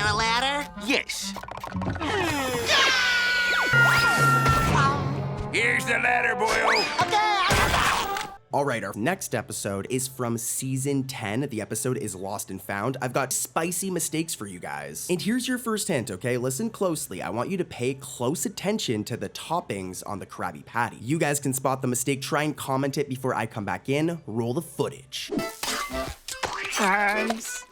there a ladder? Yes. Here's the ladder, boyo. Alright, our next episode is from season 10. The episode is Lost and Found. I've got spicy mistakes for you guys. And here's your first hint, okay? Listen closely. I want you to pay close attention to the toppings on the Krabby Patty. You guys can spot the mistake. Try and comment it before I come back in. Roll the footage. Thanks.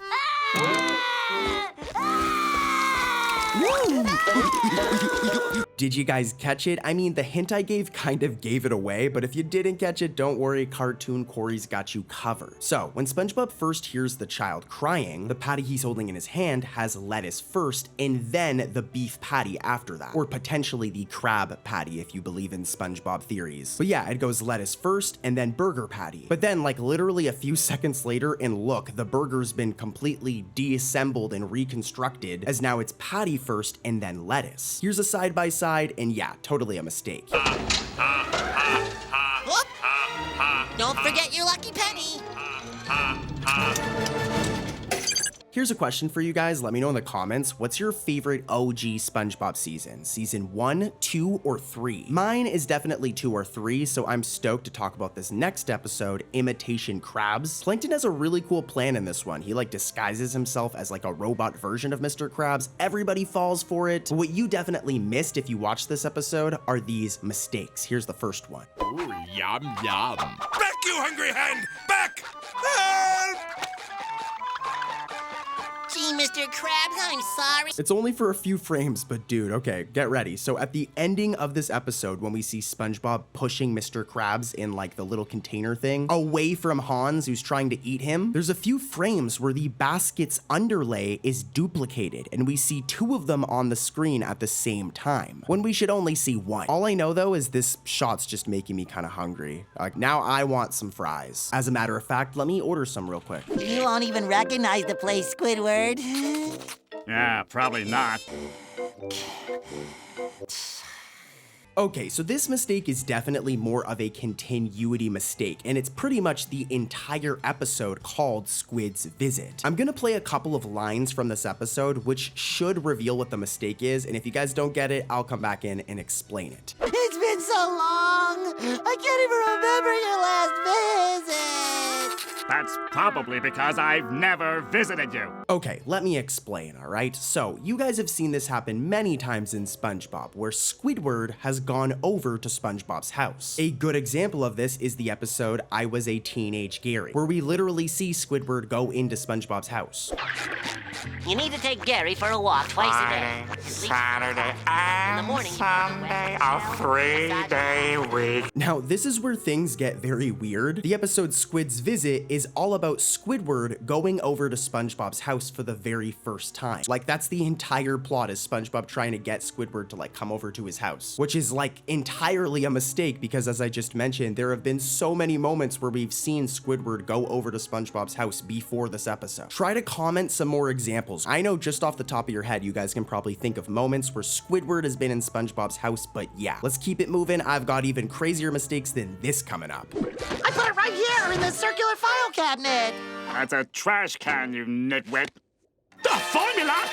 Did you guys catch it? I mean, the hint I gave kind of gave it away, but if you didn't catch it, don't worry, Cartoon Corey's got you covered. So, when SpongeBob first hears the child crying, the patty he's holding in his hand has lettuce first, and then the beef patty after that. Or potentially the crab patty, if you believe in SpongeBob theories. But yeah, it goes lettuce first, and then burger patty. But then, like literally a few seconds later, and look, the burger's been completely deassembled and reconstructed, as now it's patty first, and then lettuce. Here's a side-by-side, and yeah, totally a mistake. Whoop. Don't forget your lucky penny. Here's a question for you guys. Let me know in the comments. What's your favorite OG SpongeBob season? Season 1, 2, or 3? Mine is definitely 2 or 3, so I'm stoked to talk about this next episode, Imitation Krabs. Plankton has a really cool plan in this one. He like disguises himself as like a robot version of Mr. Krabs. Everybody falls for it. What you definitely missed if you watched this episode are these mistakes. Here's the first one. Ooh, yum, yum. Back, you hungry hand! Back! Help! Gee, Mr. Krabs, I'm sorry. It's only for a few frames, but dude, okay, get ready. So at the ending of this episode, when we see SpongeBob pushing Mr. Krabs in like the little container thing away from Hans, who's trying to eat him, there's a few frames where the basket's underlay is duplicated, and we see 2 of them on the screen at the same time, when we should only see 1. All I know though is this shot's just making me kind of hungry. Like now I want some fries. As a matter of fact, let me order some real quick. You won't even recognize the place, Squidward. Yeah, probably not. Okay, so this mistake is definitely more of a continuity mistake, and it's pretty much the entire episode called Squid's Visit. I'm gonna play a couple of lines from this episode, which should reveal what the mistake is, and if you guys don't get it, I'll come back in and explain it. It's been so long. I can't even remember your last visit. That's probably because I've never visited you. Okay, let me explain, all right? So, you guys have seen this happen many times in SpongeBob, where Squidward has gone over to SpongeBob's house. A good example of this is the episode I Was a Teenage Gary, where we literally see Squidward go into SpongeBob's house. You need to take Gary for a walk twice a day. Saturday, and Sunday, a 3-day week. Now, this is where things get very weird. The episode Squid's Visit is all about Squidward going over to SpongeBob's house for the very first time. Like, that's the entire plot, is SpongeBob trying to get Squidward to like come over to his house, which is like entirely a mistake because, as I just mentioned, there have been so many moments where we've seen Squidward go over to SpongeBob's house before this episode. Try to comment some more examples. I know just off the top of your head, you guys can probably think of moments where Squidward has been in SpongeBob's house, but yeah, let's keep it moving. I've got even crazier mistakes than this coming up. I put it right here in the circular file cabinet. That's a trash can, you nitwit. The formula!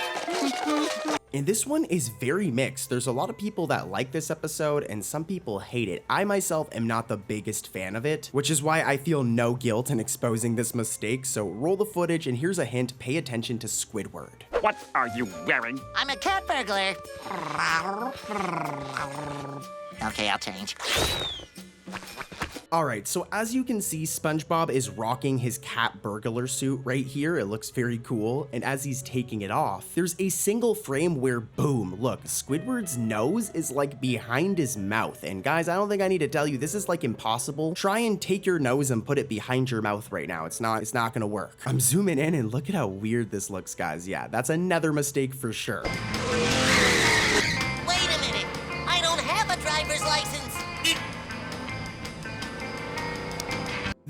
And this one is very mixed. There's a lot of people that like this episode and some people hate it. I myself am not the biggest fan of it, which is why I feel no guilt in exposing this mistake. So roll the footage, and here's a hint, pay attention to Squidward. What are you wearing? I'm a cat burglar. Okay, I'll change. Alright, so as you can see, SpongeBob is rocking his cat burglar suit right here. It looks very cool. And as he's taking it off, there's a single frame where, boom, look, Squidward's nose is like behind his mouth. And guys, I don't think I need to tell you, this is like impossible. Try and take your nose and put it behind your mouth right now. It's not gonna work. I'm zooming in and look at how weird this looks, guys. Yeah, that's another mistake for sure. Wait a minute. I don't have a driver's license.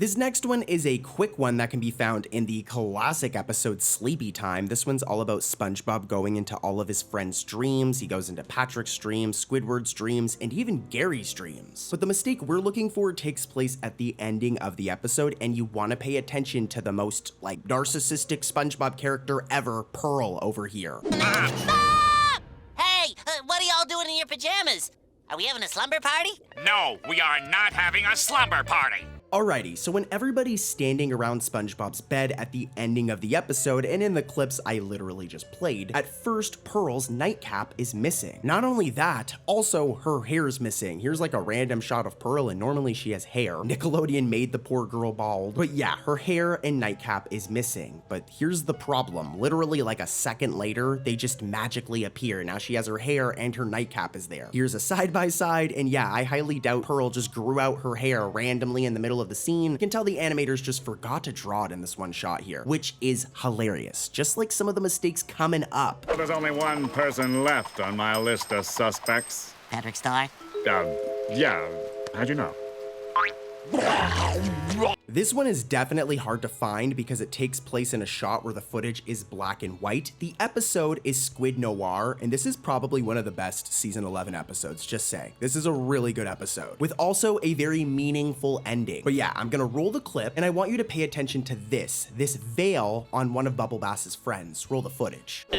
This next one is a quick one that can be found in the classic episode Sleepy Time. This one's all about SpongeBob going into all of his friends' dreams. He goes into Patrick's dreams, Squidward's dreams, and even Gary's dreams. But the mistake we're looking for takes place at the ending of the episode, and you want to pay attention to the most, like, narcissistic SpongeBob character ever, Pearl, over here. Bob! Hey, what are y'all doing in your pajamas? Are we having a slumber party? No, we are not having a slumber party. Alrighty, so when everybody's standing around SpongeBob's bed at the ending of the episode, and in the clips I literally just played, at first Pearl's nightcap is missing. Not only that, also her hair's missing. Here's like a random shot of Pearl, and normally she has hair. Nickelodeon made the poor girl bald. But yeah, her hair and nightcap is missing. But here's the problem. Literally like a second later, they just magically appear. Now she has her hair and her nightcap is there. Here's a side-by-side, and yeah, I highly doubt Pearl just grew out her hair randomly in the middle of the scene. You can tell the animators just forgot to draw it in this one shot here, which is hilarious, just like some of the mistakes coming up. Well, there's only one person left on my list of suspects. Patrick Star? Yeah. How'd you know? This one is definitely hard to find because it takes place in a shot where the footage is black and white. The episode is Squid Noir, and this is probably one of the best season 11 episodes, just saying. This is a really good episode, with also a very meaningful ending. But yeah, I'm gonna roll the clip, and I want you to pay attention to this veil on one of Bubble Bass's friends. Roll the footage. So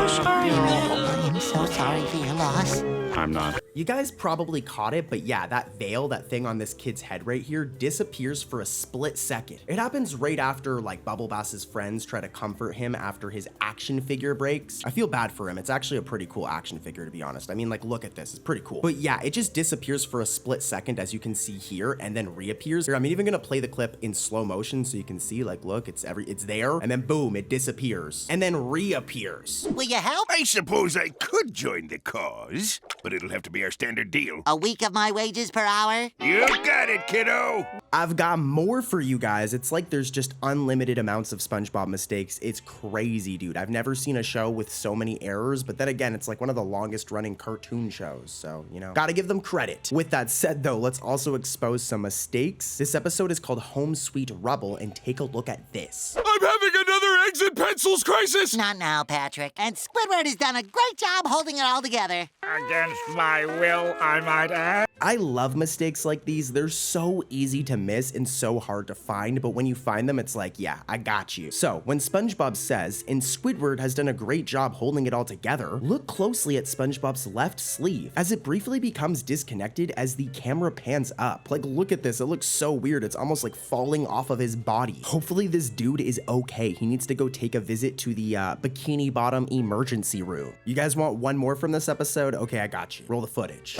sorry, I'm so sorry for your loss. I'm not. You guys probably caught it, but yeah, that veil, that thing on this kid's head right here, disappears for a split second. It happens right after, like, Bubble Bass's friends try to comfort him after his action figure breaks. I feel bad for him. It's actually a pretty cool action figure, to be honest. I mean, like, look at this. It's pretty cool. But yeah, it just disappears for a split second, as you can see here, and then reappears. Here, I'm even gonna play the clip in slow motion so you can see, like, look, it's there, and then boom, it disappears, and then reappears. Will you help? I suppose I could join the cause, but it'll have to be our standard deal. A week of my wages per hour? You got it, kiddo. I've got more for you guys. It's like there's just unlimited amounts of SpongeBob mistakes. It's crazy, dude. I've never seen a show with so many errors, but then again, it's like one of the longest running cartoon shows, so, you know, gotta give them credit. With that said, though, let's also expose some mistakes. This episode is called Home Sweet Rubble, and take a look at this. I'm having another eggs and pencils crisis. Not now, Patrick. And Squidward has done a great job holding it all together. Against my will, I might add. I love mistakes like these. They're so easy to miss and so hard to find, but when you find them, it's like, yeah, I got you. So when SpongeBob says, and Squidward has done a great job holding it all together, look closely at SpongeBob's left sleeve as it briefly becomes disconnected as the camera pans up. Like, look at this. It looks so weird. It's almost like falling off of his body. Hopefully this dude is okay. He needs to go take a visit to the Bikini Bottom emergency room. You guys want one more from this episode? Okay, I got you. Roll the footage.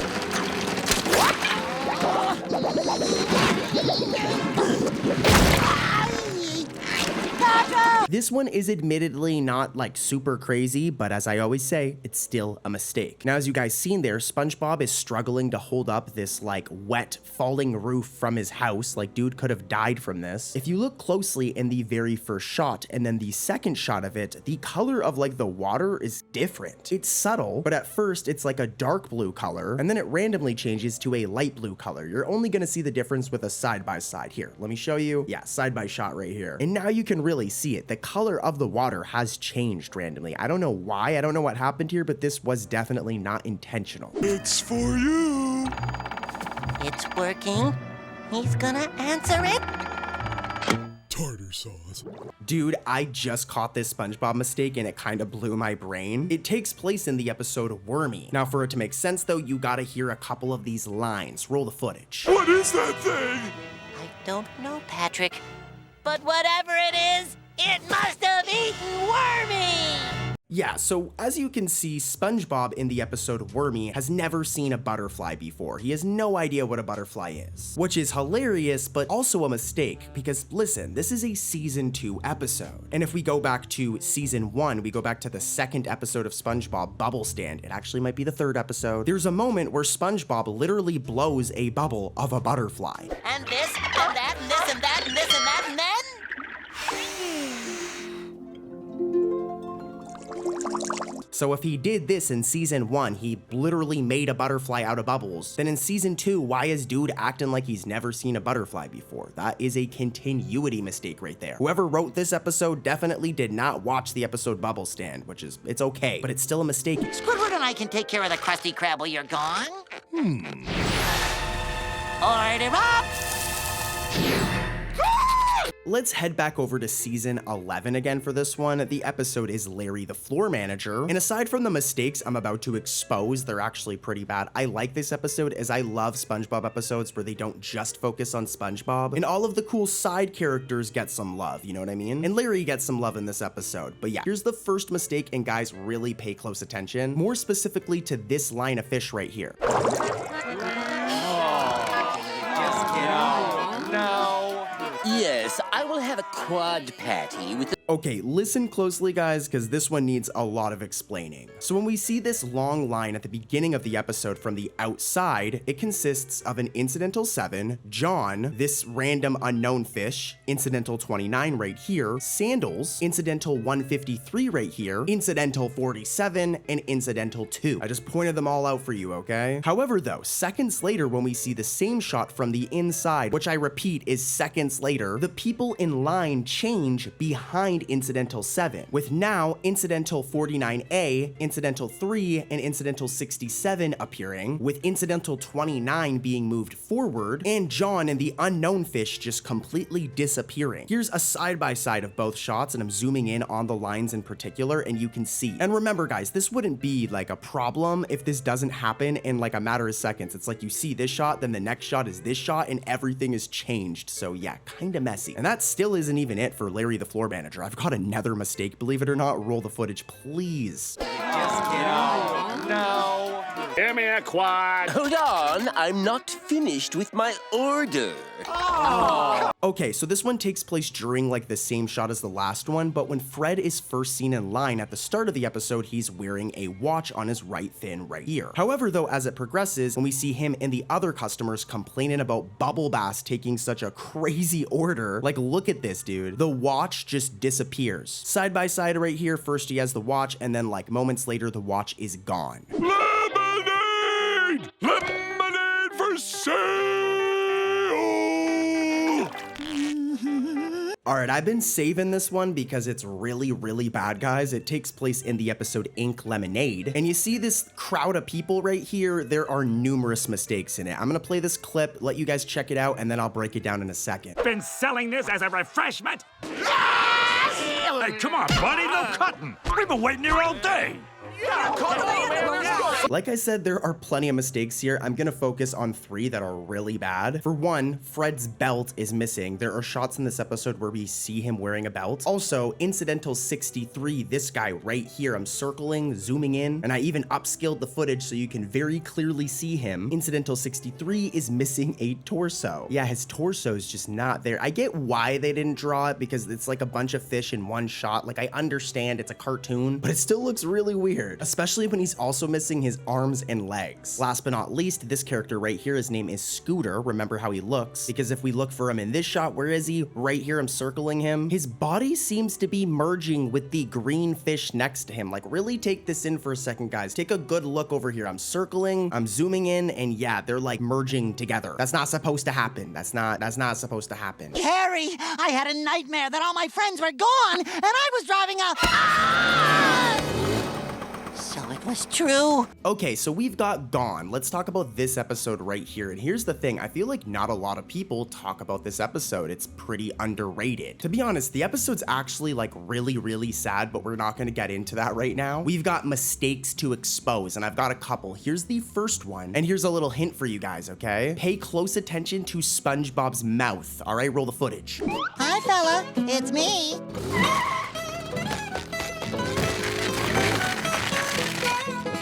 This one is admittedly not like super crazy, but as I always say, it's still a mistake. Now, as you guys seen there, SpongeBob is struggling to hold up this like wet falling roof from his house. Like, dude could have died from this. If you look closely in the very first shot and then the second shot of it, the color of like the water is different. It's subtle, but at first it's like a dark blue color, and then it randomly changes to a light blue color. You're only gonna see the difference with a side-by-side. Here, let me show you. Yeah, side-by-shot right here. And now you can really see it. The color of the water has changed randomly. I don't know why, I don't know what happened here, but this was definitely not intentional. It's for you. It's working. He's gonna answer it. Tartar sauce. Dude, I just caught this SpongeBob mistake and it kind of blew my brain. It takes place in the episode Wormy. Now, for it to make sense though, you gotta hear a couple of these lines. Roll the footage. What is that thing? I don't know, Patrick. But whatever it is, it must have eaten Wormy! Yeah, so as you can see, SpongeBob in the episode Wormy has never seen a butterfly before. He has no idea what a butterfly is, which is hilarious, but also a mistake because listen, this is a season 2 episode. And if we go back to season 1, we go back to the second episode of SpongeBob, Bubble Stand. It actually might be the third episode. There's a moment where SpongeBob literally blows a bubble of a butterfly. And this, and that, and this, and that, and this, and that, and then... So if he did this in season 1, he literally made a butterfly out of bubbles, then in season 2, why is dude acting like he's never seen a butterfly before? That is a continuity mistake right there. Whoever wrote this episode definitely did not watch the episode Bubble Stand, which is, it's okay, but it's still a mistake. Squidward and I can take care of the Krusty Krab while you're gone. Order up! Let's head back over to season 11 again for this one. The episode is Larry the Floor Manager. And aside from the mistakes I'm about to expose, they're actually pretty bad. I like this episode as I love SpongeBob episodes where they don't just focus on SpongeBob. And all of the cool side characters get some love, you know what I mean? And Larry gets some love in this episode. But yeah, here's the first mistake, and guys, really pay close attention. More specifically to this line of fish right here. Yes, I will have a quad patty with Okay, listen closely guys, because this one needs a lot of explaining. So when we see this long line at the beginning of the episode from the outside, it consists of an incidental 7, John, this random unknown fish, incidental 29 right here, sandals, incidental 153 right here, incidental 47, and incidental 2. I just pointed them all out for you, okay? However though, seconds later when we see the same shot from the inside, which I repeat is seconds later, the people in line change behind incidental 7, with now incidental 49A, incidental 3, and incidental 67 appearing, with incidental 29 being moved forward, and John and the unknown fish just completely disappearing. Here's a side-by-side of both shots, and I'm zooming in on the lines in particular, and you can see. And remember guys, this wouldn't be like a problem if this doesn't happen in like a matter of seconds. It's like you see this shot, then the next shot is this shot, and everything is changed. So yeah, kinda messy. And that still isn't even it for Larry the Floor Manager. I've got another mistake, believe it or not. Roll the footage, please. No. Give me a quad. Hold on, I'm not finished with my order. Okay, so this one takes place during like the same shot as the last one, but when Fred is first seen in line at the start of the episode, he's wearing a watch on his right fin right here. However, though, as it progresses, when we see him and the other customers complaining about Bubble Bass taking such a crazy order, like look at this, dude. The watch just disappears. Side by side right here, first he has the watch, and then like moments later, the watch is gone. Lemonade! Lemonade for sale! All right, I've been saving this one because it's really, really bad, guys. It takes place in the episode Ink Lemonade. And you see this crowd of people right here? There are numerous mistakes in it. I'm gonna play this clip, let you guys check it out, and then I'll break it down in a second. Been selling this as a refreshment? Hey, come on, buddy, no cutting. We've been waiting here all day. Like I said, there are plenty of mistakes here. I'm gonna focus on 3 that are really bad. For one, Fred's belt is missing. There are shots in this episode where we see him wearing a belt. Also, incidental 63, this guy right here, I'm circling, zooming in, and I even upscaled the footage so you can very clearly see him. Incidental 63 is missing a torso. Yeah, his torso is just not there. I get why they didn't draw it because it's like a bunch of fish in one shot. Like, I understand it's a cartoon, but it still looks really weird, especially when he's also missing his arms and legs. Last but not least, this character right here, his name is Scooter. Remember how he looks, because if we look for him in this shot, where is he? Right here, I'm circling him. His body seems to be merging with the green fish next to him. Like, really take this in for a second, guys. Take a good look over here. I'm circling, I'm zooming in, and yeah, they're like merging together. That's not supposed to happen. That's not supposed to happen. Harry, I had a nightmare that all my friends were gone, and I was driving a... Ah! So it was true. Okay, so we've got Gone. Let's talk about this episode right here. And here's the thing, I feel like not a lot of people talk about this episode. It's pretty underrated. To be honest, the episode's actually like really, really sad, but we're not gonna get into that right now. We've got mistakes to expose, and I've got a couple. Here's the first one, and here's a little hint for you guys, okay? Pay close attention to SpongeBob's mouth. All right, roll the footage. Hi, fella. It's me.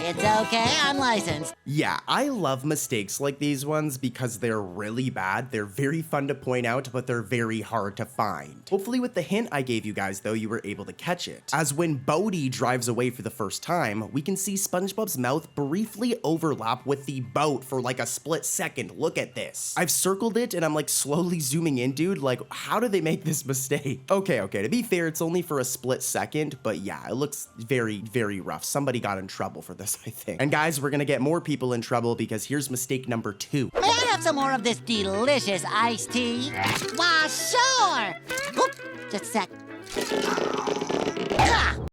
It's okay, I'm licensed. Yeah, I love mistakes like these ones because they're really bad. They're very fun to point out, but they're very hard to find. Hopefully with the hint I gave you guys, though, you were able to catch it. As when Bodhi drives away for the first time, we can see SpongeBob's mouth briefly overlap with the boat for like a split second. Look at this. I've circled it and I'm like slowly zooming in, dude. Like, how did they make this mistake? Okay, to be fair, it's only for a split second, but yeah, it looks very, very rough. Somebody got in trouble for this, I think. And guys, we're gonna get more people in trouble because here's mistake number 2. May I have some more of this delicious iced tea? Why, sure! Oop, just a sec.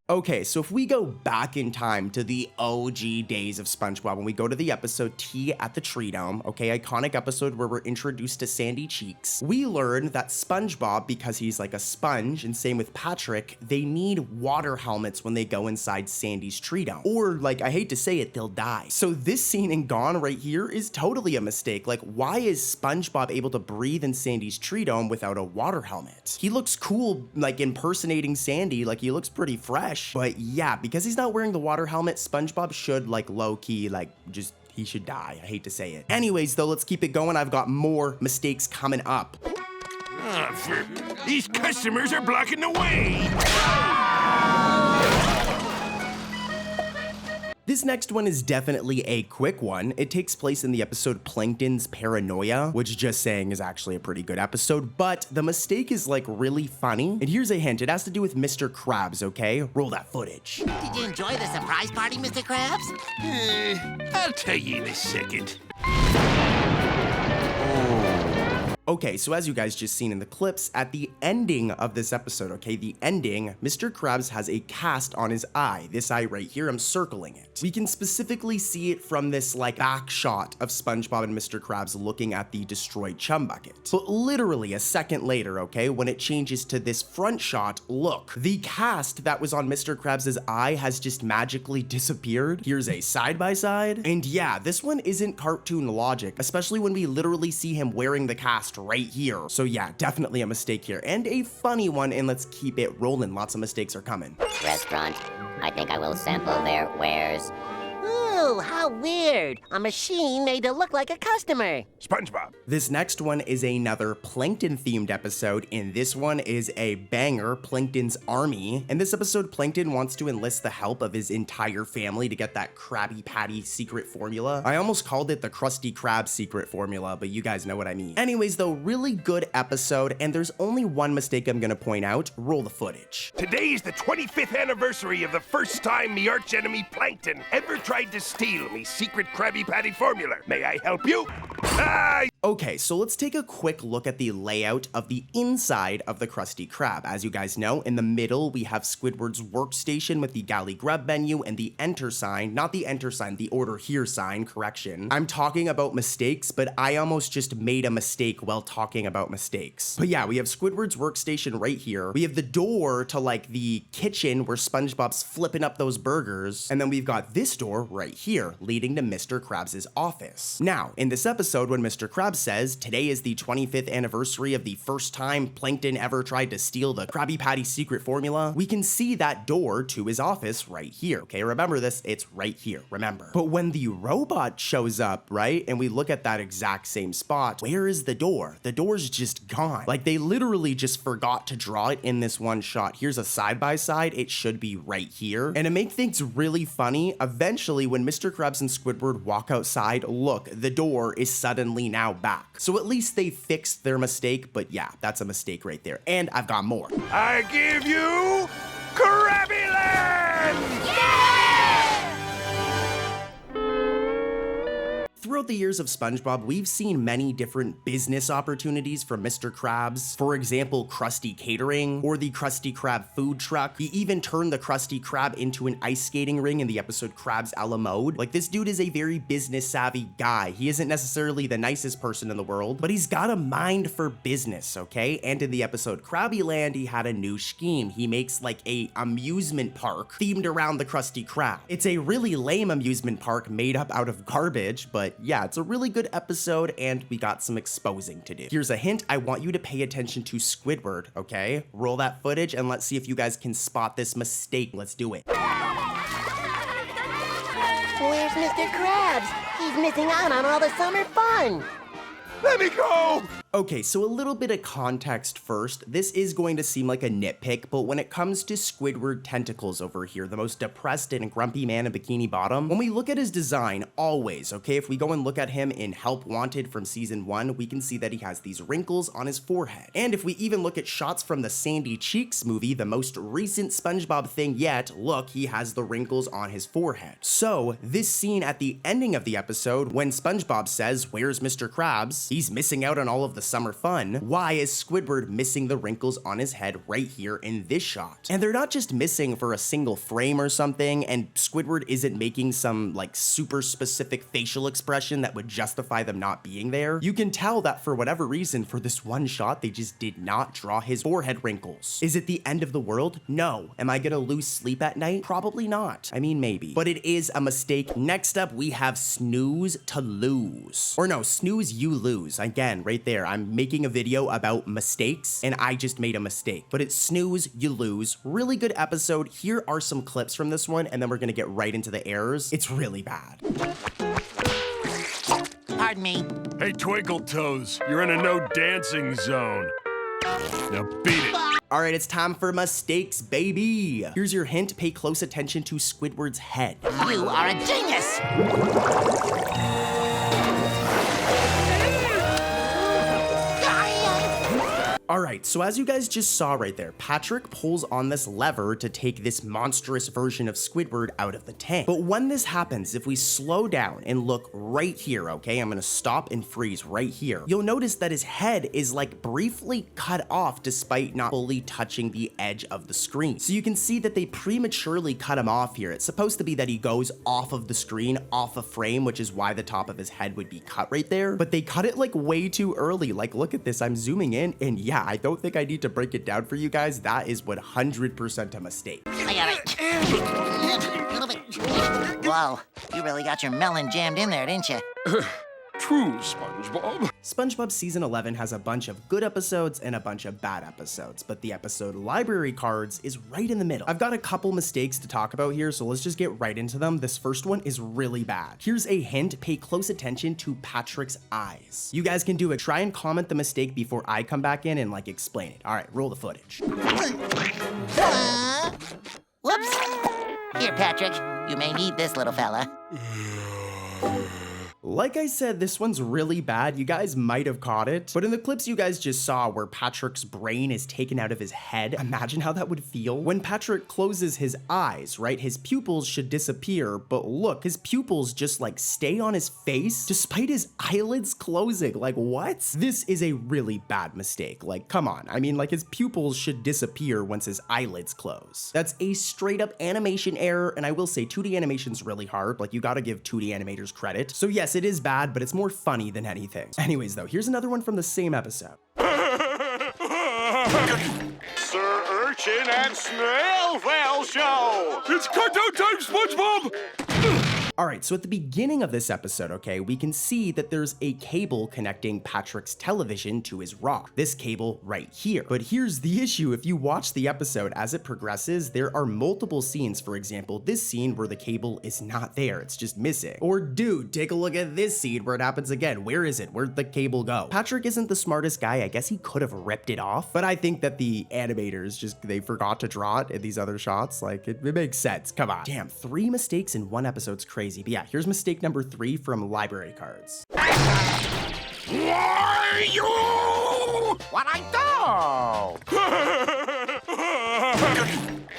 Okay, so if we go back in time to the OG days of SpongeBob, when we go to the episode Tea at the Tree Dome, okay, iconic episode where we're introduced to Sandy Cheeks, we learn that SpongeBob, because he's like a sponge, and same with Patrick, they need water helmets when they go inside Sandy's Tree Dome. Or, like, I hate to say it, they'll die. So this scene in Gone right here is totally a mistake. Like, why is SpongeBob able to breathe in Sandy's Tree Dome without a water helmet? He looks cool, like, impersonating Sandy, like, he looks pretty fresh. But yeah, because he's not wearing the water helmet, SpongeBob should, like, low-key, like, he should die. I hate to say it. Anyways, though, let's keep it going. I've got more mistakes coming up. These customers are blocking the way. This next one is definitely a quick one. It takes place in the episode Plankton's Paranoia, which just saying is actually a pretty good episode, but the mistake is like really funny. And here's a hint, it has to do with Mr. Krabs, okay? Roll that footage. Did you enjoy the surprise party, Mr. Krabs? I'll tell you in a second. Okay, so as you guys just seen in the clips, at the ending of this episode, okay, the ending, Mr. Krabs has a cast on his eye. This eye right here, I'm circling it. We can specifically see it from this like back shot of SpongeBob and Mr. Krabs looking at the destroyed chum bucket. But literally a second later, okay, when it changes to this front shot, look, the cast that was on Mr. Krabs' eye has just magically disappeared. Here's a side-by-side. And yeah, this one isn't cartoon logic, especially when we literally see him wearing the cast right here. So yeah, definitely a mistake here and a funny one, and let's keep it rolling. Lots of mistakes are coming. Restaurant. I think I will sample their wares. Ooh, how weird. A machine made to look like a customer. SpongeBob. This next one is another Plankton-themed episode, and this one is a banger, Plankton's Army. In this episode, Plankton wants to enlist the help of his entire family to get that Krabby Patty secret formula. I almost called it the Krusty Krab secret formula, but you guys know what I mean. Anyways, though, really good episode, and there's only one mistake I'm gonna point out. Roll the footage. Today is the 25th anniversary of the first time me archenemy Plankton ever tried to steal me secret Krabby Patty formula. May I help you? Okay, so let's take a quick look at the layout of the inside of the Krusty Krab. As you guys know, in the middle, we have Squidward's workstation with the galley grub menu and the enter sign, not the enter sign, the order here sign, correction. I'm talking about mistakes, but I almost just made a mistake while talking about mistakes. But yeah, we have Squidward's workstation right here. We have the door to like the kitchen where SpongeBob's flipping up those burgers. And then we've got this door right here, leading to Mr. Krabs' office. Now, in this episode, when Mr. Krabs says, today is the 25th anniversary of the first time Plankton ever tried to steal the Krabby Patty secret formula, we can see that door to his office right here. Okay, remember this, it's right here, remember. But when the robot shows up, right, and we look at that exact same spot, where is the door? The door's just gone. Like, they literally just forgot to draw it in this one shot. Here's a side-by-side, it should be right here. And to make things really funny, eventually when Mr. Krabs and Squidward walk outside, look, the door is suddenly now back. So at least they fixed their mistake, but yeah, that's a mistake right there. And I've got more. I give you Krabby Land! Throughout the years of SpongeBob, we've seen many different business opportunities from Mr. Krabs. For example, Krusty Catering or the Krusty Krab food truck. He even turned the Krusty Krab into an ice skating ring in the episode Krabs a la mode. Like, this dude is a very business savvy guy. He isn't necessarily the nicest person in the world, but he's got a mind for business, okay? And in the episode Krabby Land, he had a new scheme. He makes like a amusement park themed around the Krusty Krab. It's a really lame amusement park made up out of garbage, but yeah, it's a really good episode and we got some exposing to do. Here's a hint, I want you to pay attention to Squidward, okay? Roll that footage and let's see if you guys can spot this mistake. Let's do it. Where's Mr. Krabs? He's missing out on all the summer fun. Let me go! Okay, so a little bit of context first. This is going to seem like a nitpick, but when it comes to Squidward Tentacles over here, the most depressed and grumpy man in Bikini Bottom, when we look at his design, always, okay, if we go and look at him in Help Wanted from season 1, we can see that he has these wrinkles on his forehead. And if we even look at shots from the Sandy Cheeks movie, the most recent SpongeBob thing yet, look, he has the wrinkles on his forehead. So, this scene at the ending of the episode, when SpongeBob says, "Where's Mr. Krabs?" He's missing out on all of the summer fun. Why is Squidward missing the wrinkles on his head right here in this shot? And they're not just missing for a single frame or something, and Squidward isn't making some like super specific facial expression that would justify them not being there. You can tell that for whatever reason, for this one shot, they just did not draw his forehead wrinkles. Is it the end of the world? No. Am I gonna lose sleep at night? Probably not. I mean, maybe. But it is a mistake. Next up, we have snooze to lose. Or no, snooze you lose. Again, right there, I'm making a video about mistakes, and I just made a mistake. But it's snooze, you lose. Really good episode. Here are some clips from this one, and then we're gonna get right into the errors. It's really bad. Pardon me. Hey, Twinkle Toes, you're in a no dancing zone. Now beat it. All right, it's time for mistakes, baby. Here's your hint. Pay close attention to Squidward's head. You are a genius! All right, so as you guys just saw right there, Patrick pulls on this lever to take this monstrous version of Squidward out of the tank. But when this happens, if we slow down and look right here, okay, I'm gonna stop and freeze right here, you'll notice that his head is like briefly cut off despite not fully touching the edge of the screen. So you can see that they prematurely cut him off here. It's supposed to be that he goes off of the screen, off a frame, which is why the top of his head would be cut right there. But they cut it like way too early. Like, look at this, I'm zooming in, and yeah, I don't think I need to break it down for you guys. That is 100% a mistake. I got it. A little bit. Wow, you really got your melon jammed in there, didn't you? True, SpongeBob. SpongeBob Season 11 has a bunch of good episodes and a bunch of bad episodes, but the episode Library Cards is right in the middle. I've got a couple mistakes to talk about here, so let's just get right into them. This first one is really bad. Here's a hint, pay close attention to Patrick's eyes. You guys can do it. Try and comment the mistake before I come back in and like explain it. All right, roll the footage. Whoops. Here, Patrick. You may need this, little fella. Like I said, this one's really bad. You guys might have caught it, but in the clips you guys just saw where Patrick's brain is taken out of his head, imagine how that would feel. When Patrick closes his eyes, right, his pupils should disappear, but look, his pupils just like stay on his face despite his eyelids closing. Like, what? This is a really bad mistake. Like, come on. I mean, like, his pupils should disappear once his eyelids close. That's a straight up animation error, and I will say 2D animation's really hard. Like, you gotta give 2D animators credit. So yes, it is bad, but it's more funny than anything. Anyways, though, here's another one from the same episode. Sir Urchin and Snail Whale Show! It's countdown time, SpongeBob! All right, so at the beginning of this episode, okay, we can see that there's a cable connecting Patrick's television to his rock. This cable right here. But here's the issue. If you watch the episode as it progresses, there are multiple scenes. For example, this scene where the cable is not there. It's just missing. Or dude, take a look at this scene where it happens again. Where is it? Where'd the cable go? Patrick isn't the smartest guy. I guess he could have ripped it off. But I think that the animators they forgot to draw it in these other shots. Like, it makes sense. Come on. Damn, 3 mistakes in one episode's crazy. But yeah, here's mistake number 3 from Library Cards. Why you? What I do?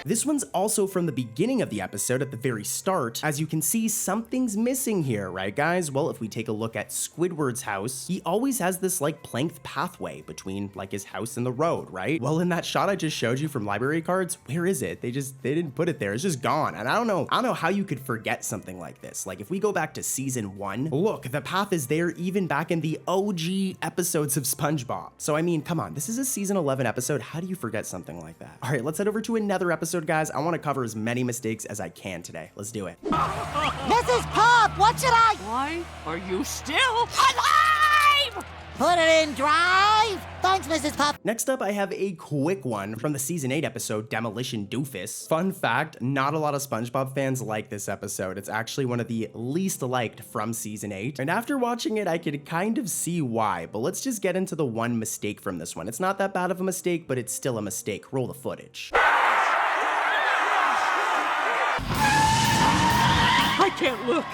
This one's also from the beginning of the episode at the very start. As you can see, something's missing here, right guys? Well, if we take a look at Squidward's house, he always has this like planked pathway between like his house and the road, right? Well, in that shot I just showed you from Library Cards, where is it? They didn't put it there. It's just gone. And I don't know how you could forget something like this. Like if we go back to season 1, look, the path is there even back in the OG episodes of SpongeBob. So I mean, come on, this is a season 11 episode. How do you forget something like that? All right, let's head over to another episode, guys. I want to cover as many mistakes as I can today. Let's do it. Mrs. Pop, what should I? Why are you still alive? Put it in drive. Thanks, Mrs. Puff. Next up, I have a quick one from the season 8 episode, Demolition Doofus. Fun fact, not a lot of SpongeBob fans like this episode. It's actually one of the least liked from season 8. And after watching it, I could kind of see why, but let's just get into the one mistake from this one. It's not that bad of a mistake, but it's still a mistake. Roll the footage. I can't look.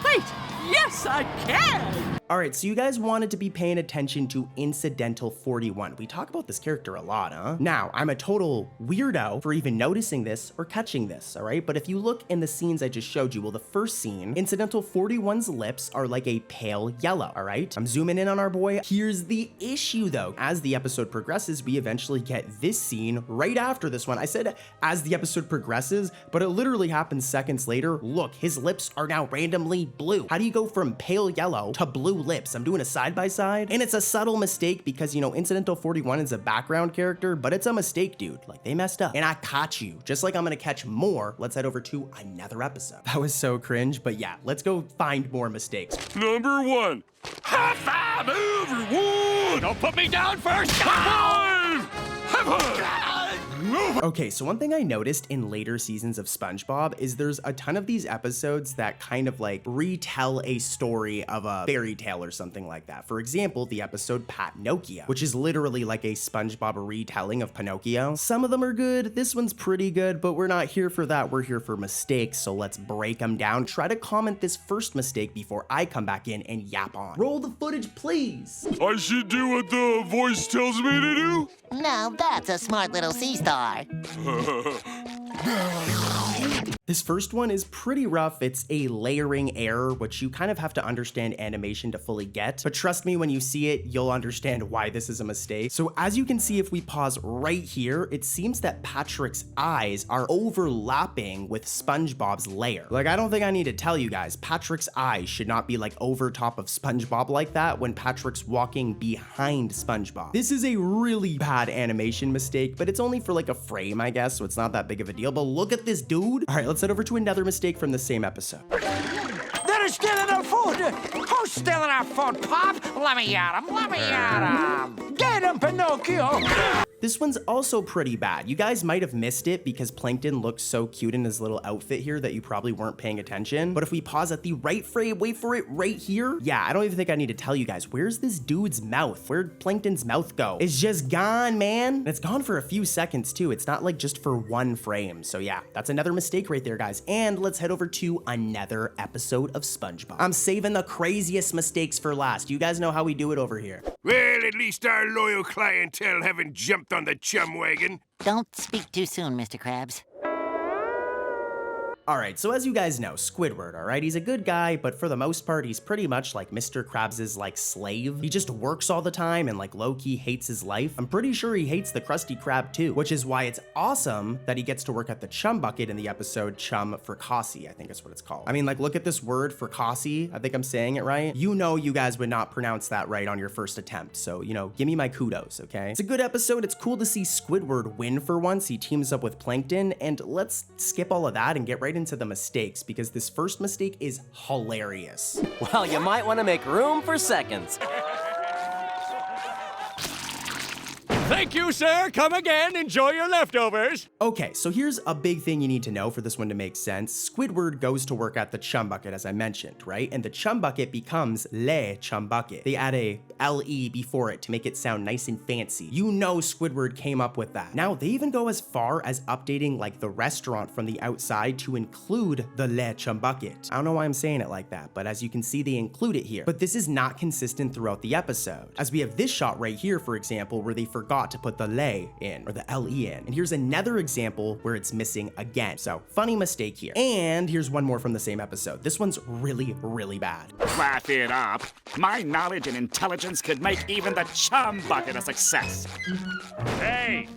Wait, yes, I can. All right, so you guys wanted to be paying attention to Incidental 41. We talk about this character a lot, huh? Now, I'm a total weirdo for even noticing this or catching this, all right? But if you look in the scenes I just showed you, well, the first scene, Incidental 41's lips are like a pale yellow, all right? I'm zooming in on our boy. Here's the issue, though. As the episode progresses, we eventually get this scene right after this one. I said as the episode progresses, but it literally happens seconds later. Look, his lips are now randomly blue. How do you go from pale yellow to blue lips? I'm doing a side-by-side, and it's a subtle mistake because, you know, Incidental 41 is a background character, but it's a mistake, dude. Like, they messed up, and I caught you. Just like I'm gonna catch more, let's head over to another episode. That was so cringe, but yeah, let's go find more mistakes. Number 1. High five, everyone! Don't put me down first! High five! High five! Okay, so one thing I noticed in later seasons of SpongeBob is there's a ton of these episodes that kind of like retell a story of a fairy tale or something like that. For example, the episode Patnocchio, which is literally like a SpongeBob retelling of Pinocchio. Some of them are good, this one's pretty good, but we're not here for that, we're here for mistakes, so let's break them down. Try to comment this first mistake before I come back in and yap on. Roll the footage, please. I should do what the voice tells me to do? Now that's a smart little sea star. This first one is pretty rough. It's a layering error, which you kind of have to understand animation to fully get. But trust me, when you see it, you'll understand why this is a mistake. So as you can see, if we pause right here, it seems that Patrick's eyes are overlapping with SpongeBob's layer. Like, I don't think I need to tell you guys, Patrick's eyes should not be like over top of SpongeBob like that when Patrick's walking behind SpongeBob. This is a really bad animation mistake, but it's only for like a frame, I guess, so it's not that big of a deal. But look at this dude. All right, let's head over to another mistake from the same episode. They're stealing our food. Who's stealing our food, Pop? Let me at him. Let me at him. Get him, Pinocchio. This one's also pretty bad. You guys might have missed it because Plankton looks so cute in his little outfit here that you probably weren't paying attention. But if we pause at the right frame, wait for it right here. Yeah, I don't even think I need to tell you guys. Where's this dude's mouth? Where'd Plankton's mouth go? It's just gone, man. And it's gone for a few seconds too. It's not like just for one frame. So yeah, that's another mistake right there, guys. And let's head over to another episode of SpongeBob. I'm saving the craziest mistakes for last. You guys know how we do it over here. Well, at least our loyal clientele haven't jumped on the chum wagon. Don't speak too soon, Mr. Krabs. All right, so as you guys know, Squidward, all right, he's a good guy, but for the most part, he's pretty much like Mr. Krabs' like slave. He just works all the time and like low-key hates his life. I'm pretty sure he hates the Krusty Krab too, which is why it's awesome that he gets to work at the Chum Bucket in the episode Chum Fricassi, I think is what it's called. I mean, like, look at this word, Fricassi. I think I'm saying it right. You know you guys would not pronounce that right on your first attempt, so, you know, give me my kudos, okay? It's a good episode. It's cool to see Squidward win for once. He teams up with Plankton, and let's skip all of that and get right into the mistakes, because this first mistake is hilarious. Well, you might want to make room for seconds. Thank you, sir. Come again. Enjoy your leftovers. Okay, so here's a big thing you need to know for this one to make sense. Squidward goes to work at the Chum Bucket, as I mentioned, right? And the Chum Bucket becomes Le Chum Bucket. They add a L-E before it to make it sound nice and fancy. You know Squidward came up with that. Now, they even go as far as updating like the restaurant from the outside to include the Le Chum Bucket. I don't know why I'm saying it like that, but as you can see, they include it here. But this is not consistent throughout the episode, as we have this shot right here, for example, where they forgot to put the le in, or the le in. And here's another example where it's missing again. So funny mistake here. And here's one more from the same episode. This one's really, really bad. Laugh it up. My knowledge and intelligence could make even the Chum Bucket a success. Hey!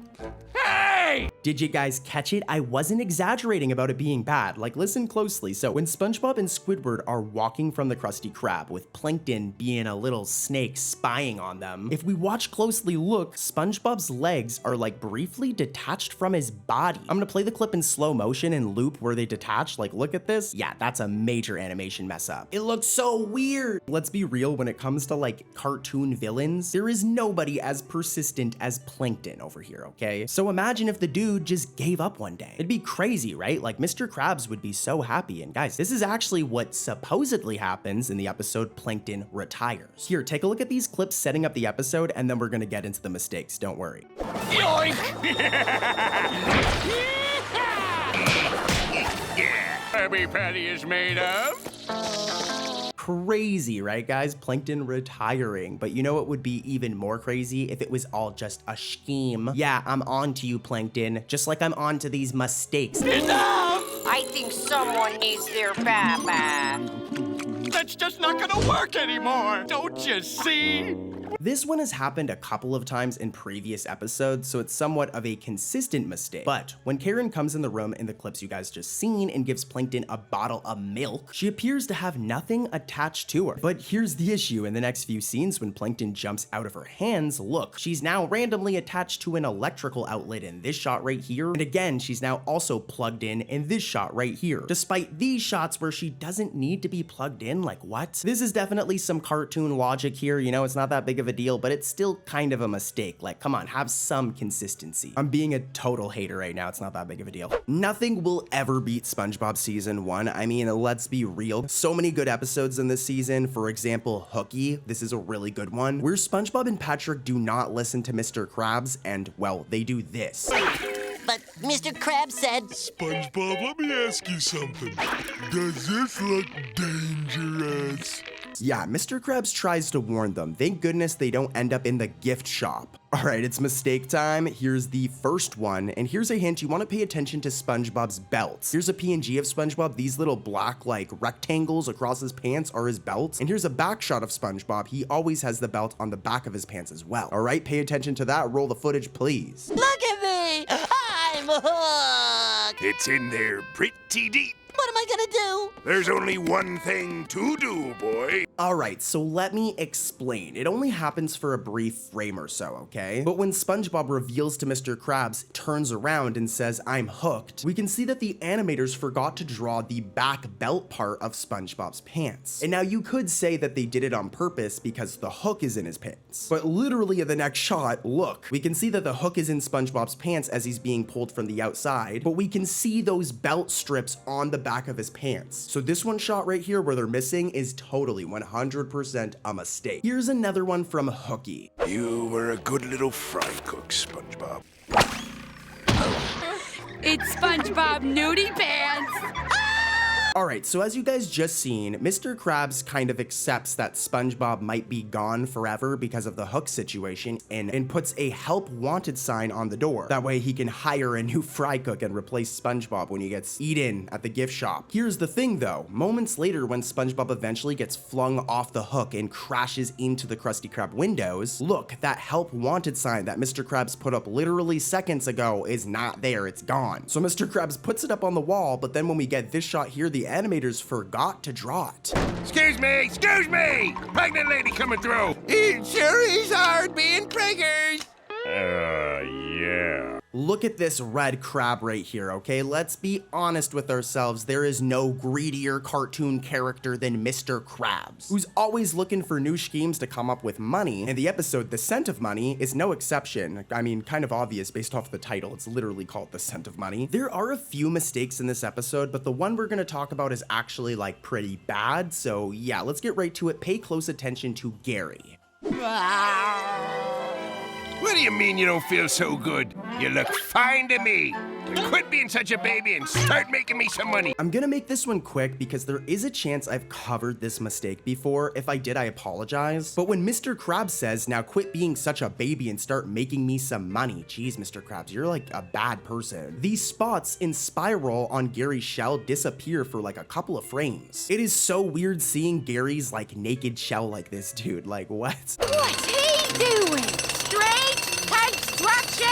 Hey! Did you guys catch it? I wasn't exaggerating about it being bad. Like, listen closely. So when SpongeBob and Squidward are walking from the Krusty Krab with Plankton being a little snake spying on them, if we watch closely, look, SpongeBob's legs are like briefly detached from his body. I'm gonna play the clip in slow motion and loop where they detach. Like, look at this. Yeah, that's a major animation mess up. It looks so weird. Let's be real, when it comes to like cartoon villains, there is nobody as persistent as Plankton over here, okay? So imagine if the dude just gave up one day. It'd be crazy, right? Like Mr. Krabs would be so happy. And guys, this is actually what supposedly happens in the episode Plankton Retires. Here, take a look at these clips setting up the episode, and then we're gonna get into the mistakes, don't worry. Krabby Patty is made of? Crazy, right guys? Plankton retiring. But you know what would be even more crazy? If it was all just a scheme. Yeah, I'm on to you, Plankton. Just like I'm on to these mistakes. Enough! I think someone needs their papa. That's just not gonna work anymore, don't you see? This one has happened a couple of times in previous episodes, so it's somewhat of a consistent mistake. But when Karen comes in the room in the clips you guys just seen and gives Plankton a bottle of milk, she appears to have nothing attached to her. But here's the issue: in the next few scenes, when Plankton jumps out of her hands, look, she's now randomly attached to an electrical outlet in this shot right here. And again, she's now also plugged in this shot right here. Despite these shots where she doesn't need to be plugged in, like what? This is definitely some cartoon logic here, you know, it's not that big of a deal, but it's still kind of a mistake. Like, come on, have some consistency. I'm being a total hater right now. It's not that big of a deal. Nothing will ever beat SpongeBob season 1. I mean, let's be real. So many good episodes in this season. For example, Kookie. This is a really good one, where SpongeBob and Patrick do not listen to Mr. Krabs, and, well, they do this. But Mr. Krabs said, SpongeBob, let me ask you something. Does this look dangerous? Yeah, Mr. Krabs tries to warn them. Thank goodness they don't end up in the gift shop. All right, it's mistake time. Here's the first one, and here's a hint. You want to pay attention to SpongeBob's belts. Here's a PNG of SpongeBob. These little black, like, rectangles across his pants are his belts. And here's a back shot of SpongeBob. He always has the belt on the back of his pants as well. All right, pay attention to that. Roll the footage, please. "Look at me! I'm hooked!" It's in there pretty deep. What am I gonna do? There's only one thing to do, boy. All right, so let me explain. It only happens for a brief frame or so, okay? But when SpongeBob reveals to Mr. Krabs, turns around and says, "I'm hooked," we can see that the animators forgot to draw the back belt part of SpongeBob's pants. And now you could say that they did it on purpose because the hook is in his pants. But literally in the next shot, look, we can see that the hook is in SpongeBob's pants as he's being pulled from the outside, but we can see those belt strips on the back of his pants. So this one shot right here where they're missing is totally 100% a mistake. Here's another one from Kookie. You were a good little fry cook, SpongeBob. It's SpongeBob Nudie Pants! Alright, so as you guys just seen, Mr. Krabs kind of accepts that SpongeBob might be gone forever because of the hook situation and puts a help wanted sign on the door. That way he can hire a new fry cook and replace SpongeBob when he gets eaten at the gift shop. Here's the thing though, moments later when SpongeBob eventually gets flung off the hook and crashes into the Krusty Krab windows, look, that help wanted sign that Mr. Krabs put up literally seconds ago is not there, it's gone. So Mr. Krabs puts it up on the wall, but then when we get this shot here, the animators forgot to draw it. Excuse me! Pregnant lady coming through! It sure is hard being preggers. Yeah. Look at this red crab right here, okay? Let's be honest with ourselves. There is no greedier cartoon character than Mr. Krabs, who's always looking for new schemes to come up with money. And the episode, The Scent of Money, is no exception. I mean, kind of obvious based off the title. It's literally called The Scent of Money. There are a few mistakes in this episode, but the one we're gonna talk about is actually like pretty bad. So yeah, let's get right to it. Pay close attention to Gary. What do you mean you don't feel so good? You look fine to me. Quit being such a baby and start making me some money. I'm gonna make this one quick because there is a chance I've covered this mistake before. If I did, I apologize. But when Mr. Krabs says, "Now quit being such a baby and start making me some money," geez, Mr. Krabs, you're like a bad person. These spots in spiral on Gary's shell disappear for like a couple of frames. It is so weird seeing Gary's like naked shell like this, dude. Like what? What's he doing? Straight construction!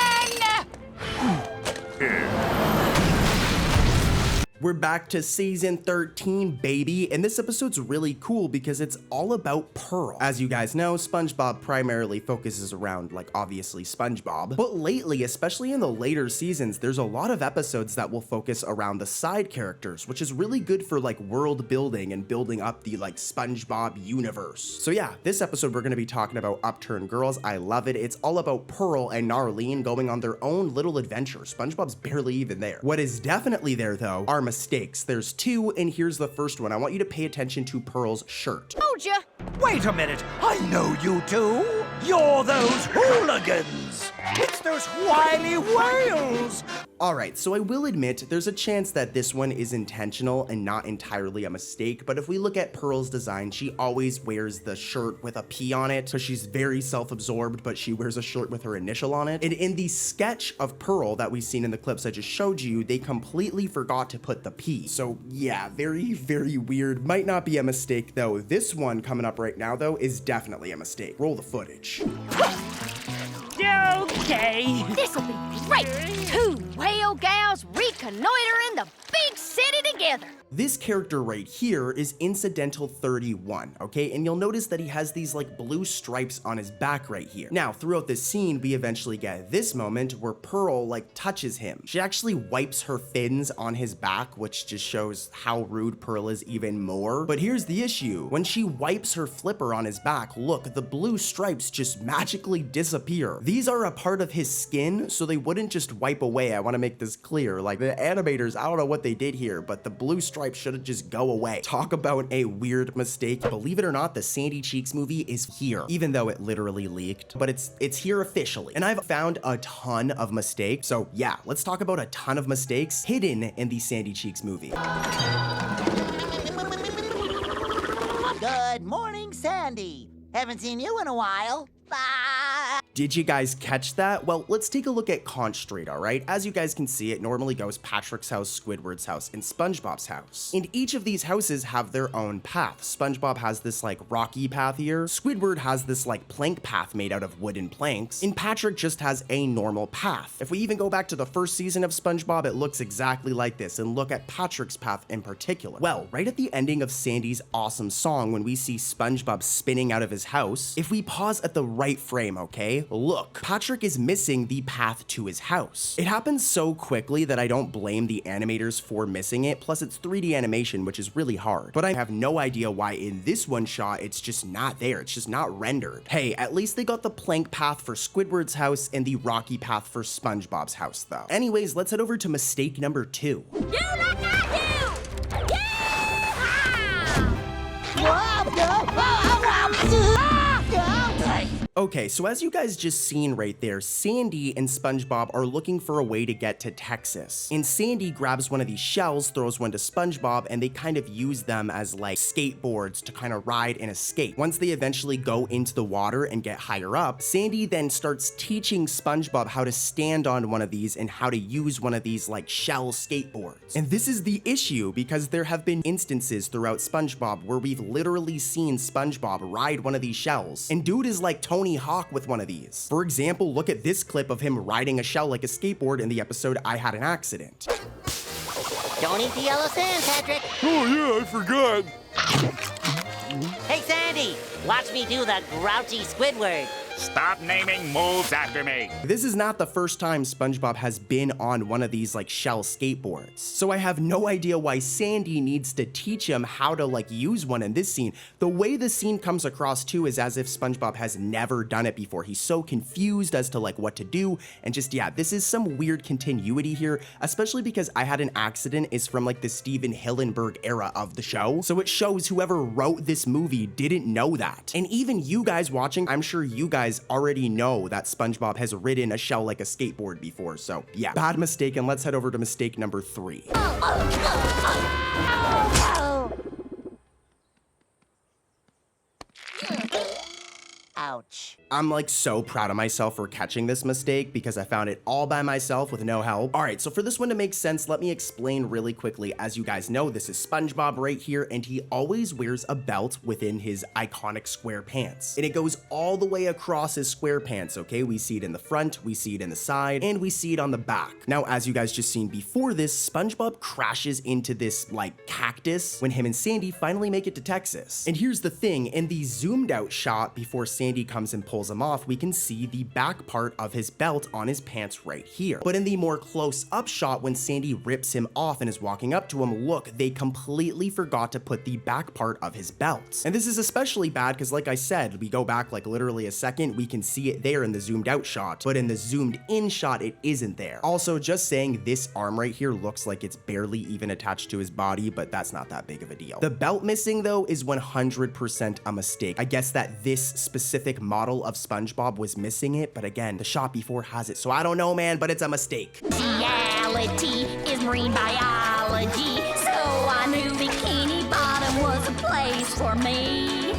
We're back to season 13, baby, and this episode's really cool because it's all about Pearl. As you guys know, SpongeBob primarily focuses around, like, obviously SpongeBob, but lately, especially in the later seasons, there's a lot of episodes that will focus around the side characters, which is really good for, like, world building and building up the, like, SpongeBob universe. So yeah, this episode we're gonna be talking about Upturned Girls. I love it. It's all about Pearl and Narlene going on their own little adventure. SpongeBob's barely even there. What is definitely there, though, are mistakes. There's two, and here's the first one. I want you to pay attention to Pearl's shirt. Told ya. Wait a minute. I know you two. You're those hooligans. It's those wily whales. Alright, so I will admit there's a chance that this one is intentional and not entirely a mistake, but if we look at Pearl's design, she always wears the shirt with a P on it, so she's very self-absorbed, but she wears a shirt with her initial on it. And in the sketch of Pearl that we've seen in the clips I just showed you, they completely forgot to put the P. So yeah, very, very weird. Might not be a mistake though. This one coming up right now though is definitely a mistake. Roll the footage. Okay. This'll be great. Two whale gals reconnoitering the big city together. This character right here is Incidental 31, okay? And you'll notice that he has these like blue stripes on his back right here. Now, throughout this scene, we eventually get this moment where Pearl like touches him. She actually wipes her fins on his back, which just shows how rude Pearl is even more. But here's the issue. When she wipes her flipper on his back, look, the blue stripes just magically disappear. These are a part of his skin, so they wouldn't just wipe away. I want to make this clear. Like the animators, I don't know what they did here, but the blue stripes should just go away. Talk about a weird mistake. Believe it or not, the Sandy Cheeks movie is here, even though it literally leaked, but it's here officially. And I've found a ton of mistakes. So yeah, let's talk about a ton of mistakes hidden in the Sandy Cheeks movie. Good morning, Sandy. Haven't seen you in a while. Did you guys catch that? Well, let's take a look at Conch Street, all right? As you guys can see, it normally goes Patrick's house, Squidward's house, and SpongeBob's house. And each of these houses have their own path. SpongeBob has this like rocky path here. Squidward has this like plank path made out of wooden planks. And Patrick just has a normal path. If we even go back to the first season of SpongeBob, it looks exactly like this. And look at Patrick's path in particular. Well, right at the ending of Sandy's awesome song, when we see SpongeBob spinning out of his house, if we pause at the right frame, okay? Look, Patrick is missing the path to his house. It happens so quickly that I don't blame the animators for missing it, plus it's 3D animation, which is really hard. But I have no idea why in this one shot, it's just not there. It's just not rendered. Hey, at least they got the plank path for Squidward's house and the rocky path for SpongeBob's house, though. Anyways, let's head over to mistake number 2. You look at you! Okay, so as you guys just seen right there, Sandy and SpongeBob are looking for a way to get to Texas. And Sandy grabs one of these shells, throws one to SpongeBob, and they kind of use them as like skateboards to kind of ride and escape. Once they eventually go into the water and get higher up, Sandy then starts teaching SpongeBob how to stand on one of these and how to use one of these like shell skateboards. And this is the issue because there have been instances throughout SpongeBob where we've literally seen SpongeBob ride one of these shells. And dude is like Tony Hawk with one of these. For example, look at this clip of him riding a shell like a skateboard in the episode I Had an Accident. Don't eat the yellow sand, Patrick. Oh yeah, I forgot. Hey, Sandy, watch me do the grouchy Squidward. Stop naming moves after me. This is not the first time SpongeBob has been on one of these like shell skateboards. So I have no idea why Sandy needs to teach him how to like use one in this scene. The way the scene comes across too is as if SpongeBob has never done it before. He's so confused as to like what to do. And just, yeah, this is some weird continuity here, especially because I Had an Accident is from like the Steven Hillenburg era of the show. So it shows whoever wrote this movie didn't know that. And even you guys watching, I'm sure you guys already know that SpongeBob has ridden a shell like a skateboard before. So yeah, bad mistake. And let's head over to mistake number 3. Ouch. I'm like so proud of myself for catching this mistake because I found it all by myself with no help. All right, so for this one to make sense, let me explain really quickly. As you guys know, this is SpongeBob right here, and he always wears a belt within his iconic square pants. And it goes all the way across his square pants, okay? We see it in the front, we see it in the side, and we see it on the back. Now, as you guys just seen before this, SpongeBob crashes into this like cactus when him and Sandy finally make it to Texas. And here's the thing, in the zoomed out shot before Sandy comes and pulls him off, we can see the back part of his belt on his pants right here. But in the more close up shot, when Sandy rips him off and is walking up to him, look, they completely forgot to put the back part of his belt. And this is especially bad because, like I said, we go back like literally a second, we can see it there in the zoomed out shot, but in the zoomed in shot, it isn't there. Also, just saying, this arm right here looks like it's barely even attached to his body, but that's not that big of a deal. The belt missing though is 100% a mistake. I guess that this specific model of SpongeBob was missing it, but again, the shot before has it, so I don't know, man, but it's a mistake. Reality is marine biology, so I knew Bikini Bottom was a place for me.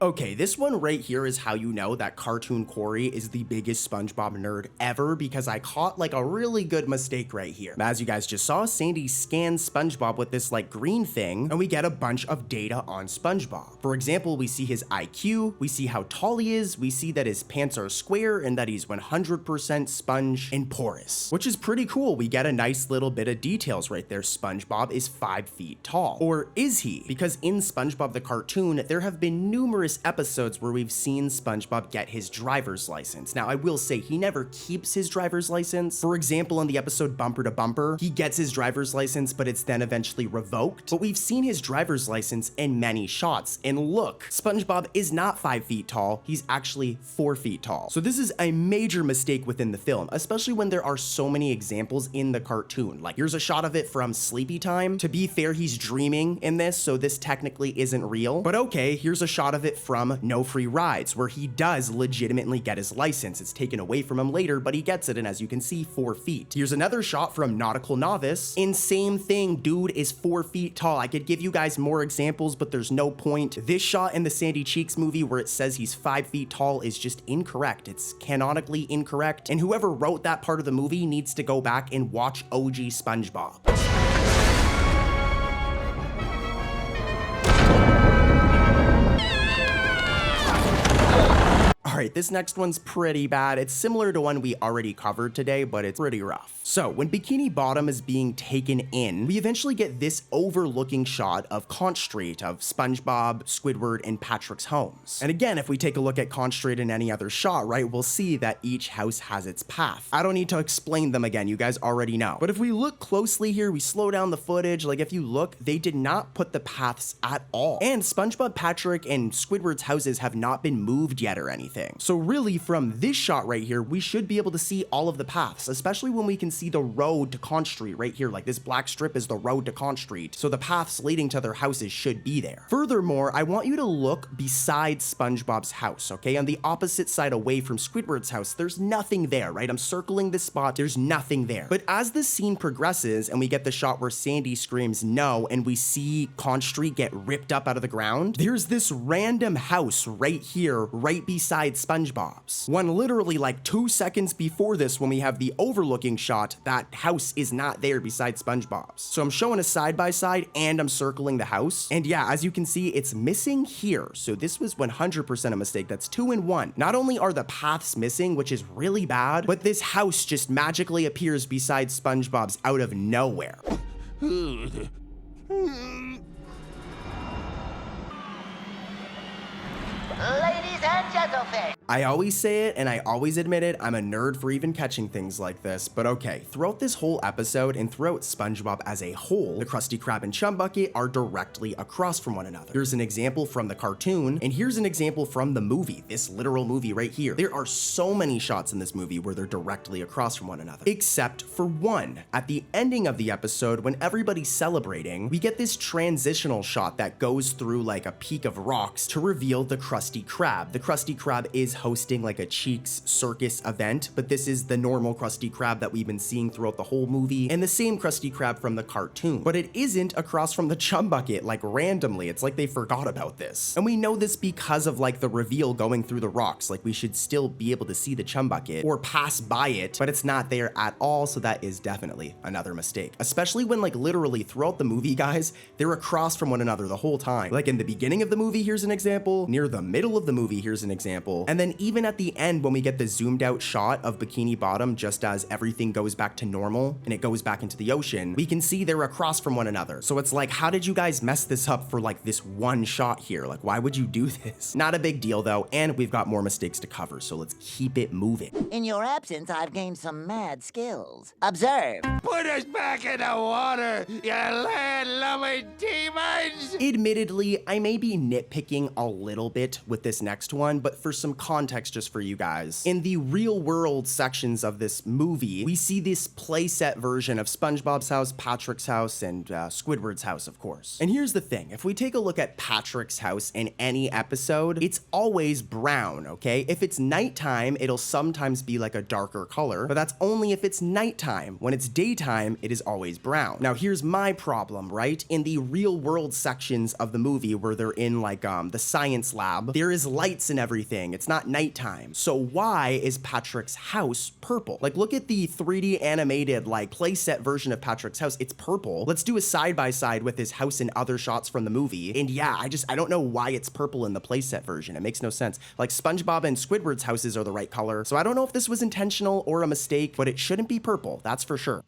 Okay, this one right here is how you know that Cartoon Corey is the biggest SpongeBob nerd ever, because I caught like a really good mistake right here. As you guys just saw, Sandy scans SpongeBob with this like green thing, and we get a bunch of data on SpongeBob. For example, we see his IQ, we see how tall he is, we see that his pants are square, and that he's 100% sponge and porous, which is pretty cool. We get a nice little bit of details right there. SpongeBob is 5 feet tall. Or is he? Because in SpongeBob the cartoon, there have been numerous episodes where we've seen SpongeBob get his driver's license. Now, I will say he never keeps his driver's license. For example, in the episode Bumper to Bumper, he gets his driver's license, but it's then eventually revoked. But we've seen his driver's license in many shots. And look, SpongeBob is not 5 feet tall. He's actually 4 feet tall. So this is a major mistake within the film, especially when there are so many examples in the cartoon. Like, here's a shot of it from Sleepy Time. To be fair, he's dreaming in this, so this technically isn't real. But okay, here's a shot of it from No Free Rides, where he does legitimately get his license. It's taken away from him later, but he gets it, and as you can see, 4 feet. Here's another shot from Nautical Novice, and same thing, dude is 4 feet tall. I could give you guys more examples, but there's no point. This shot in the Sandy Cheeks movie where it says he's 5 feet tall is just incorrect. It's canonically incorrect, and whoever wrote that part of the movie needs to go back and watch OG SpongeBob. Alright, this next one's pretty bad. It's similar to one we already covered today, but it's pretty rough. So, when Bikini Bottom is being taken in, we eventually get this overlooking shot of Conch Street, of SpongeBob, Squidward, and Patrick's homes. And again, if we take a look at Conch Street in any other shot, right, we'll see that each house has its path. I don't need to explain them again, you guys already know. But if we look closely here, we slow down the footage, like if you look, they did not put the paths at all. And SpongeBob, Patrick, and Squidward's houses have not been moved yet or anything. So really, from this shot right here, we should be able to see all of the paths, especially when we can see the road to Conch Street right here. Like, this black strip is the road to Conch Street, so the paths leading to their houses should be there. Furthermore, I want you to look beside SpongeBob's house, okay? On the opposite side away from Squidward's house, there's nothing there, right? I'm circling this spot, there's nothing there. But as the scene progresses and we get the shot where Sandy screams no and we see Conch Street get ripped up out of the ground, there's this random house right here, right beside SpongeBob's. When literally like 2 seconds before this, when we have the overlooking shot, that house is not there beside SpongeBob's. So I'm showing a side-by-side and I'm circling the house. And yeah, as you can see, it's missing here. So this was 100% a mistake. That's 2 in 1. Not only are the paths missing, which is really bad, but this house just magically appears beside SpongeBob's out of nowhere. Ladies and gentlemen. I always say it and I always admit it, I'm a nerd for even catching things like this, but okay, throughout this whole episode and throughout SpongeBob as a whole, the Krusty Krab and Chum Bucket are directly across from one another. Here's an example from the cartoon, and here's an example from the movie, this literal movie right here. There are so many shots in this movie where they're directly across from one another, except for one. At the ending of the episode, when everybody's celebrating, we get this transitional shot that goes through like a peak of rocks to reveal the Krusty Krusty Krab. The Krusty Krab is hosting like a Cheeks circus event, but this is the normal Krusty Krab that we've been seeing throughout the whole movie, and the same Krusty Krab from the cartoon. But it isn't across from the Chum Bucket, like randomly. It's like they forgot about this. And we know this because of like the reveal going through the rocks. Like we should still be able to see the Chum Bucket or pass by it, but it's not there at all, so that is definitely another mistake. Especially when like literally throughout the movie, guys, they're across from one another the whole time. Like in the beginning of the movie, here's an example. Near the middle of the movie, here's an example. And then even at the end, when we get the zoomed out shot of Bikini Bottom, just as everything goes back to normal and it goes back into the ocean, we can see they're across from one another. So it's like, how did you guys mess this up for like this one shot here? Like, why would you do this? Not a big deal though, and we've got more mistakes to cover, so let's keep it moving. In your absence, I've gained some mad skills. Observe. Put us back in the water, you land-loving demons! Admittedly, I may be nitpicking a little bit with this next one, but for some context just for you guys, in the real world sections of this movie, we see this playset version of SpongeBob's house, Patrick's house, and Squidward's house, of course. And here's the thing, if we take a look at Patrick's house in any episode, it's always brown, okay? If it's nighttime, it'll sometimes be like a darker color, but that's only if it's nighttime. When it's daytime, it is always brown. Now here's my problem, right? In the real world sections of the movie where they're in like the science lab, there is lights and everything. It's not nighttime. So why is Patrick's house purple? Like look at the 3D animated like playset version of Patrick's house. It's purple. Let's do a side by side with his house and other shots from the movie. And yeah, I don't know why it's purple in the playset version. It makes no sense. Like SpongeBob and Squidward's houses are the right color. So I don't know if this was intentional or a mistake, but it shouldn't be purple. That's for sure.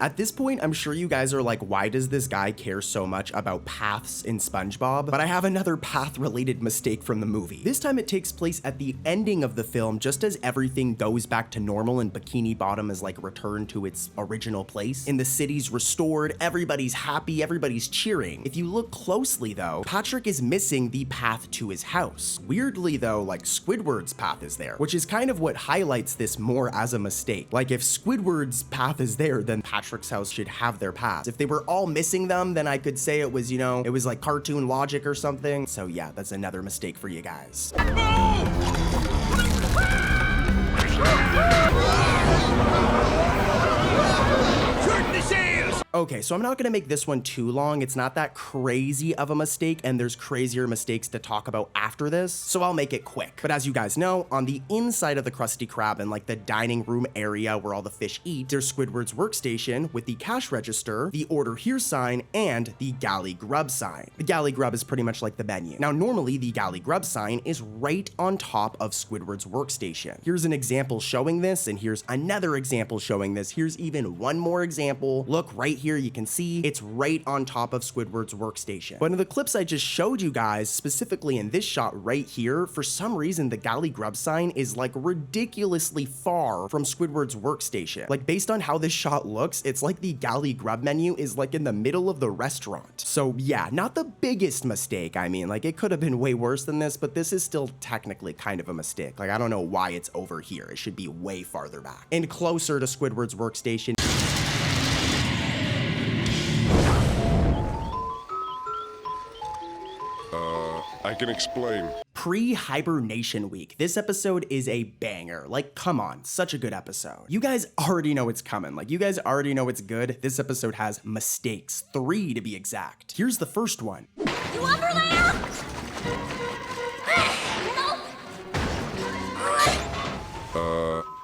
At this point, I'm sure you guys are like, why does this guy care so much about paths in SpongeBob? But I have another path-related mistake from the movie. This time it takes place at the ending of the film, just as everything goes back to normal and Bikini Bottom is like returned to its original place. And the city's restored, everybody's happy, everybody's cheering. If you look closely though, Patrick is missing the path to his house. Weirdly though, like Squidward's path is there, which is kind of what highlights this more as a mistake. Like if Squidward's path is there, then Patrick's house should have their paths. If they were all missing them, then I could say it was, you know, it was like cartoon logic or something. So yeah, that's another mistake for you guys. Okay, so I'm not gonna make this one too long. It's not that crazy of a mistake, and there's crazier mistakes to talk about after this, so I'll make it quick. But as you guys know, on the inside of the Krusty Krab and like the dining room area where all the fish eat, there's Squidward's workstation with the cash register, the order here sign, and the galley grub sign. The galley grub is pretty much like the menu. Now, normally the galley grub sign is right on top of Squidward's workstation. Here's an example showing this, and here's another example showing this. Here's even one more example. Look right here, you can see it's right on top of Squidward's workstation. But in the clips I just showed you guys, specifically in this shot right here, for some reason the galley grub sign is like ridiculously far from Squidward's workstation. Like based on how this shot looks, it's like the galley grub menu is like in the middle of the restaurant. So yeah, not the biggest mistake. I mean, like it could have been way worse than this, but this is still technically kind of a mistake. Like I don't know why it's over here. It should be way farther back and closer to Squidward's workstation. I can explain. Pre-hibernation week. This episode is a banger. Like, come on, such a good episode. You guys already know it's coming. Like, you guys already know it's good. This episode has mistakes, 3 to be exact. Here's the first one. You over there?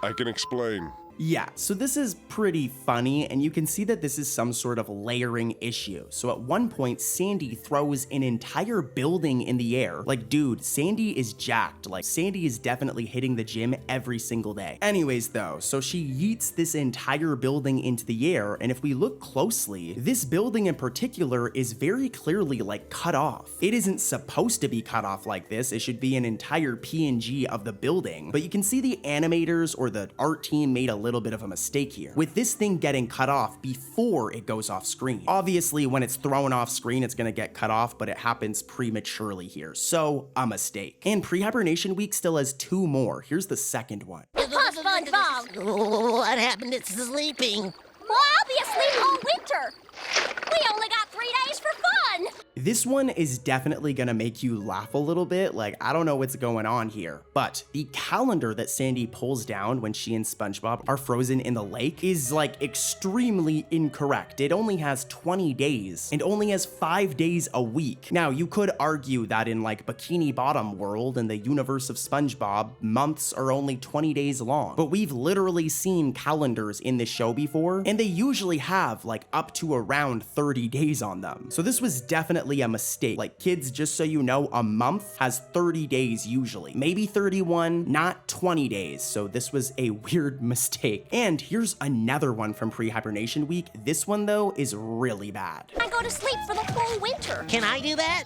I can explain. Yeah, so this is pretty funny, and you can see that this is some sort of layering issue. So at one point, Sandy throws an entire building in the air. Like, dude, Sandy is jacked. Like, Sandy is definitely hitting the gym every single day. Anyways, though, so she yeets this entire building into the air, and if we look closely, this building in particular is very clearly, like, cut off. It isn't supposed to be cut off like this. It should be an entire PNG of the building. But you can see the animators or the art team made a little bit of a mistake here, with this thing getting cut off before it goes off screen. Obviously, when it's thrown off screen, it's gonna get cut off, but it happens prematurely here, so a mistake. And pre-hibernation week still has 2 more. Here's the second one. SpongeBob! What happened to sleeping? Well, I'll be asleep all winter. We only got 3 days for fun. This one is definitely gonna make you laugh a little bit, like I don't know what's going on here. But the calendar that Sandy pulls down when she and SpongeBob are frozen in the lake is like extremely incorrect. It only has 20 days and only has 5 days a week. Now you could argue that in like Bikini Bottom world and the universe of SpongeBob, months are only 20 days long. But we've literally seen calendars in this show before, and they usually have like up to around 30 days on them. So this was definitely a mistake. Like kids, just so you know, a month has 30 days usually. Maybe 31, not 20 days. So this was a weird mistake. And here's another one from Pre-Hibernation Week. This one though is really bad. I go to sleep for the whole winter. Can I do that?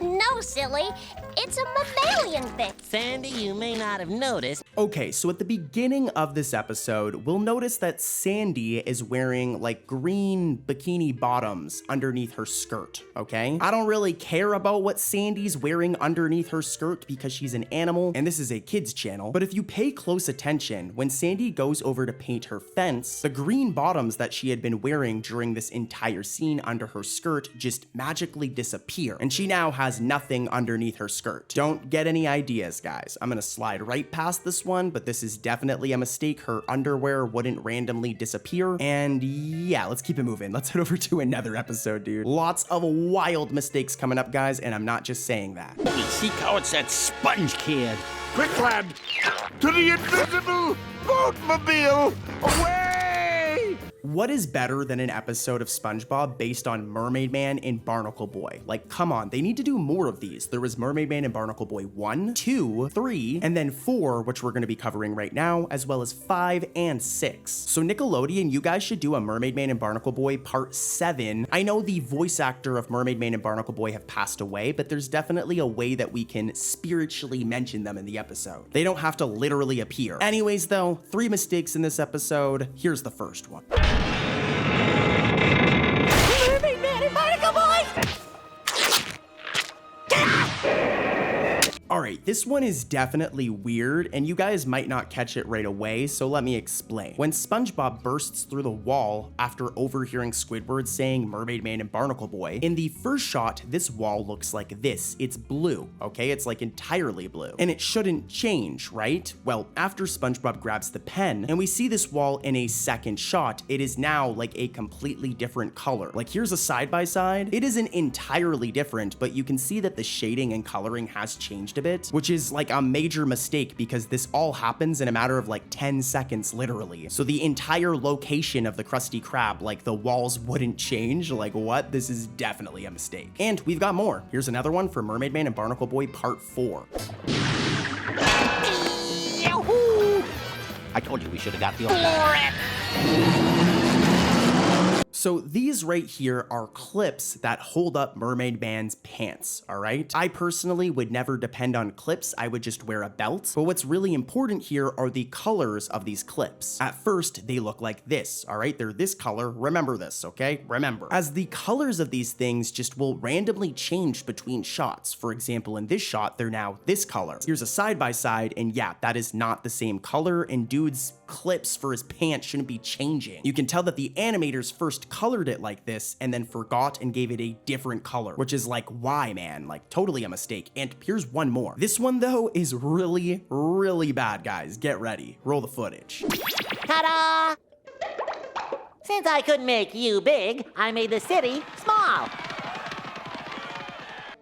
No, silly. It's a mammalian thing. Sandy, you may not have noticed. Okay, so at the beginning of this episode, we'll notice that Sandy is wearing like green bikini bottoms underneath her skirt, okay? I don't really care about what Sandy's wearing underneath her skirt because she's an animal and this is a kids channel, but if you pay close attention, when Sandy goes over to paint her fence, the green bottoms that she had been wearing during this entire scene under her skirt just magically disappear, and she now has nothing underneath her skirt. Don't get any ideas, guys. I'm gonna slide right past this one, but this is definitely a mistake. Her underwear wouldn't randomly disappear. And yeah, let's keep it moving. Let's head over to another episode, dude. Lots of wild mistakes coming up, guys, and I'm not just saying that. Holy seek-out, it's that sponge kid. Quick, lad! To the invisible boatmobile! Away! What is better than an episode of SpongeBob based on Mermaid Man and Barnacle Boy? Like, come on, they need to do more of these. There was Mermaid Man and Barnacle Boy 1, 2, 3, and then 4, which we're gonna be covering right now, as well as 5 and 6. So Nickelodeon, you guys should do a Mermaid Man and Barnacle Boy Part 7. I know the voice actor of Mermaid Man and Barnacle Boy have passed away, but there's definitely a way that we can spiritually mention them in the episode. They don't have to literally appear. Anyways though, 3 mistakes in this episode. Here's the first one. Mermaid Man and Barnacle Boy! All right, this one is definitely weird, and you guys might not catch it right away, so let me explain. When SpongeBob bursts through the wall after overhearing Squidward saying Mermaid Man and Barnacle Boy, in the first shot, this wall looks like this. It's blue, okay? It's like entirely blue. And it shouldn't change, right? Well, after SpongeBob grabs the pen, and we see this wall in a second shot, it is now like a completely different color. Like here's a side-by-side. It isn't entirely different, but you can see that the shading and coloring has changed a bit, which is like a major mistake because this all happens in a matter of like 10 seconds, literally. So the entire location of the Krusty Krab, like the walls wouldn't change. Like what? This is definitely a mistake. And we've got more. Here's another one for Mermaid Man and Barnacle Boy Part 4. Yahoo! I told you we should have got the So these right here are clips that hold up Mermaid Man's pants, all right? I personally would never depend on clips, I would just wear a belt. But what's really important here are the colors of these clips. At first, they look like this, all right? They're this color, remember this, okay? Remember. As the colors of these things just will randomly change between shots. For example, in this shot, they're now this color. Here's a side-by-side, and yeah, that is not the same color, and dude's clips for his pants shouldn't be changing. You can tell that the animators first colored it like this and then forgot and gave it a different color, which is like, why, man? Like totally a mistake. And here's one more. This one though is really, really bad, guys. Get ready. Roll the footage. Ta-da! Since I couldn't make you big, I made the city small.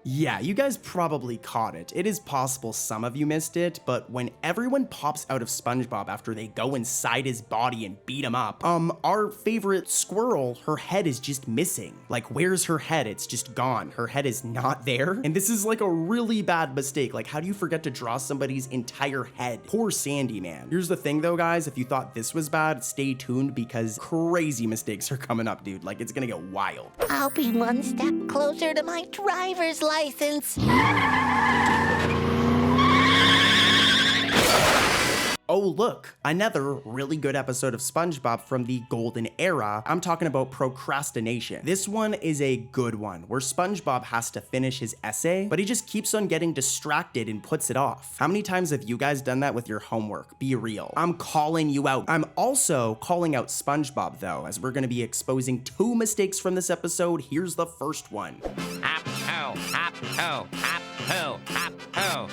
Yeah, you guys probably caught it. It is possible some of you missed it, but when everyone pops out of SpongeBob after they go inside his body and beat him up, our favorite squirrel, her head is just missing. Like, where's her head? It's just gone. Her head is not there. And this is like a really bad mistake. Like, how do you forget to draw somebody's entire head? Poor Sandy, man. Here's the thing though, guys, if you thought this was bad, stay tuned because crazy mistakes are coming up, dude. Like, it's gonna get wild. I'll be one step closer to my driver's license. Oh look, another really good episode of SpongeBob from the golden era. I'm talking about procrastination. This one is a good one, where SpongeBob has to finish his essay, but he just keeps on getting distracted and puts it off. How many times have you guys done that with your homework? Be real. I'm calling you out. I'm also calling out SpongeBob though, as we're gonna be exposing 2 mistakes from this episode. Here's the first one. Hop, ho, hop, ho, hop, ho, hop, ho.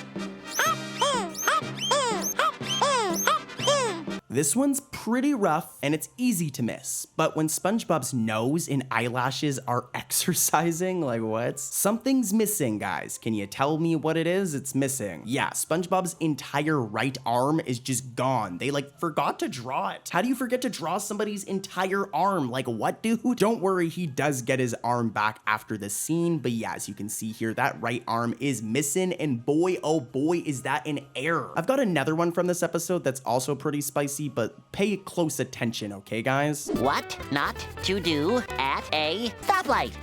This one's pretty rough and it's easy to miss, but when SpongeBob's nose and eyelashes are exercising, like what? Something's missing, guys. Can you tell me what it is? It's missing. Yeah, SpongeBob's entire right arm is just gone. They like forgot to draw it. How do you forget to draw somebody's entire arm? Like what, dude? Don't worry, he does get his arm back after the scene, but yeah, as you can see here, that right arm is missing, and boy, oh boy, is that an error. I've got another one from this episode that's also pretty spicy, but pay close attention, okay, guys? What not to do at a stoplight?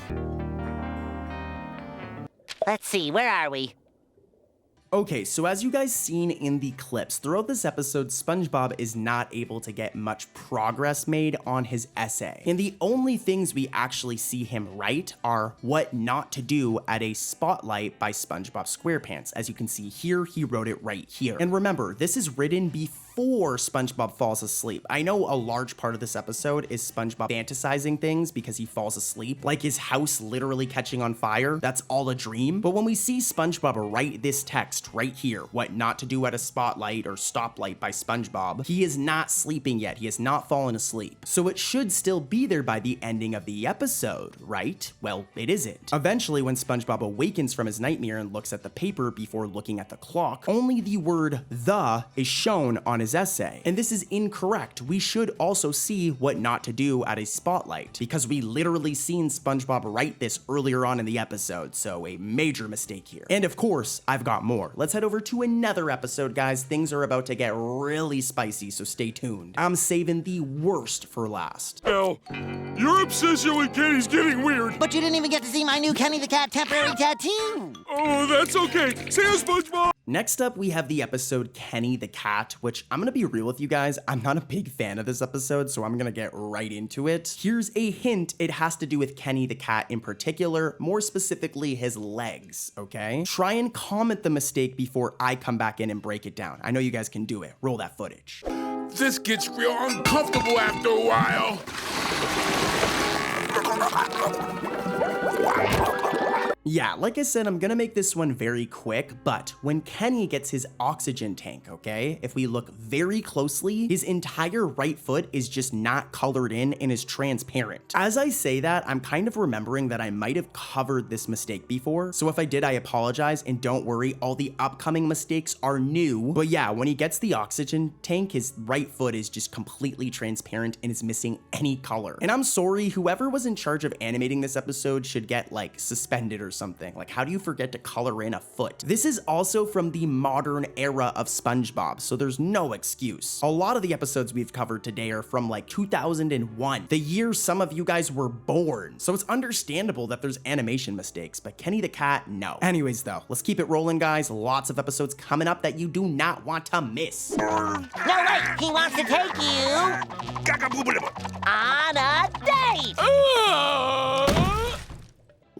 Let's see, where are we? Okay, so as you guys seen in the clips, throughout this episode, SpongeBob is not able to get much progress made on his essay. And the only things we actually see him write are what not to do at a spotlight by SpongeBob SquarePants. As you can see here, he wrote it right here. And remember, this is written before SpongeBob falls asleep. I know a large part of this episode is SpongeBob fantasizing things because he falls asleep, like his house literally catching on fire. That's all a dream. But when we see SpongeBob write this text right here, what not to do at a spotlight or stoplight by SpongeBob, he is not sleeping yet. He has not fallen asleep. So it should still be there by the ending of the episode, right? Well, it isn't. Eventually, when SpongeBob awakens from his nightmare and looks at the paper before looking at the clock, only the word "the" is shown on his essay. And this is incorrect. We should also see what not to do at a spotlight, because we literally seen SpongeBob write this earlier on in the episode, so a major mistake here. And of course, I've got more. Let's head over to another episode, guys. Things are about to get really spicy, so stay tuned. I'm saving the worst for last. Well, your obsession with Kenny's getting weird. But you didn't even get to see my new Kenny the Cat temporary tattoo. Oh, that's okay. See you, SpongeBob. Next up, we have the episode Kenny the Cat, which I'm gonna be real with you guys, I'm not a big fan of this episode, so I'm gonna get right into it. Here's a hint, it has to do with Kenny the Cat in particular, more specifically his legs, okay? Try and comment the mistake before I come back in and break it down. I know you guys can do it. Roll that footage. This gets real uncomfortable after a while. Yeah, like I said, I'm gonna make this one very quick, but when Kenny gets his oxygen tank, okay, if we look very closely, his entire right foot is just not colored in and is transparent. As I say that, I'm kind of remembering that I might have covered this mistake before, so if I did, I apologize, and don't worry, all the upcoming mistakes are new. But yeah, when he gets the oxygen tank, his right foot is just completely transparent and is missing any color. And I'm sorry, whoever was in charge of animating this episode should get like suspended or something. Like, how do you forget to color in a foot? This is also from the modern era of SpongeBob, so there's no excuse. A lot of the episodes we've covered today are from like 2001, the year some of you guys were born. So it's understandable that there's animation mistakes, but Kenny the Cat, no. Anyways though, let's keep it rolling, guys. Lots of episodes coming up that you do not want to miss. No, wait, he wants to take you on a date.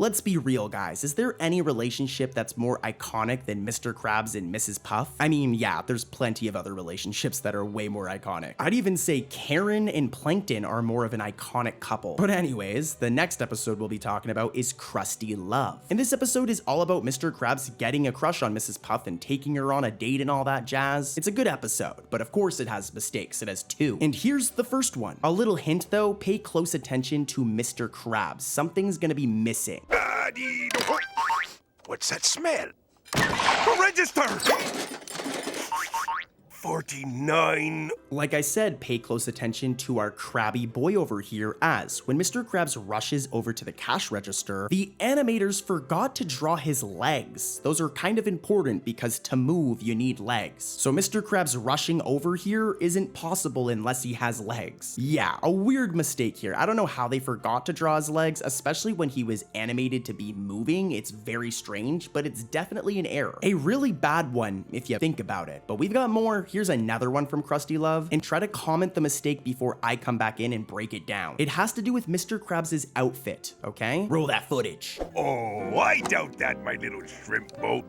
Let's be real, guys. Is there any relationship that's more iconic than Mr. Krabs and Mrs. Puff? I mean, yeah, there's plenty of other relationships that are way more iconic. I'd even say Karen and Plankton are more of an iconic couple. But anyways, the next episode we'll be talking about is Krusty Love. And this episode is all about Mr. Krabs getting a crush on Mrs. Puff and taking her on a date and all that jazz. It's a good episode, but of course it has mistakes. It has 2. And here's the first one. A little hint though, pay close attention to Mr. Krabs. Something's gonna be missing. What's that smell? Register! 49. Like I said, pay close attention to our crabby boy over here, as when Mr. Krabs rushes over to the cash register, the animators forgot to draw his legs. Those are kind of important because to move, you need legs. So Mr. Krabs rushing over here isn't possible unless he has legs. Yeah, a weird mistake here. I don't know how they forgot to draw his legs, especially when he was animated to be moving. It's very strange, but it's definitely an error. A really bad one if you think about it, but we've got more. here's another one from Krusty Love, and try to comment the mistake before I come back in and break it down. It has to do with Mr. Krabs' outfit, okay? Roll that footage. Oh, I doubt that, my little shrimp boat.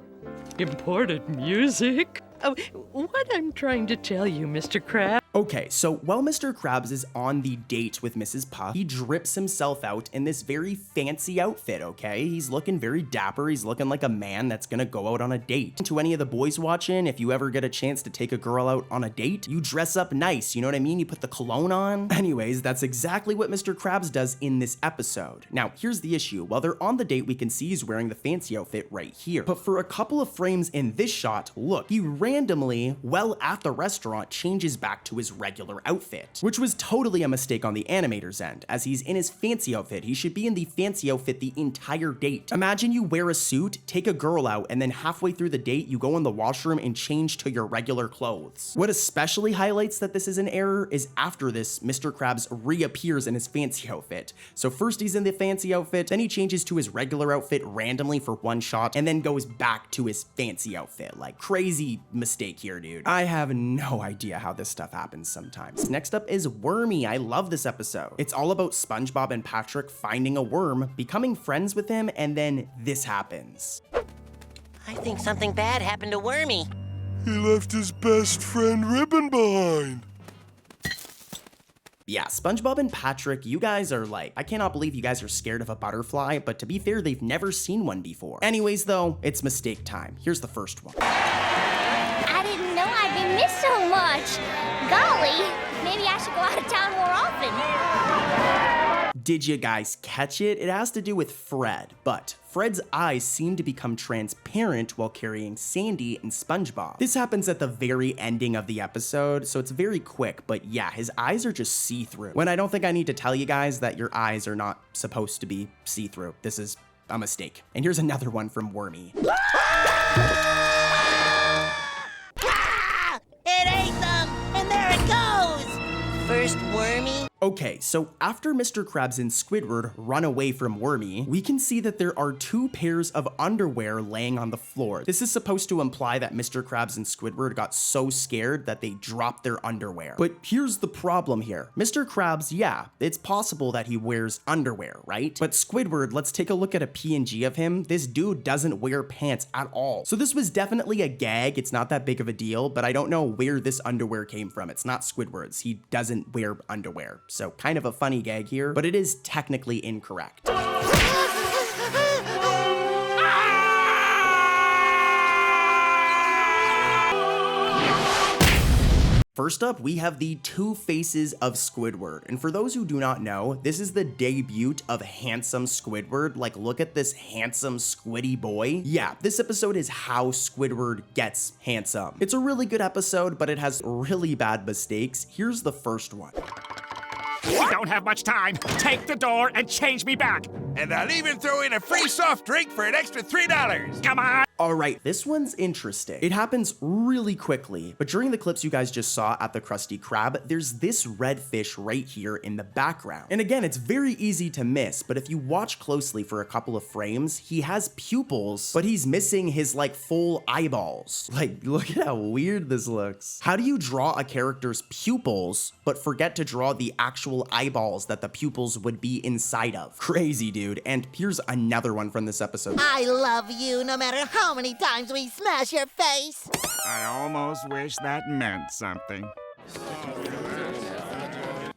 Imported music? Oh, what I'm trying to tell you, Mr. Krabs. Okay, so while Mr. Krabs is on the date with Mrs. Puff, he drips himself out in this very fancy outfit, okay? He's looking very dapper. He's looking like a man that's gonna go out on a date. To any of the boys watching, if you ever get a chance to take a girl out on a date, you dress up nice, you know what I mean? You put the cologne on. Anyways, that's exactly what Mr. Krabs does in this episode. Now, here's the issue. While they're on the date, we can see he's wearing the fancy outfit right here. But for a couple of frames in this shot, look, he randomly, well at the restaurant, changes back to his regular outfit, which was totally a mistake on the animator's end. As he's in his fancy outfit, he should be in the fancy outfit the entire date. Imagine you wear a suit, take a girl out, and then halfway through the date, you go in the washroom and change to your regular clothes. What especially highlights that this is an error is after this, Mr. Krabs reappears in his fancy outfit. So first he's in the fancy outfit, then he changes to his regular outfit randomly for one shot, and then goes back to his fancy outfit. Like, crazy mistake here, dude. I have no idea how this stuff happens sometimes. Next up is Wormy. I love this episode. It's all about SpongeBob and Patrick finding a worm, becoming friends with him, and then this happens. I think something bad happened to Wormy. He left his best friend Ribbon behind. Yeah, SpongeBob and Patrick, you guys are like, I cannot believe you guys are scared of a butterfly, but to be fair, they've never seen one before. Anyways, though, it's mistake time. Here's the first one. I didn't know I'd be missed so much. Golly, maybe I should go out of town more often. Did you guys catch it? It has to do with Fred, but Fred's eyes seem to become transparent while carrying Sandy and SpongeBob. This happens at the very ending of the episode, so it's very quick, but yeah, his eyes are just see-through. When I don't think I need to tell you guys that your eyes are not supposed to be see-through. This is a mistake. And here's another one from Wormy. It ate them, and there it goes. First Wormy. Okay, so after Mr. Krabs and Squidward run away from Wormy, we can see that there are two pairs of underwear laying on the floor. This is supposed to imply that Mr. Krabs and Squidward got so scared that they dropped their underwear. But here's the problem here. Mr. Krabs, yeah, it's possible that he wears underwear, right? But Squidward, let's take a look at a PNG of him. This dude doesn't wear pants at all. So this was definitely a gag. It's not that big of a deal, but I don't know where this underwear came from. It's not Squidward's. He doesn't wear underwear. So kind of a funny gag here, but it is technically incorrect. First up, we have the two faces of Squidward. And for those who do not know, this is the debut of handsome Squidward. Like, look at this handsome squiddy boy. Yeah, this episode is how Squidward gets handsome. It's a really good episode, but it has really bad mistakes. Here's the first one. We don't have much time. Take the door and change me back. And I'll even throw in a free soft drink for an extra $3. Come on. All right, this one's interesting. It happens really quickly, but during the clips you guys just saw at the Krusty Krab, there's this red fish right here in the background. And again, it's very easy to miss, but if you watch closely for a couple of frames, he has pupils, but he's missing his like full eyeballs. Like, look at how weird this looks. How do you draw a character's pupils, but forget to draw the actual eyeballs that the pupils would be inside of? Crazy, dude. And here's another one from this episode. I love you no matter how many times we smash your face. I almost wish that meant something.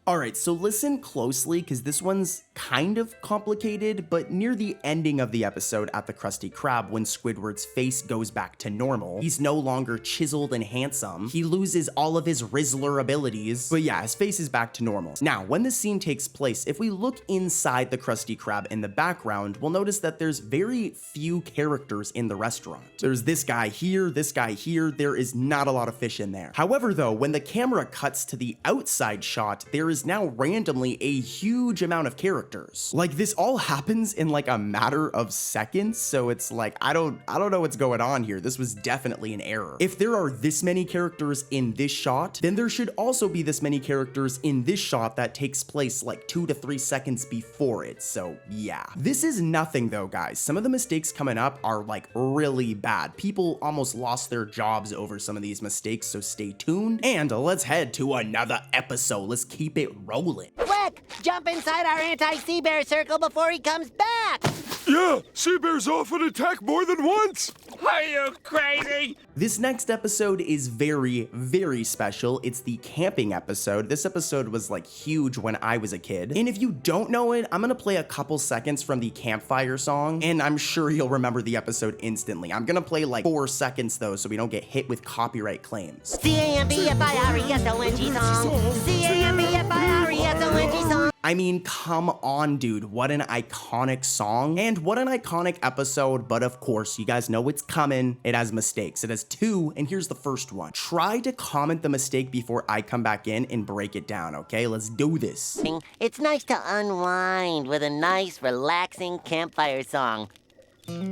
All right, so listen closely because this one's kind of complicated, but near the ending of the episode at the Krusty Krab, when Squidward's face goes back to normal, he's no longer chiseled and handsome. He loses all of his Rizzler abilities, but yeah, his face is back to normal. Now, when this scene takes place, if we look inside the Krusty Krab in the background, we'll notice that there's very few characters in the restaurant. There's this guy here, there is not a lot of fish in there. However, though, when the camera cuts to the outside shot, there is now randomly a huge amount of characters. Like, this all happens in like a matter of seconds, so it's like, I don't know what's going on here. This was definitely an error. If there are this many characters in this shot, then there should also be this many characters in this shot that takes place like 2 to 3 seconds before it, so yeah. This is nothing though, guys. Some of the mistakes coming up are like really bad. People almost lost their jobs over some of these mistakes, so stay tuned. And let's head to another episode. Let's keep it rolling. Quick, jump inside our anti-sea bear circle before he comes back. Yeah, sea bears often attack more than once. Are you crazy? This next episode is very, very special. It's the camping episode. This episode was like huge when I was a kid. And if you don't know it, I'm gonna play a couple seconds from the campfire song, and I'm sure you'll remember the episode instantly. I'm gonna play like 4 seconds though, so we don't get hit with copyright claims. C-A-M-B-F-I-R-E-S-O-N-G song. C-A-M-B-F-I-R-E-S-O-N-G song. I mean, come on, dude. What an iconic song and what an iconic episode. But of course, you guys know it's coming. It has mistakes. It has 2, and here's the first one. Try to comment the mistake before I come back in and break it down, okay? Let's do this. It's nice to unwind with a nice, relaxing campfire song.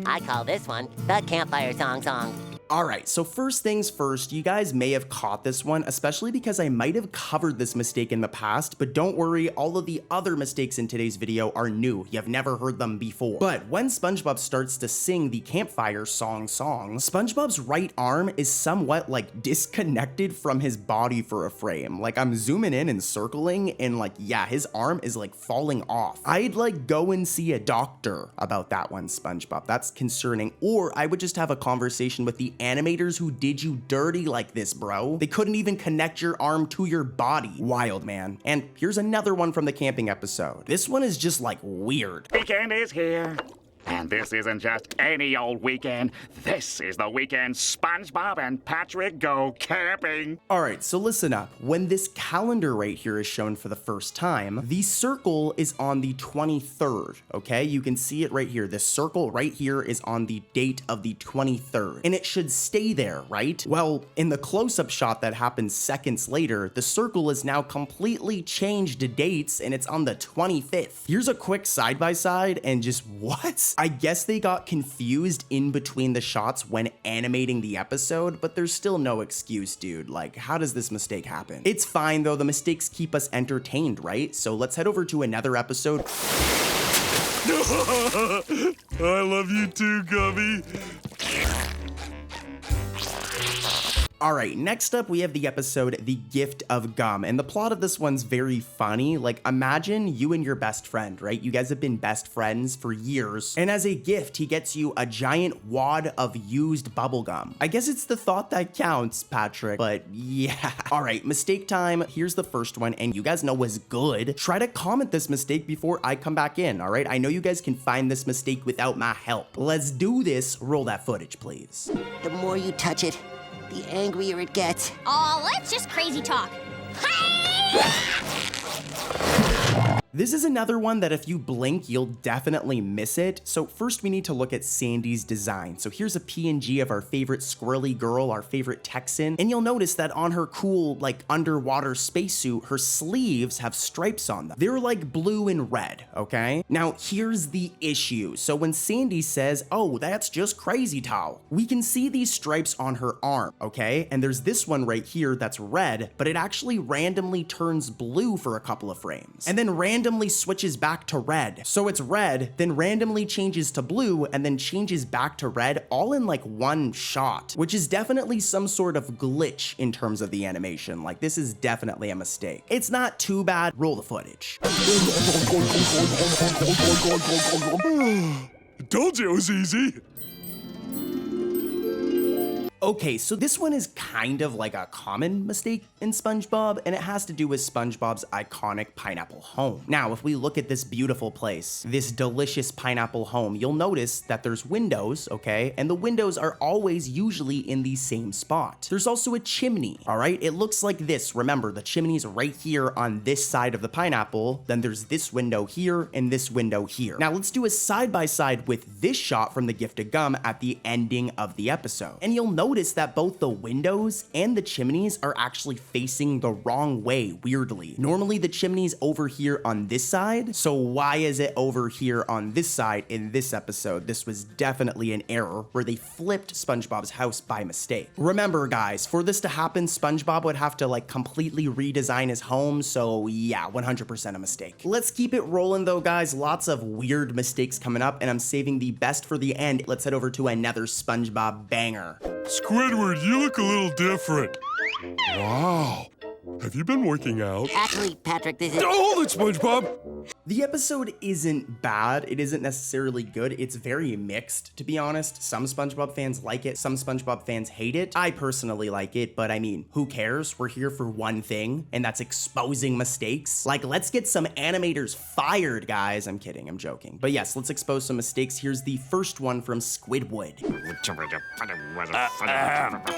I call this one the campfire song. All right, so first things first, you guys may have caught this one, especially because I might have covered this mistake in the past, but don't worry, all of the other mistakes in today's video are new. You've never heard them before. But when SpongeBob starts to sing the campfire song, SpongeBob's right arm is somewhat like disconnected from his body for a frame. Like, I'm zooming in and circling, and like, yeah, his arm is like falling off. I'd like go and see a doctor about that one, SpongeBob. That's concerning. Or I would just have a conversation with the animators who did you dirty like this, bro. They couldn't even connect your arm to your body. Wild, man. And here's another one from the camping episode. This one is just like weird. Weekend is here. And this isn't just any old weekend. This is the weekend SpongeBob and Patrick go camping. All right, so listen up. When this calendar right here is shown for the first time, the circle is on the 23rd, okay? You can see it right here. This circle right here is on the date of the 23rd, and it should stay there, right? Well, in the close-up shot that happens seconds later, the circle is now completely changed to dates, and it's on the 25th. Here's a quick side-by-side, and just what? I guess they got confused in between the shots when animating the episode, but there's still no excuse, dude. Like, how does this mistake happen? It's fine though, the mistakes keep us entertained, right? So let's head over to another episode. I love you too, Gummy. All right, next up we have the episode The Gift of Gum, and the plot of this one's very funny. Like, imagine you and your best friend, right? You guys have been best friends for years, and as a gift, he gets you a giant wad of used bubble gum. I guess it's the thought that counts, Patrick, but yeah. All right, mistake time. Here's the first one, and you guys know was good. Try to comment this mistake before I come back in, all right? I know you guys can find this mistake without my help. Let's do this. Roll that footage, please. The more you touch it, the angrier it gets. Oh, let's just crazy talk. This is another one that if you blink, you'll definitely miss it. So first we need to look at Sandy's design. So here's a PNG of our favorite squirrely girl, our favorite Texan. And you'll notice that on her cool, like, underwater spacesuit, her sleeves have stripes on them. They're like blue and red, okay? Now here's the issue. So when Sandy says, oh, that's just crazy towel, we can see these stripes on her arm, okay? And there's this one right here that's red, but it actually randomly turns blue for a couple of frames. And then randomly switches back to red. So it's red, then randomly changes to blue, and then changes back to red, all in like one shot, which is definitely some sort of glitch in terms of the animation. Like, this is definitely a mistake. It's not too bad. Roll the footage. Told you it was easy. Okay, so this one is kind of like a common mistake in SpongeBob, and it has to do with SpongeBob's iconic pineapple home. Now, if we look at this beautiful place, this delicious pineapple home, you'll notice that there's windows, okay? And the windows are always usually in the same spot. There's also a chimney, all right? It looks like this. Remember, the chimney's right here on this side of the pineapple. Then there's this window here and this window here. Now, let's do a side-by-side with this shot from The Gift of Gum at the ending of the episode. And you'll notice notice that both the windows and the chimneys are actually facing the wrong way, weirdly. Normally the chimney's over here on this side, so why is it over here on this side in this episode? This was definitely an error where they flipped SpongeBob's house by mistake. Remember guys, for this to happen, SpongeBob would have to like completely redesign his home, so yeah, 100% a mistake. Let's keep it rolling though guys, lots of weird mistakes coming up and I'm saving the best for the end. Let's head over to another SpongeBob banger. Squidward, you look a little different. Wow. Have you been working out? Actually, Patrick, this is... Oh, hold it, SpongeBob! The episode isn't bad, it isn't necessarily good, it's very mixed, to be honest. Some SpongeBob fans like it, some SpongeBob fans hate it. I personally like it, but I mean, who cares? We're here for one thing, and that's exposing mistakes. Like, let's get some animators fired, guys. I'm kidding, I'm joking. But yes, let's expose some mistakes. Here's the first one from Squidward.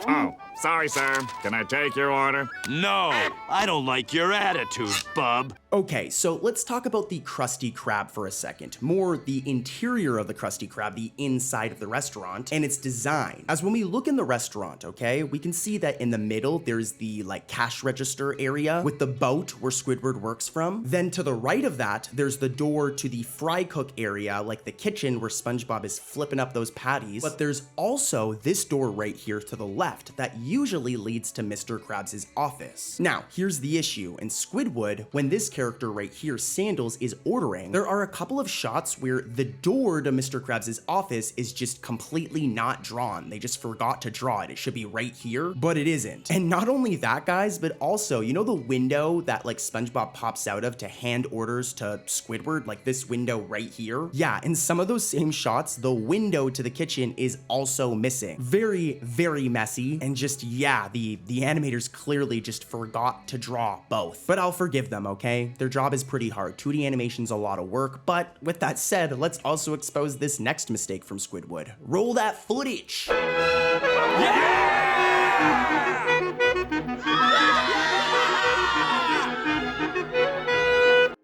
Oh, sorry, sir. Can I take your order? No, I don't like your attitude, bub. Okay, so let's talk about the Krusty Krab for a second. More the interior of the Krusty Krab, the inside of the restaurant, and its design. As when we look in the restaurant, okay, we can see that in the middle, there's the like cash register area with the boat where Squidward works from. Then to the right of that, there's the door to the fry cook area, like the kitchen where SpongeBob is flipping up those patties. But there's also this door right here to the left that usually leads to Mr. Krabs' office. Now, here's the issue. In Squidward, when this character right here, Sandals, is ordering, there are a couple of shots where the door to Mr. Krabs' office is just completely not drawn. They just forgot to draw it. It should be right here, but it isn't. And not only that, guys, but also, you know the window that like SpongeBob pops out of to hand orders to Squidward, like this window right here? Yeah, in some of those same shots, the window to the kitchen is also missing. Very, very messy, and just, yeah, the animators clearly just forgot to draw both. But I'll forgive them, okay? Their job is pretty hard. 2D animation's a lot of work, but with that said, let's also expose this next mistake from Squidward. Roll that footage!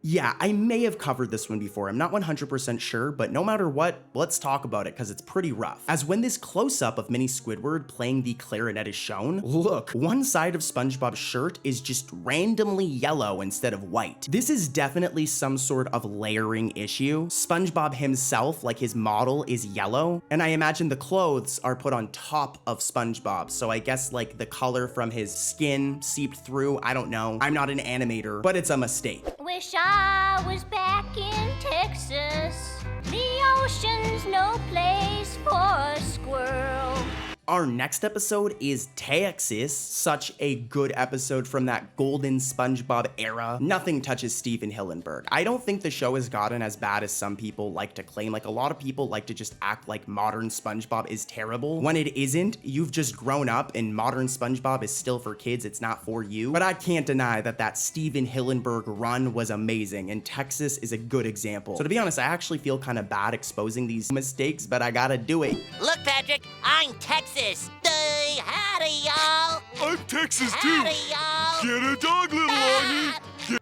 Yeah, I may have covered this one before. I'm not 100% sure, but no matter what, let's talk about it because it's pretty rough. As when this close-up of Mini Squidward playing the clarinet is shown, look, one side of SpongeBob's shirt is just randomly yellow instead of white. This is definitely some sort of layering issue. SpongeBob himself, like his model, is yellow, and I imagine the clothes are put on top of SpongeBob, so I guess like the color from his skin seeped through. I don't know. I'm not an animator, but it's a mistake. Wish I was back in Texas. The ocean's no place for a squirrel. Our next episode is Texas, such a good episode from that golden SpongeBob era. Nothing touches Steven Hillenburg. I don't think the show has gotten as bad as some people like to claim. Like a lot of people like to just act like modern SpongeBob is terrible. When it isn't, you've just grown up and modern SpongeBob is still for kids, it's not for you. But I can't deny that that Steven Hillenburg run was amazing and Texas is a good example. So to be honest, I actually feel kind of bad exposing these mistakes, but I gotta do it. Look, Patrick, I'm Texas. Howdy, y'all. I'm Texas too. Howdy, y'all. Get a dog, little Arnie.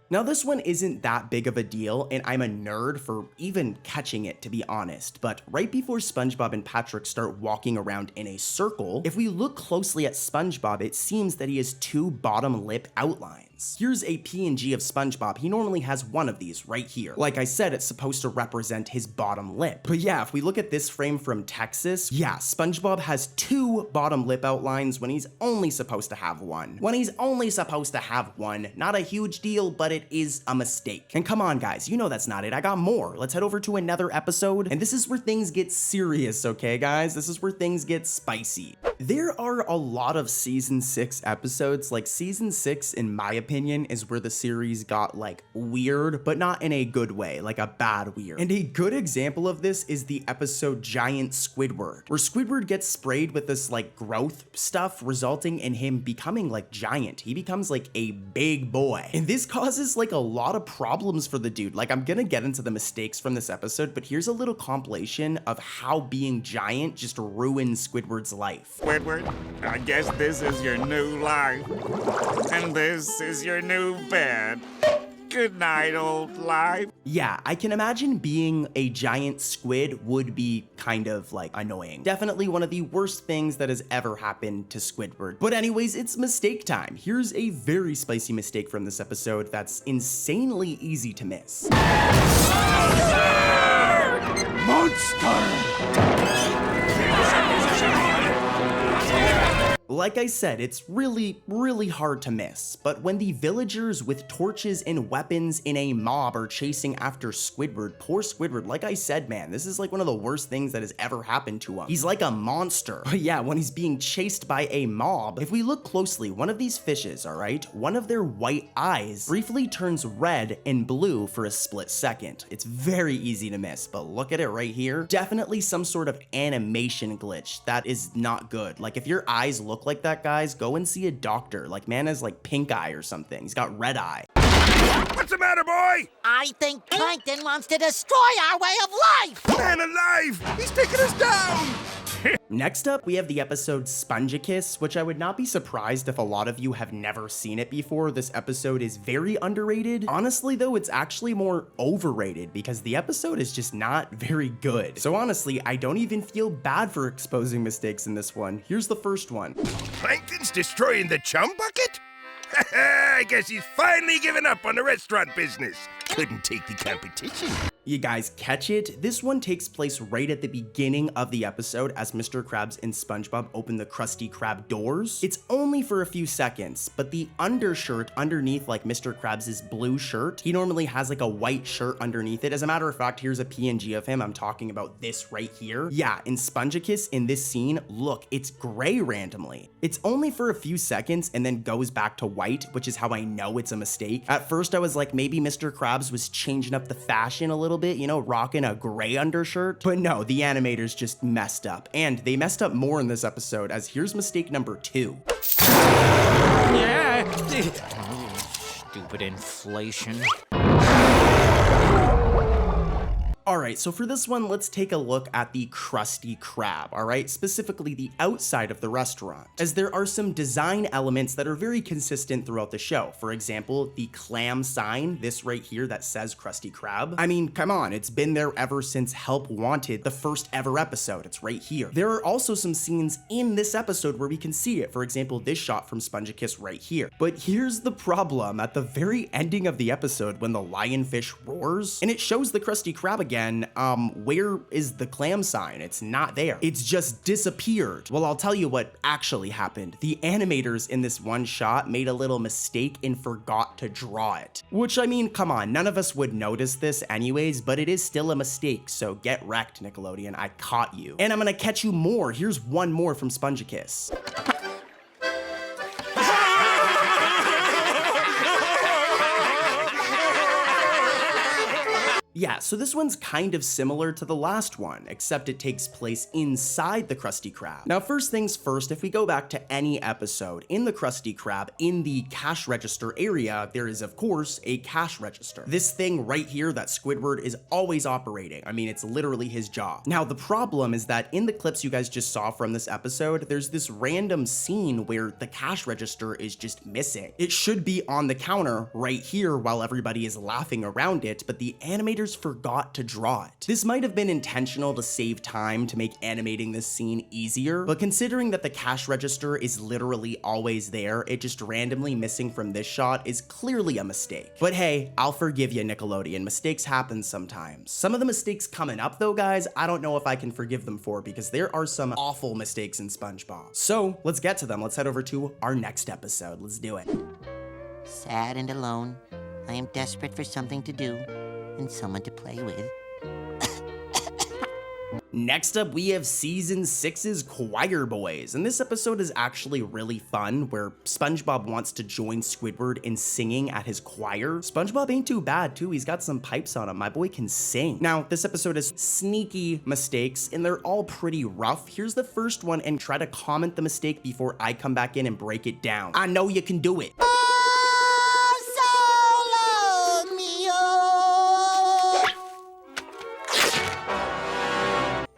Now this one isn't that big of a deal, and I'm a nerd for even catching it, to be honest, but right before SpongeBob and Patrick start walking around in a circle, if we look closely at SpongeBob, it seems that he has two bottom lip outlines. Here's a PNG of SpongeBob. He normally has one of these right here. Like I said, it's supposed to represent his bottom lip. But yeah, if we look at this frame from Texas, yeah, SpongeBob has two bottom lip outlines when he's only supposed to have one. When he's only supposed to have one, not a huge deal, but it is a mistake. And come on, guys, you know that's not it. I got more. Let's head over to another episode. And this is where things get serious, okay, guys? This is where things get spicy. There are a lot of season 6 episodes. Like season 6, in my opinion, is where the series got like weird, but not in a good way, like a bad weird. And a good example of this is the episode Giant Squidward, where Squidward gets sprayed with this like growth stuff, resulting in him becoming like giant. He becomes like a big boy. And this causes like a lot of problems for the dude. Like I'm gonna get into the mistakes from this episode, but here's a little compilation of how being giant just ruins Squidward's life. Squidward, I guess this is your new life. And this is your new bed. Good night, old life. Yeah, I can imagine being a giant squid would be kind of like annoying. Definitely one of the worst things that has ever happened to Squidward. But anyways, it's mistake time. Here's a very spicy mistake from this episode that's insanely easy to miss. Like I said, it's really hard to miss, but when the villagers with torches and weapons in a mob are chasing after Squidward, poor Squidward, like I said, man, this is like one of the worst things that has ever happened to him. He's like a monster. But yeah, when he's being chased by a mob, if we look closely, one of these fishes, all right, one of their white eyes briefly turns red and blue for a split second. It's very easy to miss, but look at it right here. Definitely some sort of animation glitch that is not good. Like if your eyes look like that, guys, go and see a doctor. Like man has like pink eye or something. He's got red eye. What's the matter, boy? I think Plankton wants to destroy our way of life! Man alive! He's taking us down! Next up, we have the episode Spongicus, which I would not be surprised if a lot of you have never seen it before. This episode is very underrated. Honestly, though, it's actually more overrated because the episode is just not very good. So honestly, I don't even feel bad for exposing mistakes in this one. Here's the first one. Plankton's destroying the chum bucket? I guess he's finally given up on the restaurant business. Couldn't take the competition. You guys catch it? This one takes place right at the beginning of the episode as Mr. Krabs and SpongeBob open the Krusty Krab doors. It's only for a few seconds, but the undershirt underneath like Mr. Krabs' blue shirt, he normally has like a white shirt underneath it. As a matter of fact, here's a PNG of him. I'm talking about this right here. Yeah, in Spongicus in this scene, look, it's gray randomly. It's only for a few seconds and then goes back to white, which is how I know it's a mistake. At first I was like, maybe Mr. Krabs was changing up the fashion a little bit, you know, rocking a gray undershirt. But no, the animators just messed up. And they messed up more in this episode, as here's mistake number 2. Yeah. Stupid inflation. Alright, so for this one, let's take a look at the Krusty Krab, alright? Specifically the outside of the restaurant, as there are some design elements that are very consistent throughout the show. For example, the clam sign, this right here that says Krusty Krab. I mean, come on, it's been there ever since Help Wanted, the first ever episode. It's right here. There are also some scenes in this episode where we can see it. For example, this shot from Spongicus right here. But here's the problem. At the very ending of the episode, when the lionfish roars, and it shows the Krusty Krab again, where is the clam sign? It's not there. It's just disappeared. Well, I'll tell you what actually happened. The animators in this one shot made a little mistake and forgot to draw it. Which, I mean, come on, none of us would notice this anyways, but it is still a mistake, so get wrecked, Nickelodeon. I caught you. And I'm gonna catch you more. Here's one more from Spongicus. Yeah, so this one's kind of similar to the last one, except it takes place inside the Krusty Krab. Now, first things first, if we go back to any episode, in the Krusty Krab, in the cash register area, there is, of course, a cash register. This thing right here that Squidward is always operating. I mean, it's literally his job. Now, the problem is that in the clips you guys just saw from this episode, there's this random scene where the cash register is just missing. It should be on the counter right here while everybody is laughing around it, but the animators forgot to draw it. This might have been intentional to save time to make animating this scene easier, but considering that the cash register is literally always there, it just randomly missing from this shot is clearly a mistake. But hey, I'll forgive you, Nickelodeon. Mistakes happen sometimes. Some of the mistakes coming up though, guys, I don't know if I can forgive them for, because there are some awful mistakes in SpongeBob. So let's get to them. Let's head over to our next episode. Let's do it. Sad and alone, I am desperate for something to do and someone to play with. Next up, we have Season 6's Choir Boys, and this episode is actually really fun, where SpongeBob wants to join Squidward in singing at his choir. SpongeBob ain't too bad, too. He's got some pipes on him. My boy can sing. Now, this episode has sneaky mistakes, and they're all pretty rough. Here's the first one, and try to comment the mistake before I come back in and break it down. I know you can do it.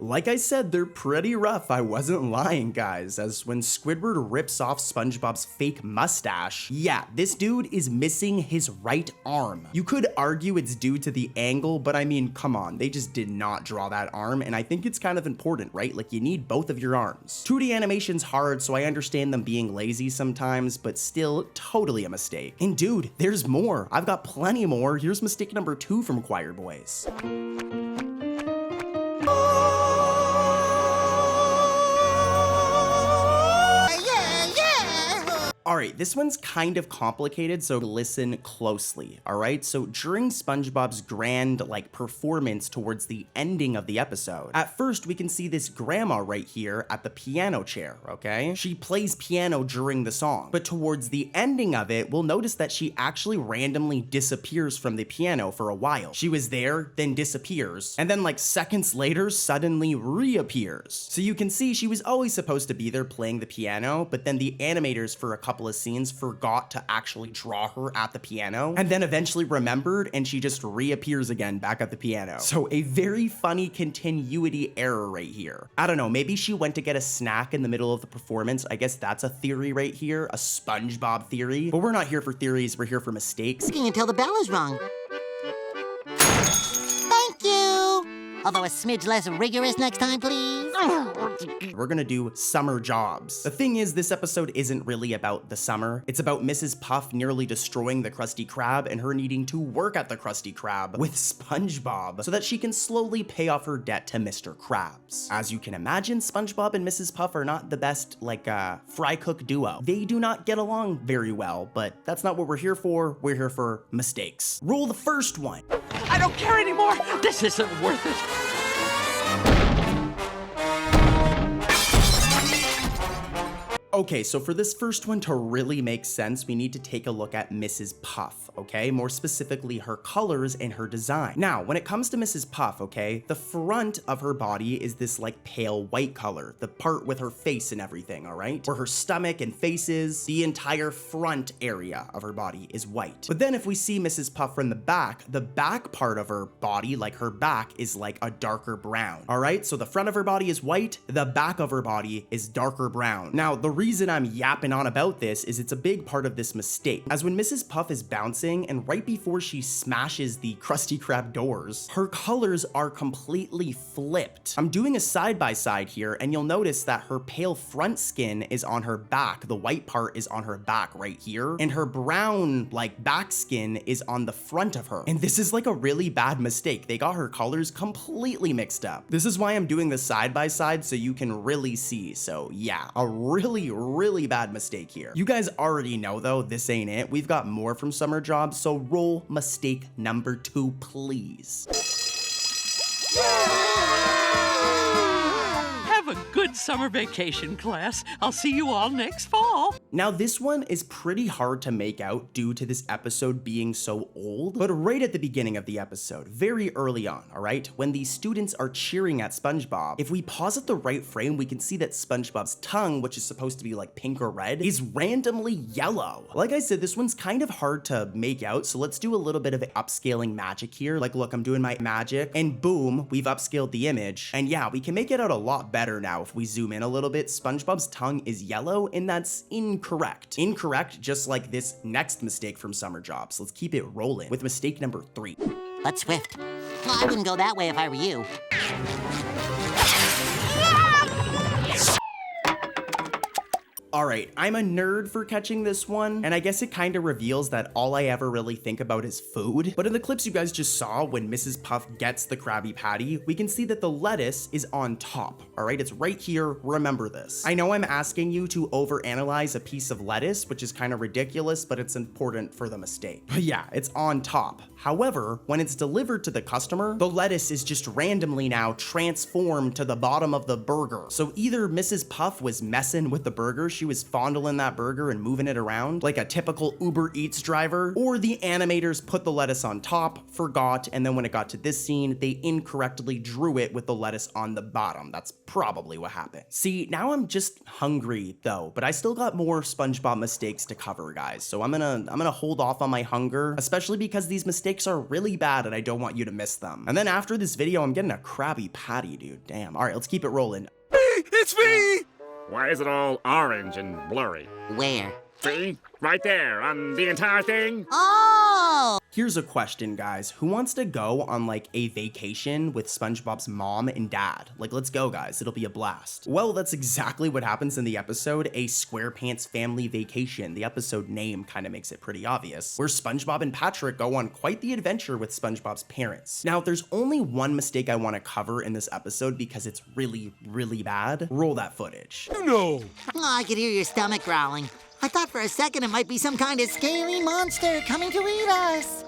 Like I said, they're pretty rough. I wasn't lying, guys, as when Squidward rips off SpongeBob's fake mustache, yeah, this dude is missing his right arm. You could argue it's due to the angle, but I mean, come on, they just did not draw that arm, and I think it's kind of important, right? Like, you need both of your arms. 2D animation's hard, so I understand them being lazy sometimes, but still totally a mistake. And dude, there's more. I've got plenty more. Here's mistake number 2 from Choir Boys. Alright, this one's kind of complicated, so listen closely, alright? So during SpongeBob's grand, performance towards the ending of the episode, at first we can see this grandma right here at the piano chair, okay? She plays piano during the song, but towards the ending of it, we'll notice that she actually randomly disappears from the piano for a while. She was there, then disappears, and then seconds later, suddenly reappears. So you can see she was always supposed to be there playing the piano, but then the animators for a couple of scenes forgot to actually draw her at the piano and then eventually remembered, and she just reappears again back at the piano. So a very funny continuity error right here. I don't know, maybe she went to get a snack in the middle of the performance. I guess that's a theory right here, a SpongeBob theory. But we're not here for theories, we're here for mistakes. Until the bell is rung. Thank you. Although a smidge less rigorous next time, please. We're gonna do summer jobs. The thing is, this episode isn't really about the summer. It's about Mrs. Puff nearly destroying the Krusty Krab and her needing to work at the Krusty Krab with SpongeBob so that she can slowly pay off her debt to Mr. Krabs. As you can imagine, SpongeBob and Mrs. Puff are not the best, fry cook duo. They do not get along very well, but that's not what we're here for. We're here for mistakes. Rule the first one. I don't care anymore. This isn't worth it. Okay, so for this first one to really make sense, we need to take a look at Mrs. Puff, okay? More specifically, her colors and her design. Now, when it comes to Mrs. Puff, okay, the front of her body is this pale white color, the part with her face and everything, all right? Where her stomach and face is, the entire front area of her body is white. But then if we see Mrs. Puff from the back part of her body, her back, is a darker brown, all right? So the front of her body is white, the back of her body is darker brown. Now, the reason I'm yapping on about this is it's a big part of this mistake, as when Mrs. Puff is bouncing and right before she smashes the Krusty Krab doors, her colors are completely flipped. I'm doing a side-by-side here, and you'll notice that her pale front skin is on her back, the white part is on her back right here, and her brown, back skin is on the front of her. And this is a really bad mistake. They got her colors completely mixed up. This is why I'm doing the side-by-side, so you can really see. So yeah, a really bad mistake here. You guys already know though, this ain't it. We've got more from summer jobs, so roll mistake number 2, please. Have a good summer vacation, class. I'll see you all next fall. Now, this one is pretty hard to make out due to this episode being so old, but right at the beginning of the episode, very early on, all right, when the students are cheering at SpongeBob, if we pause at the right frame, we can see that SpongeBob's tongue, which is supposed to be pink or red, is randomly yellow. Like I said, this one's kind of hard to make out, so let's do a little bit of upscaling magic here. Look, I'm doing my magic, and boom, we've upscaled the image. And yeah, we can make it out a lot better now if we zoom in a little bit. SpongeBob's tongue is yellow, and that's incorrect. Incorrect, just like this next mistake from summer jobs. Let's keep it rolling with mistake number 3. But Swift, I wouldn't go that way if I were you. Alright, I'm a nerd for catching this one, and I guess it kind of reveals that all I ever really think about is food. But in the clips you guys just saw, when Mrs. Puff gets the Krabby Patty, we can see that the lettuce is on top, alright? It's right here, remember this. I know I'm asking you to overanalyze a piece of lettuce, which is kind of ridiculous, but it's important for the mistake. But yeah, it's on top. However, when it's delivered to the customer, the lettuce is just randomly now transformed to the bottom of the burger. So either Mrs. Puff was messing with the burger she was fondling that burger and moving it around like a typical Uber Eats driver, or the animators put the lettuce on top, forgot, and then when it got to this scene, they incorrectly drew it with the lettuce on the bottom. That's probably what happened. See, now I'm just hungry though, but I still got more SpongeBob mistakes to cover, guys. So I'm gonna hold off on my hunger, especially because these mistakes are really bad and I don't want you to miss them. And then after this video, I'm getting a Krabby Patty, dude. Damn. All right, let's keep it rolling. It's me! Why is it all orange and blurry? Where? See? Right there, on the entire thing. Oh! Here's a question, guys. Who wants to go on like a vacation with SpongeBob's mom and dad? Like, let's go, guys. It'll be a blast. Well, that's exactly what happens in the episode, A SquarePants Family Vacation. The episode name kind of makes it pretty obvious, where SpongeBob and Patrick go on quite the adventure with SpongeBob's parents. Now, there's only one mistake I want to cover in this episode because it's really, really bad. Roll that footage. No. Oh, I could hear your stomach growling. I thought for a second it might be some kind of scaly monster coming to eat us.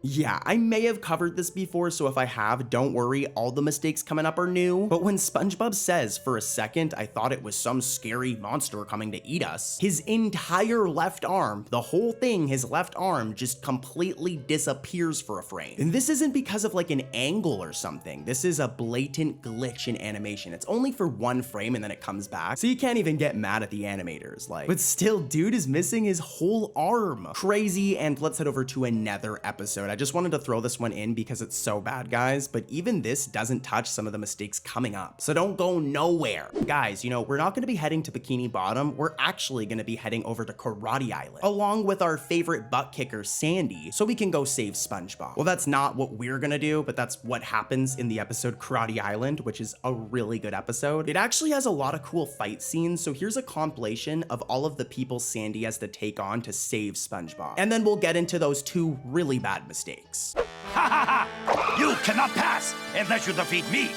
Yeah, I may have covered this before, so if I have, don't worry, all the mistakes coming up are new. But when SpongeBob says, for a second, I thought it was some scary monster coming to eat us, his entire left arm, the whole thing, his left arm just completely disappears for a frame. And this isn't because of like an angle or something. This is a blatant glitch in animation. It's only for one frame and then it comes back. So you can't even get mad at the animators. Like, but still, dude is missing his whole arm. Crazy. And let's head over to another episode. I just wanted to throw this one in because it's so bad, guys, but even this doesn't touch some of the mistakes coming up. So don't go nowhere. Guys, you know, we're not gonna be heading to Bikini Bottom. We're actually gonna be heading over to Karate Island, along with our favorite butt kicker, Sandy, so we can go save SpongeBob. Well, that's not what we're gonna do, but that's what happens in the episode Karate Island, which is a really good episode. It actually has a lot of cool fight scenes, so here's a compilation of all of the people Sandy has to take on to save SpongeBob. And then we'll get into those two really bad mistakes. Ha ha ha! You cannot pass unless you defeat me.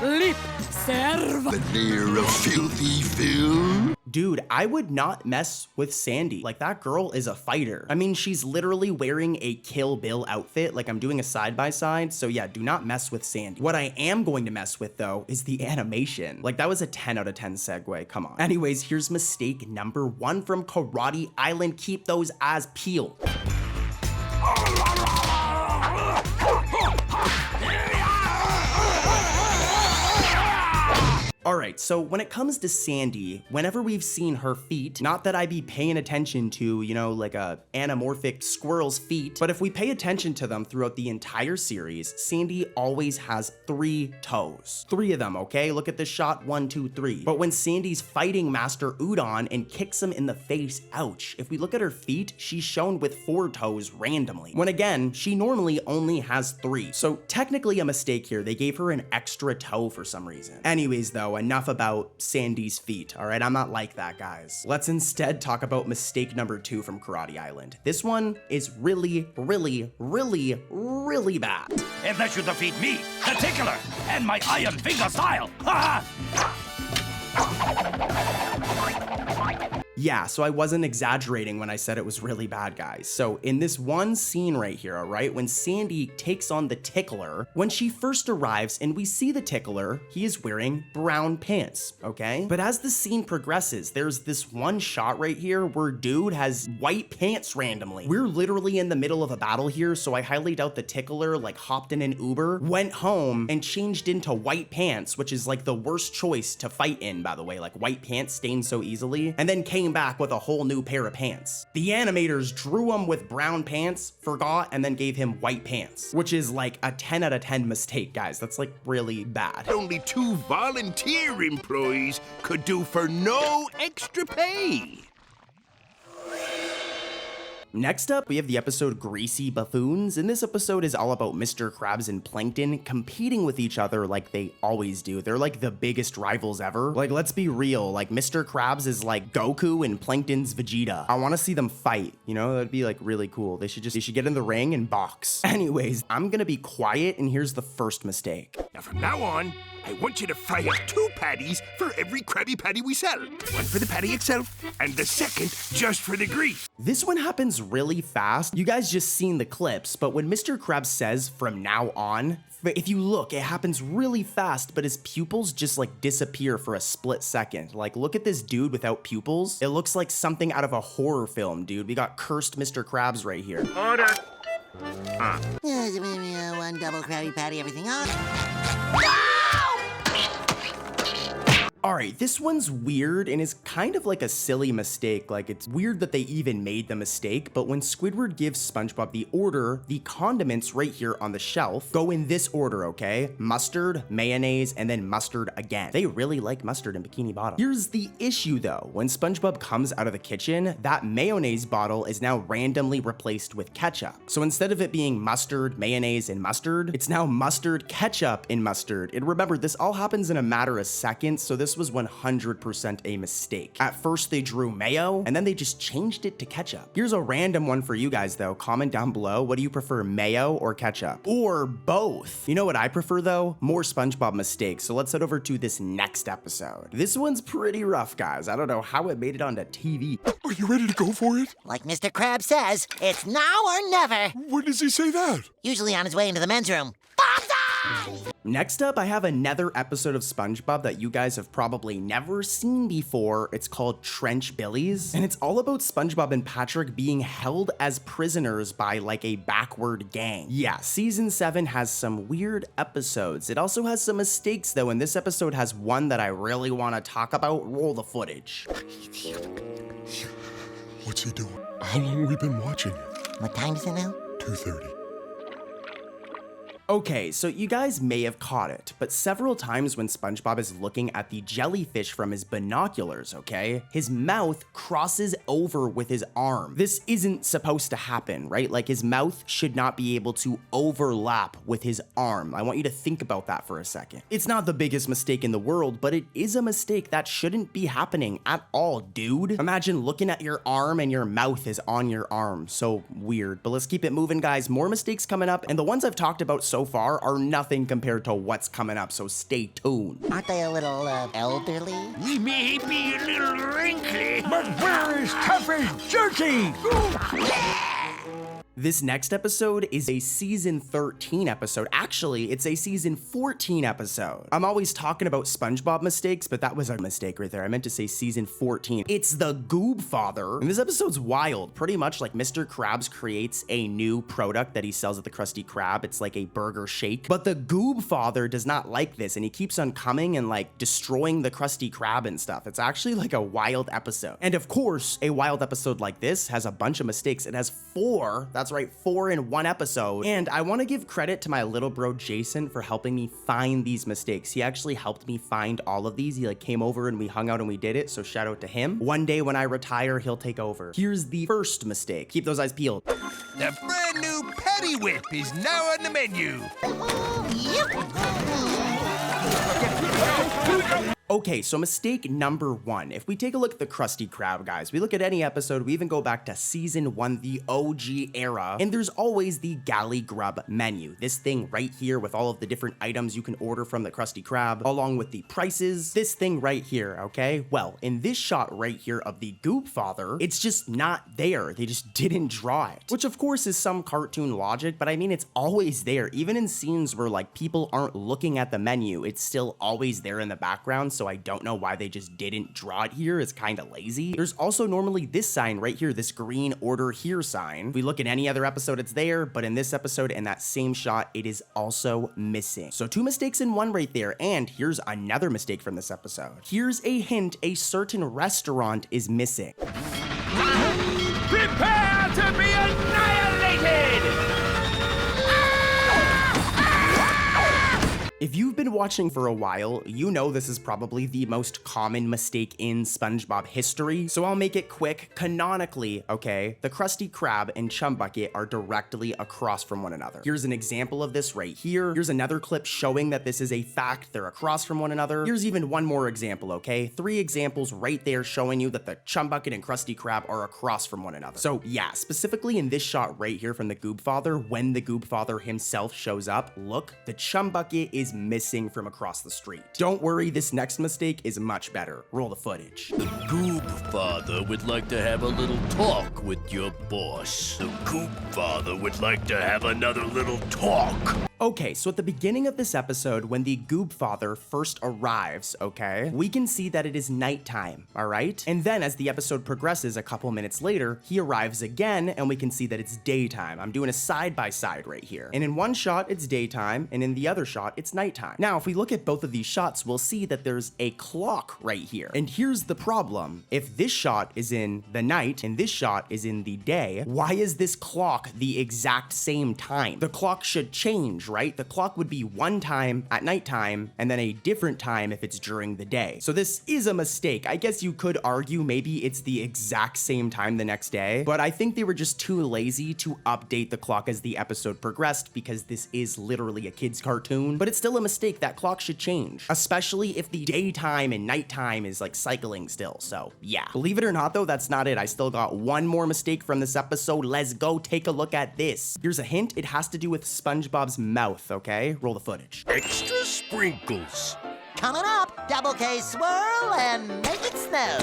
Leap, serve. The lair of filthy Phil. Dude, I would not mess with Sandy. Like, that girl is a fighter. I mean, she's literally wearing a Kill Bill outfit. Like, I'm doing a side-by-side. So yeah, do not mess with Sandy. What I am going to mess with, though, is the animation. Like, that was a 10 out of 10 segue. Come on. Anyways, here's mistake number 1 from Karate Island. Keep those eyes peeled. All right, so when it comes to Sandy, whenever we've seen her feet, not that I be paying attention to, you know, like a anamorphic squirrel's feet, but if we pay attention to them throughout the entire series, Sandy always has 3 toes. 3 of them, okay? Look at this shot, 1, 2, 3. But when Sandy's fighting Master Udon and kicks him in the face, ouch. If we look at her feet, she's shown with 4 toes randomly, when again, she normally only has 3. So technically a mistake here. They gave her an extra toe for some reason. Anyways, though, enough about Sandy's feet, all right? I'm not like that, guys. Let's instead talk about mistake number 2 from Karate Island. This one is really, really, really, really bad. Unless you defeat me, the Tickler, and my Iron Finger style. Ha Yeah, so I wasn't exaggerating when I said it was really bad, guys. So in this one scene right here, all right, when Sandy takes on the Tickler, when she first arrives and we see the Tickler, he is wearing brown pants, okay? But as the scene progresses, there's this one shot right here where dude has white pants randomly. We're literally in the middle of a battle here, so I highly doubt the Tickler like hopped in an Uber, went home, and changed into white pants, which is like the worst choice to fight in, by the way. Like, white pants stain so easily, and then came back with a whole new pair of pants. The animators drew him with brown pants, forgot, and then gave him white pants, which is like a 10 out of 10 mistake, guys. That's like really bad. Only 2 volunteer employees could do for no extra pay. Next up, we have the episode Greasy Buffoons, and this episode is all about Mr. Krabs and Plankton competing with each other like they always do. They're like the biggest rivals ever. Like, let's be real, like Mr. Krabs is like Goku and Plankton's Vegeta. I want to see them fight, you know, that'd be like really cool. They should get in the ring and box. Anyways, I'm gonna be quiet, and here's the first mistake. Now from now on, I want you to fry up 2 patties for every Krabby Patty we sell. One for the patty itself, and the second just for the grease. This one happens really fast. You guys just seen the clips, but when Mr. Krabs says from now on, if you look, it happens really fast, but his pupils just like disappear for a split second. Like, look at this dude without pupils. It looks like something out of a horror film, dude. We got cursed Mr. Krabs right here. Order. One double Krabby Patty, everything on. All right, this one's weird and is kind of like a silly mistake. Like, it's weird that they even made the mistake, but when Squidward gives SpongeBob the order, the condiments right here on the shelf go in this order, okay? Mustard, mayonnaise, and then mustard again. They really like mustard in Bikini Bottom. Here's the issue though. When SpongeBob comes out of the kitchen, that mayonnaise bottle is now randomly replaced with ketchup. So instead of it being mustard, mayonnaise, and mustard, it's now mustard, ketchup, and mustard. And remember, this all happens in a matter of seconds, so this was 100% a mistake. At first they drew mayo, and then they just changed it to ketchup. Here's a random one for you guys though. Comment down below, what do you prefer, mayo or ketchup? Or both? You know what I prefer though? More SpongeBob mistakes. So let's head over to this next episode. This one's pretty rough, guys. I don't know how it made it onto TV. Are you ready to go for it? Like Mr. Krabs says, it's now or never. When does he say that? Usually on his way into the men's room. Banzai! Next up, I have another episode of SpongeBob that you guys have probably never seen before. It's called Trench Billies, and it's all about SpongeBob and Patrick being held as prisoners by like a backward gang. Yeah, season 7 has some weird episodes. It also has some mistakes though, and this episode has one that I really want to talk about. Roll the footage. What's he doing? How long have we been watching it? What time is it now? 2:30. Okay, so you guys may have caught it, but several times when SpongeBob is looking at the jellyfish from his binoculars, okay, his mouth crosses over with his arm. This isn't supposed to happen, right? Like, his mouth should not be able to overlap with his arm. I want you to think about that for a second. It's not the biggest mistake in the world, but it is a mistake that shouldn't be happening at all, dude. Imagine looking at your arm and your mouth is on your arm. So weird, but let's keep it moving, guys. More mistakes coming up, and the ones I've talked about so far are nothing compared to what's coming up, so stay tuned. Aren't they a little, elderly? We may be a little wrinkly, But where is Tuffy's jerky? This next episode is a season 13 episode. Actually, it's a season 14 episode. I'm always talking about SpongeBob mistakes, but that was a mistake right there. I meant to say season 14. It's the Goob Father. And this episode's wild. Pretty much like Mr. Krabs creates a new product that he sells at the Krusty Krab. It's like a burger shake. But the Goob Father does not like this, and he keeps on coming and like destroying the Krusty Krab and stuff. It's actually like a wild episode. And of course, a wild episode like this has a bunch of mistakes. It has 4, that's right, 4 in one episode. And I want to give credit to my little bro Jason for helping me find these mistakes. He actually helped me find all of these. He like came over and we hung out and we did it, so shout out to him. One day when I retire, he'll take over. Here's the first mistake. Keep those eyes peeled. The brand new Patty Whip is now on the menu. Okay, so mistake number 1. If we take a look at the Krusty Krab, guys, we look at any episode, we even go back to season 1, the OG era, and there's always the Galley Grub menu. This thing right here with all of the different items you can order from the Krusty Krab, along with the prices. This thing right here, okay? Well, in this shot right here of the Goob Father, it's just not there. They just didn't draw it. Which of course is some cartoon logic, but I mean, it's always there. Even in scenes where like people aren't looking at the menu, it's still always there in the background, so I don't know why they just didn't draw it here. It's kind of lazy. There's also normally this sign right here, this green order here sign. If we look at any other episode, it's there, but in this episode, in that same shot, it is also missing. So 2 mistakes in one right there, and here's another mistake from this episode. Here's a hint, a certain restaurant is missing. prepare to be annihilated! If you've been watching for a while, you know this is probably the most common mistake in SpongeBob history, so I'll make it quick. Canonically, okay, the Krusty Krab and Chum Bucket are directly across from one another. Here's an example of this right here. Here's another clip showing that this is a fact. They're across from one another. Here's even one more example, okay? 3 examples right there showing you that the Chum Bucket and Krusty Krab are across from one another. So yeah, specifically in this shot right here from the Goob Father, when the Goob Father himself shows up, look, the Chum Bucket is missing from across the street. Don't worry, this next mistake is much better. Roll the footage. The Goop Father would like to have a little talk with your boss. The Goop Father would like to have another little talk. Okay, so at the beginning of this episode, when the Goob Father first arrives, okay, we can see that it is nighttime, all right? And then as the episode progresses a couple minutes later, he arrives again, and we can see that it's daytime. I'm doing a side-by-side right here. And in one shot, it's daytime, and in the other shot, it's nighttime. Now, if we look at both of these shots, we'll see that there's a clock right here. And here's the problem. If this shot is in the night, and this shot is in the day, why is this clock the exact same time? The clock should change, right? The clock would be one time at nighttime and then a different time if it's during the day. So this is a mistake. I guess you could argue maybe it's the exact same time the next day, but I think they were just too lazy to update the clock as the episode progressed because this is literally a kid's cartoon, but it's still a mistake. That clock should change, especially if the daytime and nighttime is like cycling still. So yeah, believe it or not though, that's not it. I still got one more mistake from this episode. Let's go take a look at this. Here's a hint. It has to do with SpongeBob's mouth, okay? Roll the footage. Extra sprinkles. Coming up, double K swirl and make it snow.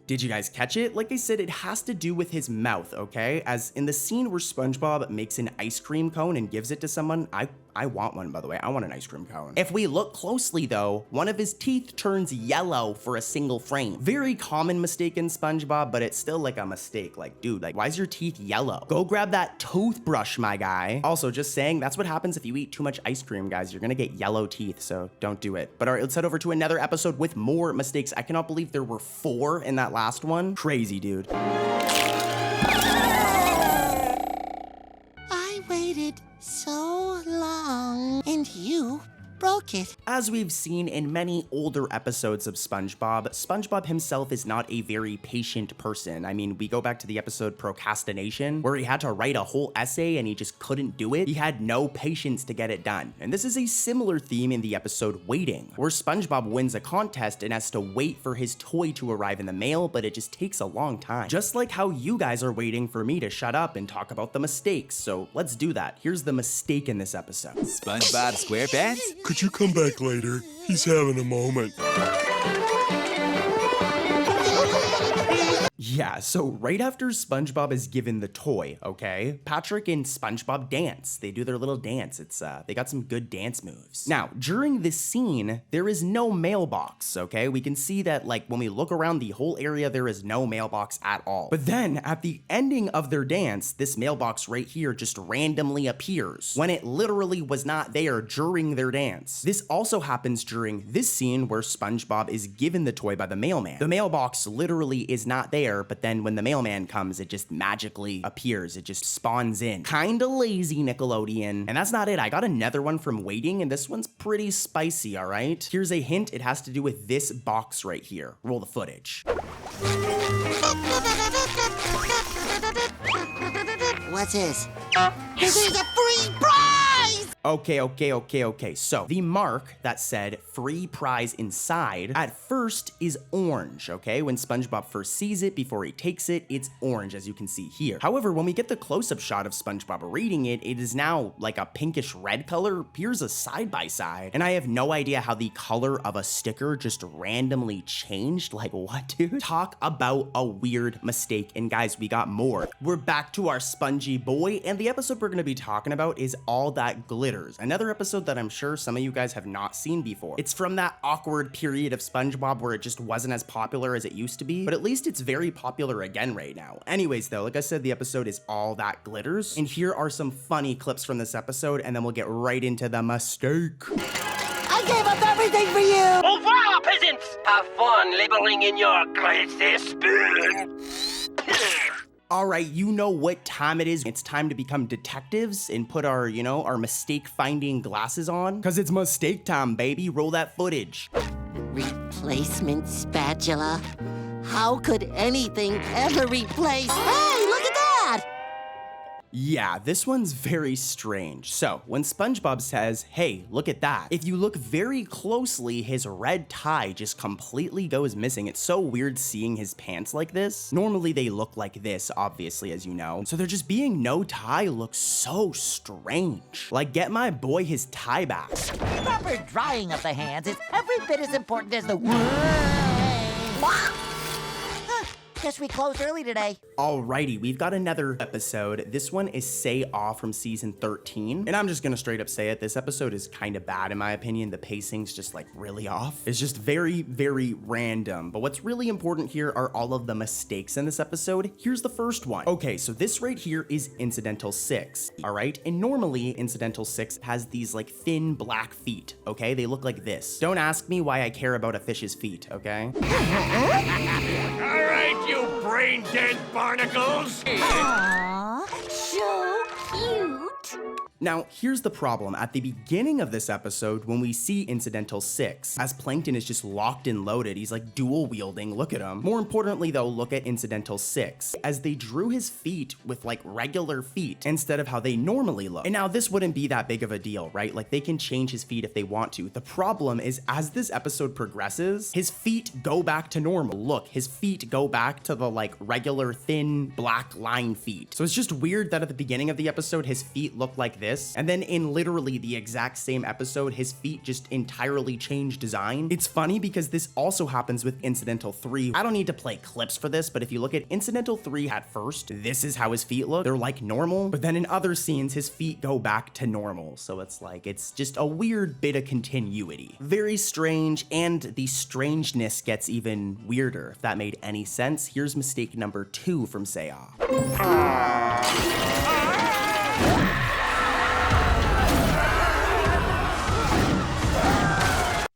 Did you guys catch it? Like I said, it has to do with his mouth, okay? As in the scene where SpongeBob makes an ice cream cone and gives it to someone, I want one, by the way. I want an ice cream cone. If we look closely though, one of his teeth turns yellow for a single frame. Very common mistake in SpongeBob, but it's still like a mistake. Like, dude, like, why is your teeth yellow? Go grab that toothbrush, my guy. Also, just saying, that's what happens if you eat too much ice cream, guys. You're gonna get yellow teeth, so don't do it. But all right, let's head over to another episode with more mistakes. I cannot believe there were 4 in that last one. Crazy, dude. I waited so long, and you broke it. As we've seen in many older episodes of SpongeBob, SpongeBob himself is not a very patient person. I mean, we go back to the episode Procrastination, where he had to write a whole essay and he just couldn't do it. He had no patience to get it done. And this is a similar theme in the episode Waiting, where SpongeBob wins a contest and has to wait for his toy to arrive in the mail, but it just takes a long time. Just like how you guys are waiting for me to shut up and talk about the mistakes. So let's do that. Here's the mistake in this episode. SpongeBob SquarePants? Could you come back later? He's having a moment. Yeah, so right after SpongeBob is given the toy, okay, Patrick and SpongeBob dance. They do their little dance. It's they got some good dance moves. Now, during this scene, there is no mailbox, okay? We can see that, like, when we look around the whole area, there is no mailbox at all. But then, at the ending of their dance, this mailbox right here just randomly appears, when it literally was not there during their dance. This also happens during this scene where SpongeBob is given the toy by the mailman. The mailbox literally is not there, but then when the mailman comes, it just magically appears. It just spawns in. Kinda lazy, Nickelodeon. And that's not it. I got another one from Waiting, and this one's pretty spicy, all right? Here's a hint. It has to do with this box right here. Roll the footage. What's this? This is a free prize! Okay. So the mark that said free prize inside at first is orange, okay? When SpongeBob first sees it before he takes it, it's orange, as you can see here. However, when we get the close-up shot of SpongeBob reading it, it is now like a pinkish red color. Here's a side-by-side, and I have no idea how the color of a sticker just randomly changed. Like, what, dude? Talk about a weird mistake. And guys, we got more. We're back to our spongy boy, and the episode we're gonna be talking about is All That Glitters. Another episode that I'm sure some of you guys have not seen before. It's from that awkward period of SpongeBob where it just wasn't as popular as it used to be, but at least it's very popular again right now. Anyways though, like I said, the episode is All That Glitters, and here are some funny clips from this episode, and then we'll get right into the mistake. I gave up everything for you! Au revoir, peasants! Have fun laboring in your greasy spoon! All right, you know what time it is. It's time to become detectives and put our, our mistake-finding glasses on. Because it's mistake time, baby. Roll that footage. Replacement spatula? How could anything ever replace? Hey, look at that! Yeah, this one's very strange. So, when SpongeBob says, hey, look at that, if you look very closely, his red tie just completely goes missing. It's so weird seeing his pants like this. Normally they look like this, obviously, as you know. So there just being no tie looks so strange. Like, get my boy his tie back. Proper drying of the hands is every bit as important as the Guess we closed early today. Alrighty, we've got another episode. This one is Say Aw from season 13. And I'm just gonna straight up say it. This episode is kind of bad in my opinion. The pacing's just like really off. It's just very, very random. But what's really important here are all of the mistakes in this episode. Here's the first one. Okay, so this right here is Incidental 6. Alright, and normally Incidental 6 has these like thin black feet. Okay, they look like this. Don't ask me why I care about a fish's feet, okay? All right, you brain-dead barnacles! Aww, so cute. Now, here's the problem. At the beginning of this episode, when we see Incidental 6, as Plankton is just locked and loaded, he's like dual wielding, look at him. More importantly though, look at Incidental 6, as they drew his feet with like regular feet instead of how they normally look. And now this wouldn't be that big of a deal, right? Like they can change his feet if they want to. The problem is as this episode progresses, his feet go back to normal. Look, his feet go back to the like regular thin black line feet. So it's just weird that at the beginning of the episode, his feet look like this. And then in literally the exact same episode, his feet just entirely change design. It's funny because this also happens with Incidental 3. I don't need to play clips for this, but if you look at Incidental 3 at first, this is how his feet look. They're like normal, but then in other scenes, his feet go back to normal. So it's like, it's just a weird bit of continuity. Very strange, and the strangeness gets even weirder, if that made any sense. Here's mistake number 2 from Saya.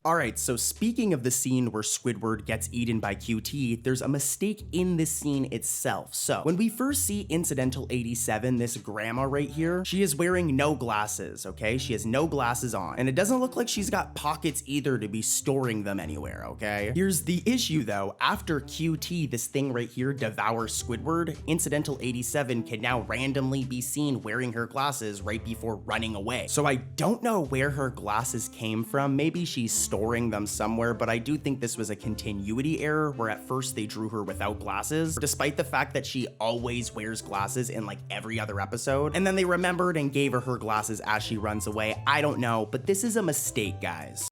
Alright, so speaking of the scene where Squidward gets eaten by QT, there's a mistake in this scene itself. So, when we first see Incidental 87, this grandma right here, she is wearing no glasses, okay? She has no glasses on. And it doesn't look like she's got pockets either to be storing them anywhere, okay? Here's the issue though, after QT, this thing right here, devours Squidward, Incidental 87 can now randomly be seen wearing her glasses right before running away. So I don't know where her glasses came from. Maybe she's storing them somewhere, but I do think this was a continuity error where at first they drew her without glasses, despite the fact that she always wears glasses in like every other episode. And then they remembered and gave her glasses as she runs away. I don't know, but this is a mistake, guys.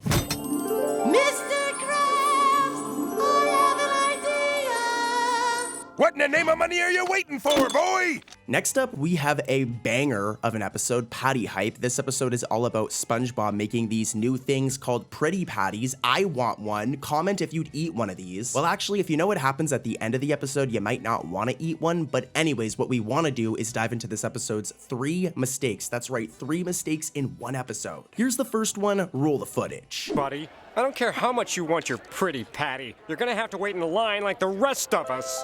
What in the name of money are you waiting for, boy? Next up, we have a banger of an episode, Patty Hype. This episode is all about SpongeBob making these new things called Pretty Patties. I want one. Comment if you'd eat one of these. Well, actually, if you know what happens at the end of the episode, you might not want to eat one. But anyways, what we want to do is dive into this episode's 3 mistakes. That's right, 3 mistakes in one episode. Here's the first one, roll the footage. Buddy, I don't care how much you want your Pretty Patty. You're gonna have to wait in the line like the rest of us.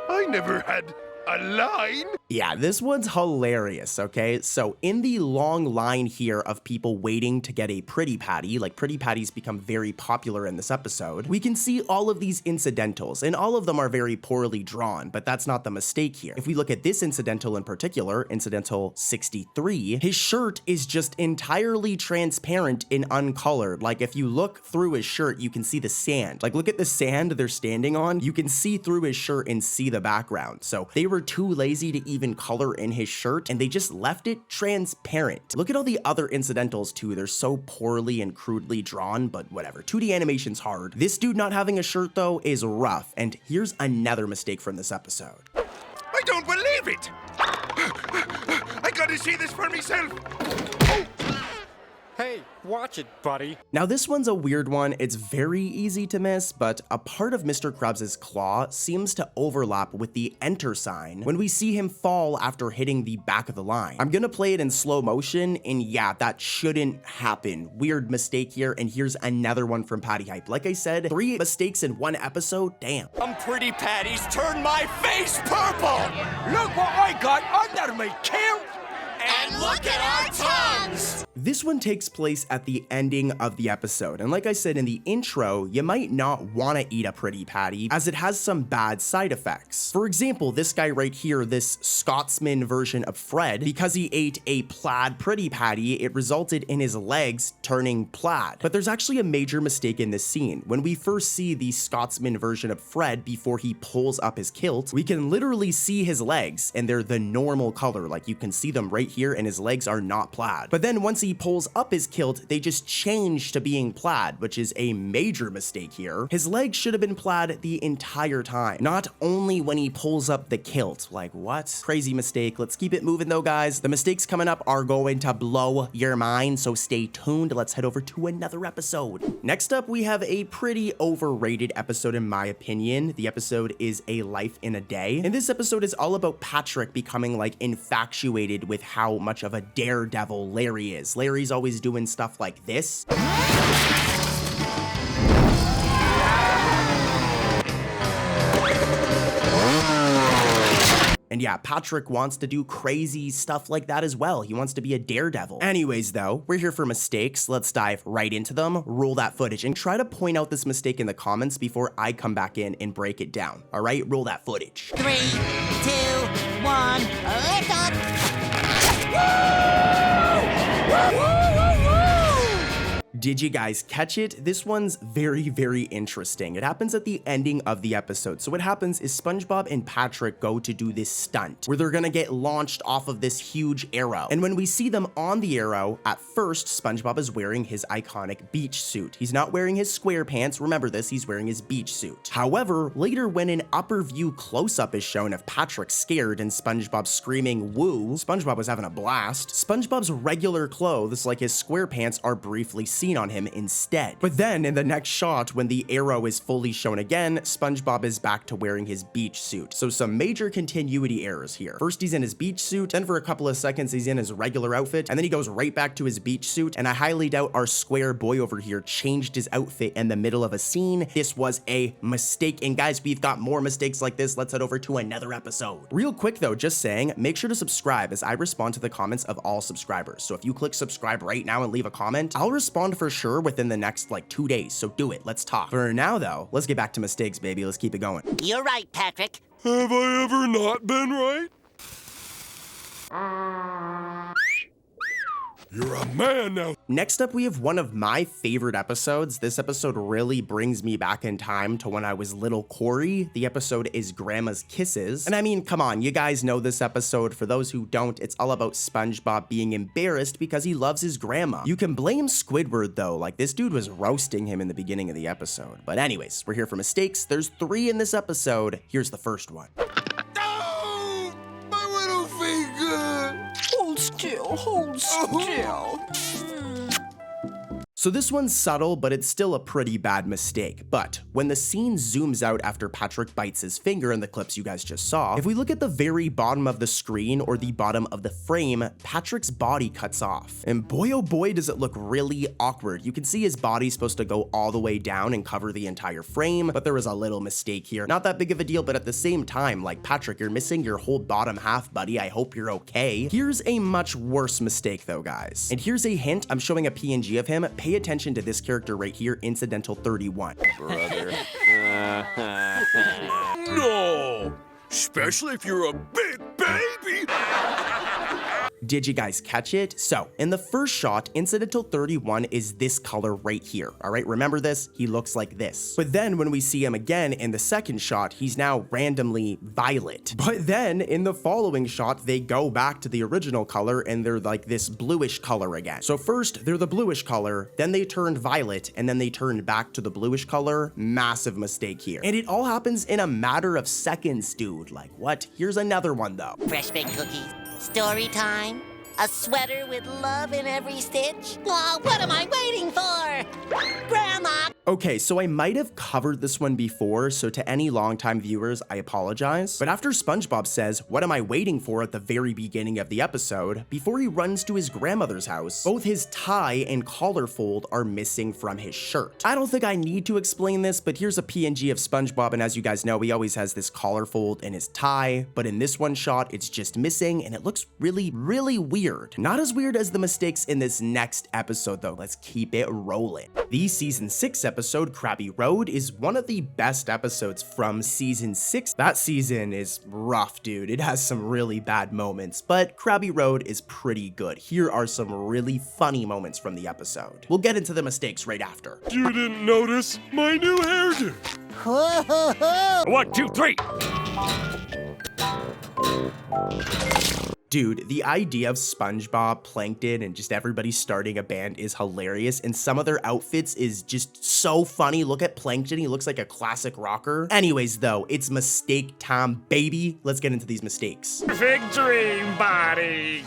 I never had a line? Yeah, this one's hilarious, okay? So in the long line here of people waiting to get a Pretty Patty, like Pretty Patties become very popular in this episode, we can see all of these incidentals, and all of them are very poorly drawn, but that's not the mistake here. If we look at this incidental in particular, Incidental 63, his shirt is just entirely transparent and uncolored. Like if you look through his shirt, you can see the sand. Like look at the sand they're standing on, you can see through his shirt and see the background. So they were too lazy to even color in his shirt, and they just left it transparent. Look at all the other incidentals too. They're so poorly and crudely drawn, but whatever. 2D animation's hard. This dude not having a shirt though is rough, and here's another mistake from this episode. I don't believe it! I gotta see this for myself! Oh. Hey, watch it, buddy. Now this one's a weird one. It's very easy to miss, but a part of Mr. Krabs' claw seems to overlap with the enter sign when we see him fall after hitting the back of the line. I'm gonna play it in slow motion, and yeah, that shouldn't happen. Weird mistake here, and here's another one from Patty Hype. Like I said, 3 mistakes in one episode, damn. Pretty Patties turn my face purple! Look what I got under me kilt! And look at our tongues! This one takes place at the ending of the episode, and like I said in the intro, you might not want to eat a pretty patty as it has some bad side effects. For example, this guy right here, this Scotsman version of Fred, because he ate a plaid pretty patty, it resulted in his legs turning plaid. But there's actually a major mistake in this scene. When we first see the Scotsman version of Fred before he pulls up his kilt, we can literally see his legs and they're the normal color. Like you can see them right here and his legs are not plaid. But then once he pulls up his kilt, they just change to being plaid, which is a major mistake here. His legs should have been plaid the entire time, not only when he pulls up the kilt. Like what? Crazy mistake. Let's keep it moving though, guys. The mistakes coming up are going to blow your mind, so stay tuned. Let's head over to another episode. Next up, we have a pretty overrated episode in my opinion. The episode is A Life in a Day, and this episode is all about Patrick becoming like infatuated with how much of a daredevil Larry is. Larry's always doing stuff like this. And yeah, Patrick wants to do crazy stuff like that as well. He wants to be a daredevil. Anyways though, we're here for mistakes. Let's dive right into them, roll that footage, and try to point out this mistake in the comments before I come back in and break it down. All right, roll that footage. 3, 2, 1, lift off! Did you guys catch it? This one's very, very interesting. It happens at the ending of the episode. So what happens is SpongeBob and Patrick go to do this stunt where they're gonna get launched off of this huge arrow. And when we see them on the arrow, at first, SpongeBob is wearing his iconic beach suit. He's not wearing his square pants. Remember this, he's wearing his beach suit. However, later when an upper view close-up is shown of Patrick scared and SpongeBob screaming woo, SpongeBob was having a blast. SpongeBob's regular clothes, like his square pants, are briefly seen on him instead. But then in the next shot, when the arrow is fully shown again, SpongeBob is back to wearing his beach suit. So some major continuity errors here. First he's in his beach suit, then for a couple of seconds he's in his regular outfit, and then he goes right back to his beach suit, and I highly doubt our square boy over here changed his outfit in the middle of a scene. This was a mistake, and guys, we've got more mistakes like this. Let's head over to another episode. Real quick though, just saying, make sure to subscribe as I respond to the comments of all subscribers. So if you click subscribe right now and leave a comment, I'll respond for sure within the next like 2 days, so do it. Let's talk. For now though, let's get back to mistakes, baby. Let's keep it going. You're right, Patrick. Have I ever not been right? You're a man now. Next up, we have one of my favorite episodes. This episode really brings me back in time to when I was little Corey. The episode is Grandma's Kisses. And I mean, come on, you guys know this episode. For those who don't, it's all about SpongeBob being embarrassed because he loves his grandma. You can blame Squidward though, like this dude was roasting him in the beginning of the episode. But anyways, we're here for mistakes. There's 3 in this episode. Here's the first one. Hold still. So this one's subtle, but it's still a pretty bad mistake. But when the scene zooms out after Patrick bites his finger in the clips you guys just saw, if we look at the very bottom of the screen or the bottom of the frame, Patrick's body cuts off. And boy oh boy does it look really awkward. You can see his body's supposed to go all the way down and cover the entire frame, but there was a little mistake here. Not that big of a deal, but at the same time, like Patrick, you're missing your whole bottom half, buddy. I hope you're okay. Here's a much worse mistake though, guys. And here's a hint. I'm showing a PNG of him. Pay attention to this character right here, Incidental 31. Brother. No! Especially if you're a big baby! Did you guys catch it? So, in the first shot, Incidental 31 is this color right here, all right? Remember this? He looks like this. But then when we see him again in the second shot, he's now randomly violet. But then in the following shot, they go back to the original color and they're like this bluish color again. So first, they're the bluish color, then they turned violet, and then they turned back to the bluish color. Massive mistake here. And it all happens in a matter of seconds, dude. Like what? Here's another one though. Fresh baked cookies. Story time. A sweater with love in every stitch. Oh, what am I waiting for? Grandma! Okay, so I might have covered this one before, so to any longtime viewers, I apologize. But after SpongeBob says, "What am I waiting for?" at the very beginning of the episode, before he runs to his grandmother's house, both his tie and collar fold are missing from his shirt. I don't think I need to explain this, but here's a PNG of SpongeBob, and as you guys know, he always has this collar fold in his tie, but in this one shot, it's just missing, and it looks really, really weird. weird. Not as weird as the mistakes in this next episode though. Let's keep it rolling. The season 6 episode, Krabby Road, is one of the best episodes from season 6. That season is rough, dude. It has some really bad moments, but Krabby Road is pretty good. Here are some really funny moments from the episode. We'll get into the mistakes right after. You didn't notice my new hairdo. 1, 2, 3. Dude, the idea of SpongeBob, Plankton, and just everybody starting a band is hilarious, and some of their outfits is just so funny. Look at Plankton, he looks like a classic rocker. Anyways though, it's mistake time, baby. Let's get into these mistakes. Perfect dream body.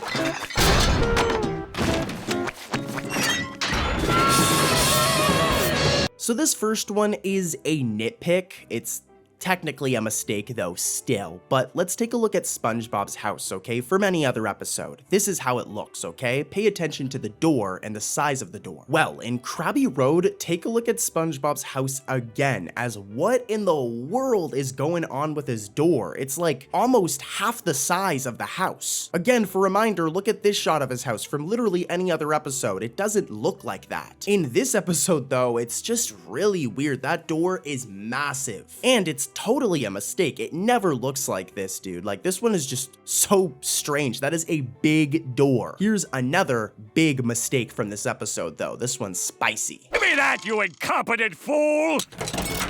So this first one is a nitpick. It's technically a mistake though still, but let's take a look at SpongeBob's house, okay? From any other episode. This is how it looks, okay? Pay attention to the door and the size of the door. Well, in Krabby Road, take a look at SpongeBob's house again, as what in the world is going on with his door? It's like almost half the size of the house. Again, for reminder, look at this shot of his house from literally any other episode. It doesn't look like that. In this episode though, it's just really weird. That door is massive, and it's totally a mistake. It never looks like this, dude. Like, this one is just so strange. That is a big door. Here's another big mistake from this episode, though. This one's spicy. Give me that, you incompetent fool!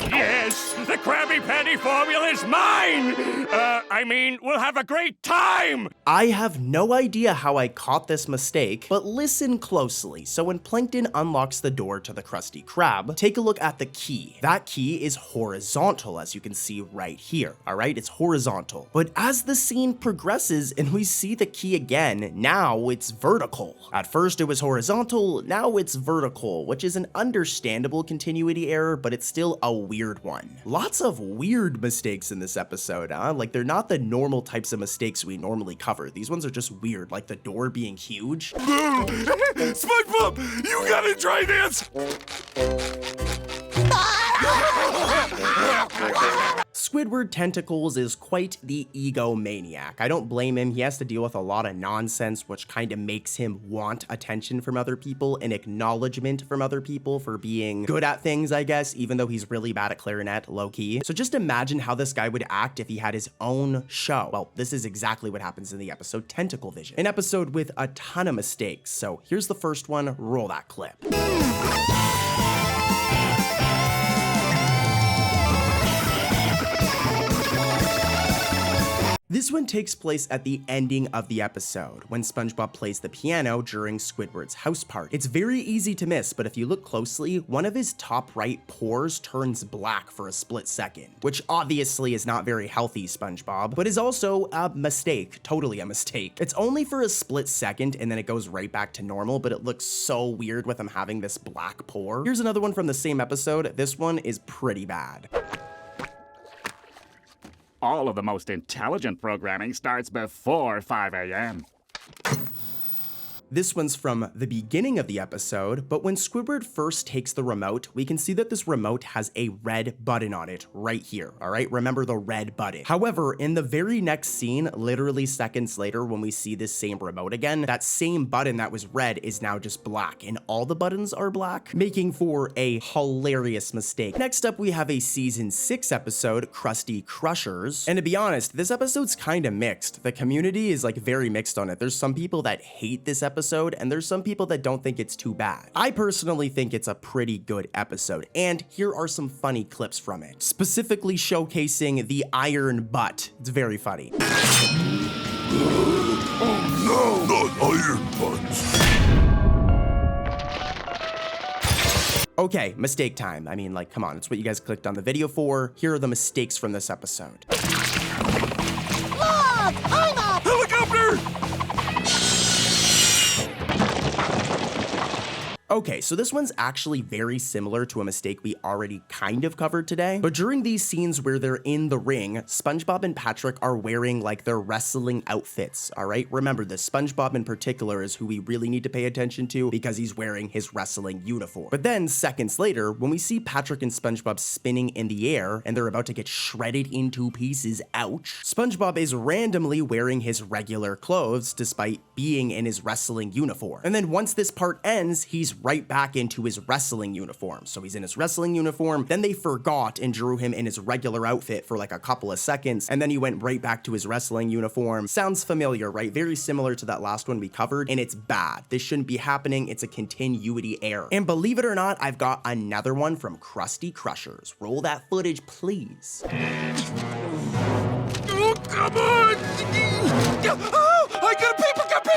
Yes, the Krabby Patty formula is mine! We'll have a great time! I have no idea how I caught this mistake, but listen closely. So when Plankton unlocks the door to the Krusty Krab, take a look at the key. That key is horizontal, as you can see right here, all right? It's horizontal. But as the scene progresses and we see the key again, now it's vertical. At first it was horizontal, now it's vertical, which is an understandable continuity error, but it's still a weird one. Lots of weird mistakes in this episode, huh? Like, they're not the normal types of mistakes we normally cover. These ones are just weird, like the door being huge. SpongeBob, you gotta try this! Squidward Tentacles is quite the egomaniac. I don't blame him. He has to deal with a lot of nonsense, which kind of makes him want attention from other people and acknowledgement from other people for being good at things, I guess, even though he's really bad at clarinet, low-key. So just imagine how this guy would act if he had his own show. Well, this is exactly what happens in the episode Tentacle Vision, an episode with a ton of mistakes. So here's the first one. Roll that clip. This one takes place at the ending of the episode, when SpongeBob plays the piano during Squidward's house party. It's very easy to miss, but if you look closely, one of his top right pores turns black for a split second, which obviously is not very healthy, SpongeBob, but is also a mistake, totally a mistake. It's only for a split second and then it goes right back to normal, but it looks so weird with him having this black pore. Here's another one from the same episode. This one is pretty bad. All of the most intelligent programming starts before 5 a.m. This one's from the beginning of the episode, but when Squidward first takes the remote, we can see that this remote has a red button on it right here, all right? Remember the red button. However, in the very next scene, literally seconds later, when we see this same remote again, that same button that was red is now just black, and all the buttons are black, making for a hilarious mistake. Next up, we have a season 6 episode, Krusty Crushers, and to be honest, this episode's kind of mixed. The community is like very mixed on it. There's some people that hate this episode, and there's some people that don't think it's too bad. I personally think it's a pretty good episode, and here are some funny clips from it, specifically showcasing the iron butt. It's very funny. Oh no, not iron butts. Okay, mistake time. I mean, like, come on, it's what you guys clicked on the video for. Here are the mistakes from this episode. Look! I'm up! Helicopter! Okay, so this one's actually very similar to a mistake we already kind of covered today, but during these scenes where they're in the ring, SpongeBob and Patrick are wearing like their wrestling outfits, all right? Remember this, SpongeBob in particular is who we really need to pay attention to because he's wearing his wrestling uniform. But then seconds later, when we see Patrick and SpongeBob spinning in the air and they're about to get shredded into pieces, ouch, SpongeBob is randomly wearing his regular clothes despite being in his wrestling uniform. And then once this part ends, he's right back into his wrestling uniform. So he's in his wrestling uniform, then they forgot and drew him in his regular outfit for like a couple of seconds, and then he went right back to his wrestling uniform. Sounds familiar, right? Very similar to that last one we covered, and it's bad. This shouldn't be happening. It's a continuity error. And believe it or not, I've got another one from Krusty Crushers. Roll that footage, please. Oh, come on! Oh, I got a paper cut! Oh,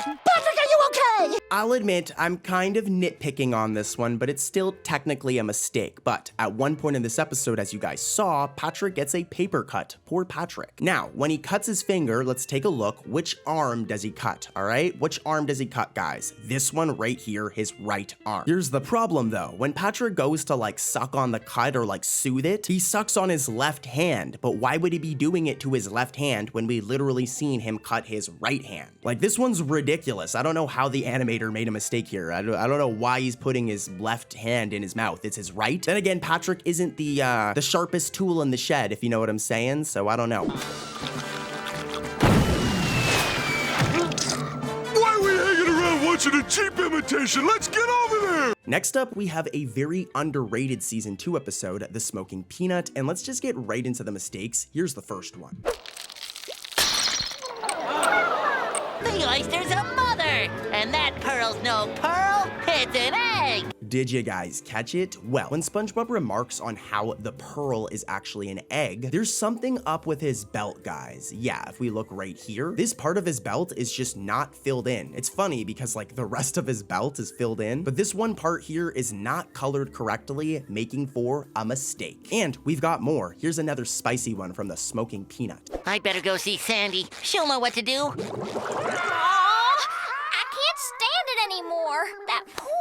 Patrick, are you okay? I'll admit, I'm kind of nitpicking on this one, but it's still technically a mistake. But at one point in this episode, as you guys saw, Patrick gets a paper cut. Poor Patrick. Now, when he cuts his finger, let's take a look. Which arm does he cut, all right? Which arm does he cut, guys? This one right here, his right arm. Here's the problem, though. When Patrick goes to, like, suck on the cut or, like, soothe it, he sucks on his left hand. But why would he be doing it to his left hand when we literally seen him cut his right hand? Like, this one's ridiculous. I don't know how the animator made a mistake here. I don't know why he's putting his left hand in his mouth. It's his right. Then again, Patrick isn't the sharpest tool in the shed, if you know what I'm saying, so I don't know. Why are we hanging around watching a cheap imitation? Let's get over there! Next up, we have a very underrated Season 2 episode, The Smoking Peanut, and let's just get right into the mistakes. Here's the first one. The oyster's a mother, and that pearl's no pearl, it's an egg. Did you guys catch it? Well, when SpongeBob remarks on how the pearl is actually an egg, there's something up with his belt, guys. Yeah, if we look right here, this part of his belt is just not filled in. It's funny because like the rest of his belt is filled in, but this one part here is not colored correctly, making for a mistake. And we've got more. Here's another spicy one from The Smoking Peanut. I'd better go see Sandy. She'll know what to do. I can't stand it anymore. That poor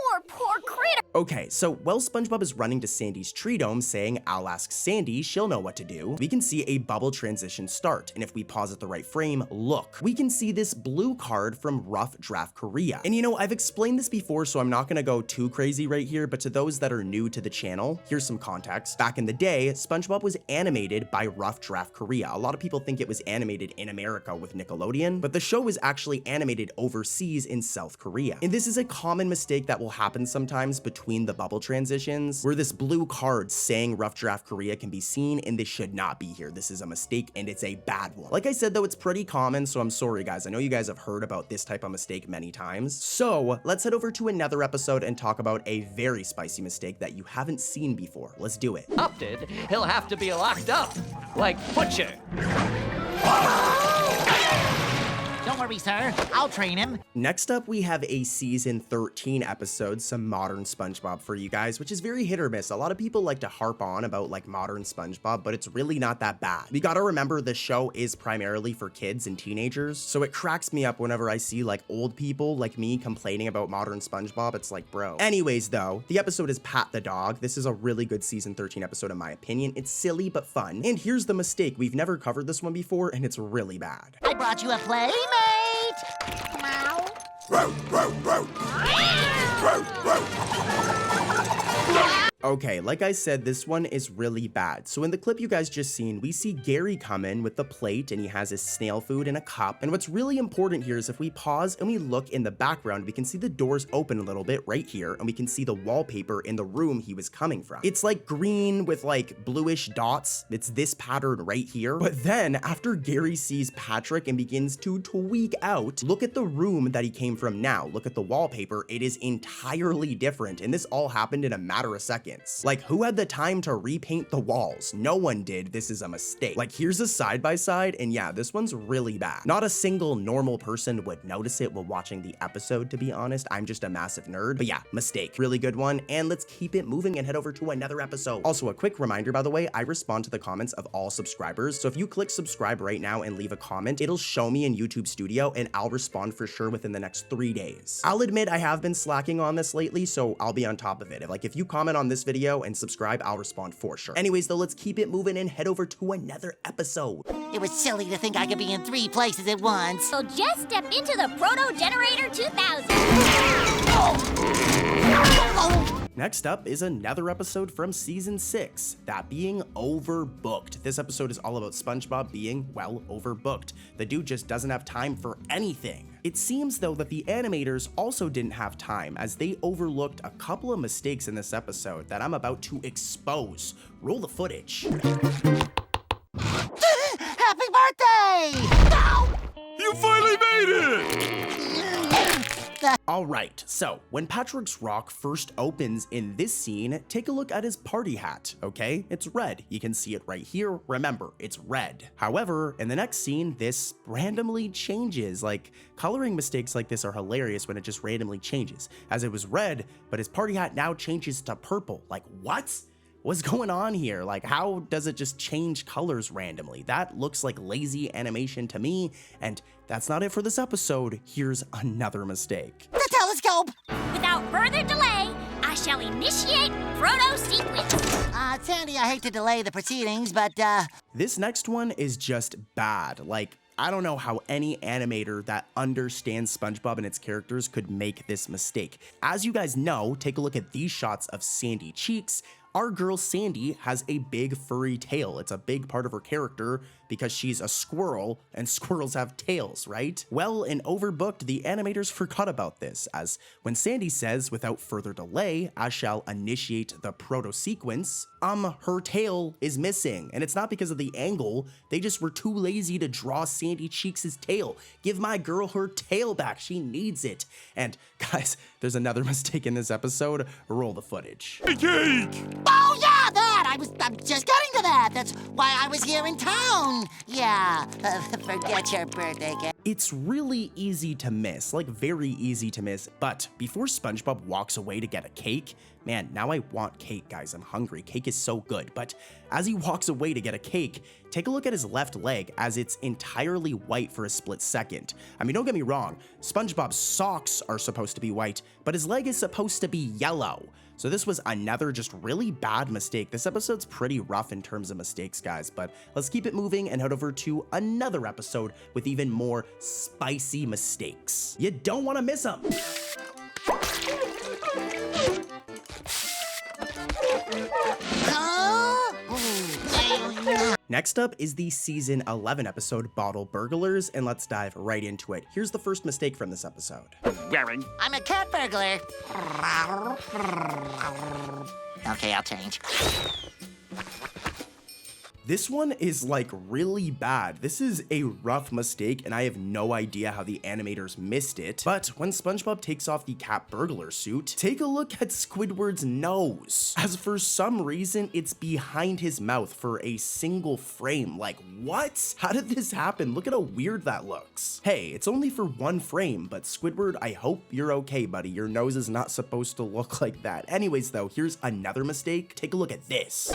critter. Okay, so while SpongeBob is running to Sandy's tree dome saying, "I'll ask Sandy, she'll know what to do," we can see a bubble transition start. And if we pause at the right frame, look, we can see this blue card from Rough Draft Korea. And you know, I've explained this before, so I'm not gonna go too crazy right here, but to those that are new to the channel, here's some context. Back in the day, SpongeBob was animated by Rough Draft Korea. A lot of people think it was animated in America with Nickelodeon, but the show was actually animated overseas in South Korea. And this is a common mistake that will happen sometimes between the bubble transitions, where this blue card saying Rough Draft Korea can be seen, and this should not be here. This is a mistake, and it's a bad one. Like I said, though, it's pretty common, so I'm sorry, guys. I know you guys have heard about this type of mistake many times. So let's head over to another episode and talk about a very spicy mistake that you haven't seen before. Let's do it. Opted, he'll have to be locked up, like Butcher. Don't worry, sir. I'll train him. Next up, we have a season 13 episode, some modern SpongeBob for you guys, which is very hit or miss. A lot of people like to harp on about like modern SpongeBob, but it's really not that bad. We gotta remember the show is primarily for kids and teenagers, so it cracks me up whenever I see like old people like me complaining about modern SpongeBob. It's like, bro. Anyways, though, the episode is Pat the Dog. This is a really good season 13 episode in my opinion. It's silly but fun. And here's the mistake. We've never covered this one before, and it's really bad. I brought you a playmate. Okay, like I said, this one is really bad. So in the clip you guys just seen, we see Gary come in with the plate and he has his snail food in a cup. And what's really important here is if we pause and we look in the background, we can see the doors open a little bit right here, and we can see the wallpaper in the room he was coming from. It's like green with like bluish dots. It's this pattern right here. But then after Gary sees Patrick and begins to tweak out, look at the room that he came from now. Look at the wallpaper. It is entirely different. And this all happened in a matter of seconds. seconds. Like, who had the time to repaint the walls? No one did. This is a mistake. Like, here's a side-by-side, and yeah, this one's really bad. Not a single normal person would notice it while watching the episode, to be honest. I'm just a massive nerd. But yeah, mistake. Really good one, and let's keep it moving and head over to another episode. Also, a quick reminder, by the way, I respond to the comments of all subscribers, so if you click subscribe right now and leave a comment, it'll show me in YouTube Studio, and I'll respond for sure within the next 3 days. I'll admit I have been slacking on this lately, so I'll be on top of it. If you comment on this video and subscribe, I'll respond for sure. Anyways, though, let's keep it moving and head over to another episode. It was silly to think I could be in 3 places at once. So just step into the Proto Generator 2000. Next up is another episode from season 6, that being Overbooked. This episode is all about SpongeBob being, well, overbooked. The dude just doesn't have time for anything. It seems, though, that the animators also didn't have time, as they overlooked a couple of mistakes in this episode that I'm about to expose. Roll the footage. Happy birthday! No! You finally made it! Alright, so when Patrick's rock first opens in this scene, take a look at his party hat, okay? It's red. You can see it right here. Remember, it's red. However, in the next scene, this randomly changes. Like, coloring mistakes like this are hilarious when it just randomly changes. As it was red, but his party hat now changes to purple. Like, what? What's going on here? Like, how does it just change colors randomly? That looks like lazy animation to me, and that's not it for this episode. Here's another mistake. The telescope! Without further delay, I shall initiate Proto Sequence. Sandy, I hate to delay the proceedings, but, This next one is just bad. Like, I don't know how any animator that understands SpongeBob and its characters could make this mistake. As you guys know, take a look at these shots of Sandy Cheeks. Our girl Sandy has a big furry tail. It's a big part of her character because she's a squirrel and squirrels have tails, right? Well, in Overbooked, the animators forgot about this, as when Sandy says, without further delay, I shall initiate the proto sequence, her tail is missing. And it's not because of the angle, they just were too lazy to draw Sandy Cheeks' tail. Give my girl her tail back, she needs it. And guys, there's another mistake in this episode. Roll the footage. Hey, cake! oh yeah, that! I'm just getting to that. That's why I was here in town. Yeah, forget your birthday cake. It's really easy to miss, like very easy to miss, but before SpongeBob walks away to get a cake, man, now I want cake, guys. I'm hungry. Cake is so good, but as he walks away to get a cake, take a look at his left leg as it's entirely white for a split second. I mean, don't get me wrong, SpongeBob's socks are supposed to be white, but his leg is supposed to be yellow. So this was another just really bad mistake. This episode's pretty rough in terms of mistakes, guys, but let's keep it moving and head over to another episode with even more spicy mistakes. You don't want to miss them. Next up is the season 11 episode Bottle Burglars, and let's dive right into it. Here's the first mistake from this episode. Wearing. I'm a cat burglar. Okay, I'll change. This one is like really bad. This is a rough mistake and I have no idea how the animators missed it. But when SpongeBob takes off the cat burglar suit, take a look at Squidward's nose. As for some reason, it's behind his mouth for a single frame. Like, what? How did this happen? Look at how weird that looks. Hey, it's only for one frame, but Squidward, I hope you're okay, buddy. Your nose is not supposed to look like that. Anyways, though, here's another mistake. Take a look at this.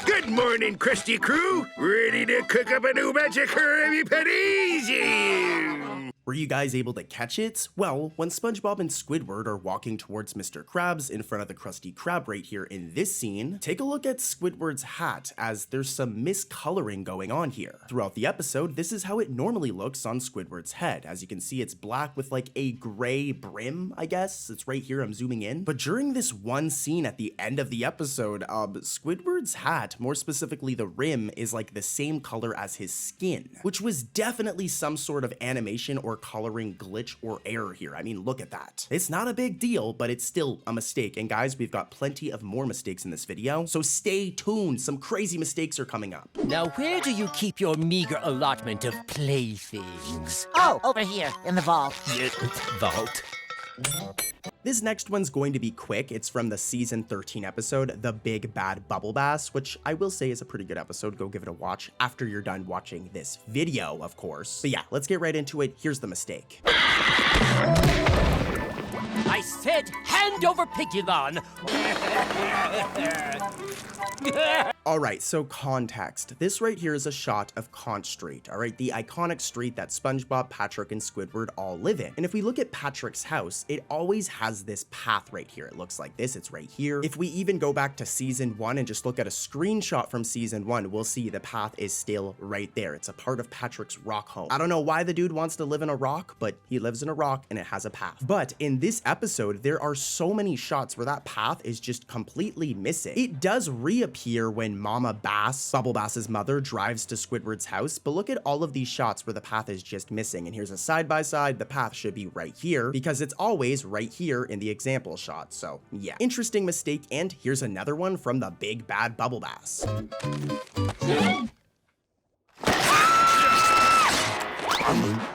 Good morning, Krusty Crew. Ready to cook up a new magic Krabby Patty? Were you guys able to catch it? Well, when SpongeBob and Squidward are walking towards Mr. Krabs in front of the Krusty Krab right here in this scene, take a look at Squidward's hat as there's some miscoloring going on here. Throughout the episode, this is how it normally looks on Squidward's head. As you can see, it's black with like a gray brim, I guess. It's right here, I'm zooming in. But during this one scene at the end of the episode, Squidward's hat, more specifically the rim, is like the same color as his skin, which was definitely some sort of animation or coloring glitch or error here. I mean, look at that. It's not a big deal, but it's still a mistake. And guys, we've got plenty of more mistakes in this video, so stay tuned. Some crazy mistakes are coming up. Now, where do you keep your meager allotment of playthings? Oh, over here, in the vault. Vault? This next one's going to be quick. It's from the season 13 episode, The Big Bad Bubble Bass, which I will say is a pretty good episode. Go give it a watch after you're done watching this video, of course. But yeah, let's get right into it. Here's the mistake. I said hand over Pigulon. All right, so context. This right here is a shot of Conch Street, all right? The iconic street that SpongeBob, Patrick, and Squidward all live in. And if we look at Patrick's house, it always has this path right here. It looks like this, it's right here. If we even go back to season 1 and just look at a screenshot from season 1, we'll see the path is still right there. It's a part of Patrick's rock home. I don't know why the dude wants to live in a rock, but he lives in a rock and it has a path. But in this episode, there are so many shots where that path is just completely missing. It does reappear when Mama Bass, Bubble Bass's mother, drives to Squidward's house, but look at all of these shots where the path is just missing. And here's a side-by-side, the path should be right here because it's always right here in the example shot. So yeah, interesting mistake. And here's another one from the Big Bad Bubble Bass.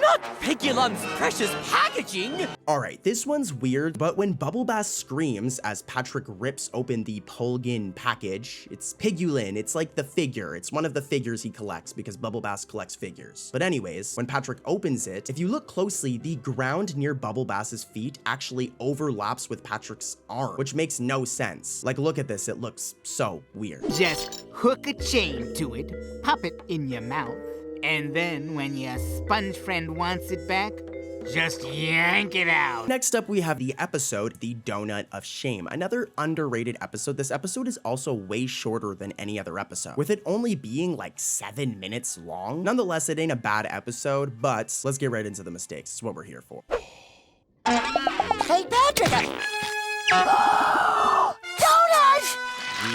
Not Pigulon's precious packaging! Alright, this one's weird, but when Bubble Bass screams as Patrick rips open the Pulgin package, it's Pigulin, it's like the figure, it's one of the figures he collects because Bubble Bass collects figures. But anyways, when Patrick opens it, if you look closely, the ground near Bubble Bass's feet actually overlaps with Patrick's arm, which makes no sense. Like, look at this, it looks so weird. Just hook a chain to it, pop it in your mouth, and then when your sponge friend wants it back, just yank it out. Next up, we have the episode, The Donut of Shame. Another underrated episode. This episode is also way shorter than any other episode, with it only being like 7 minutes long. Nonetheless, it ain't a bad episode, but let's get right into the mistakes. It's what we're here for. Hey, Patrick! Oh, donut!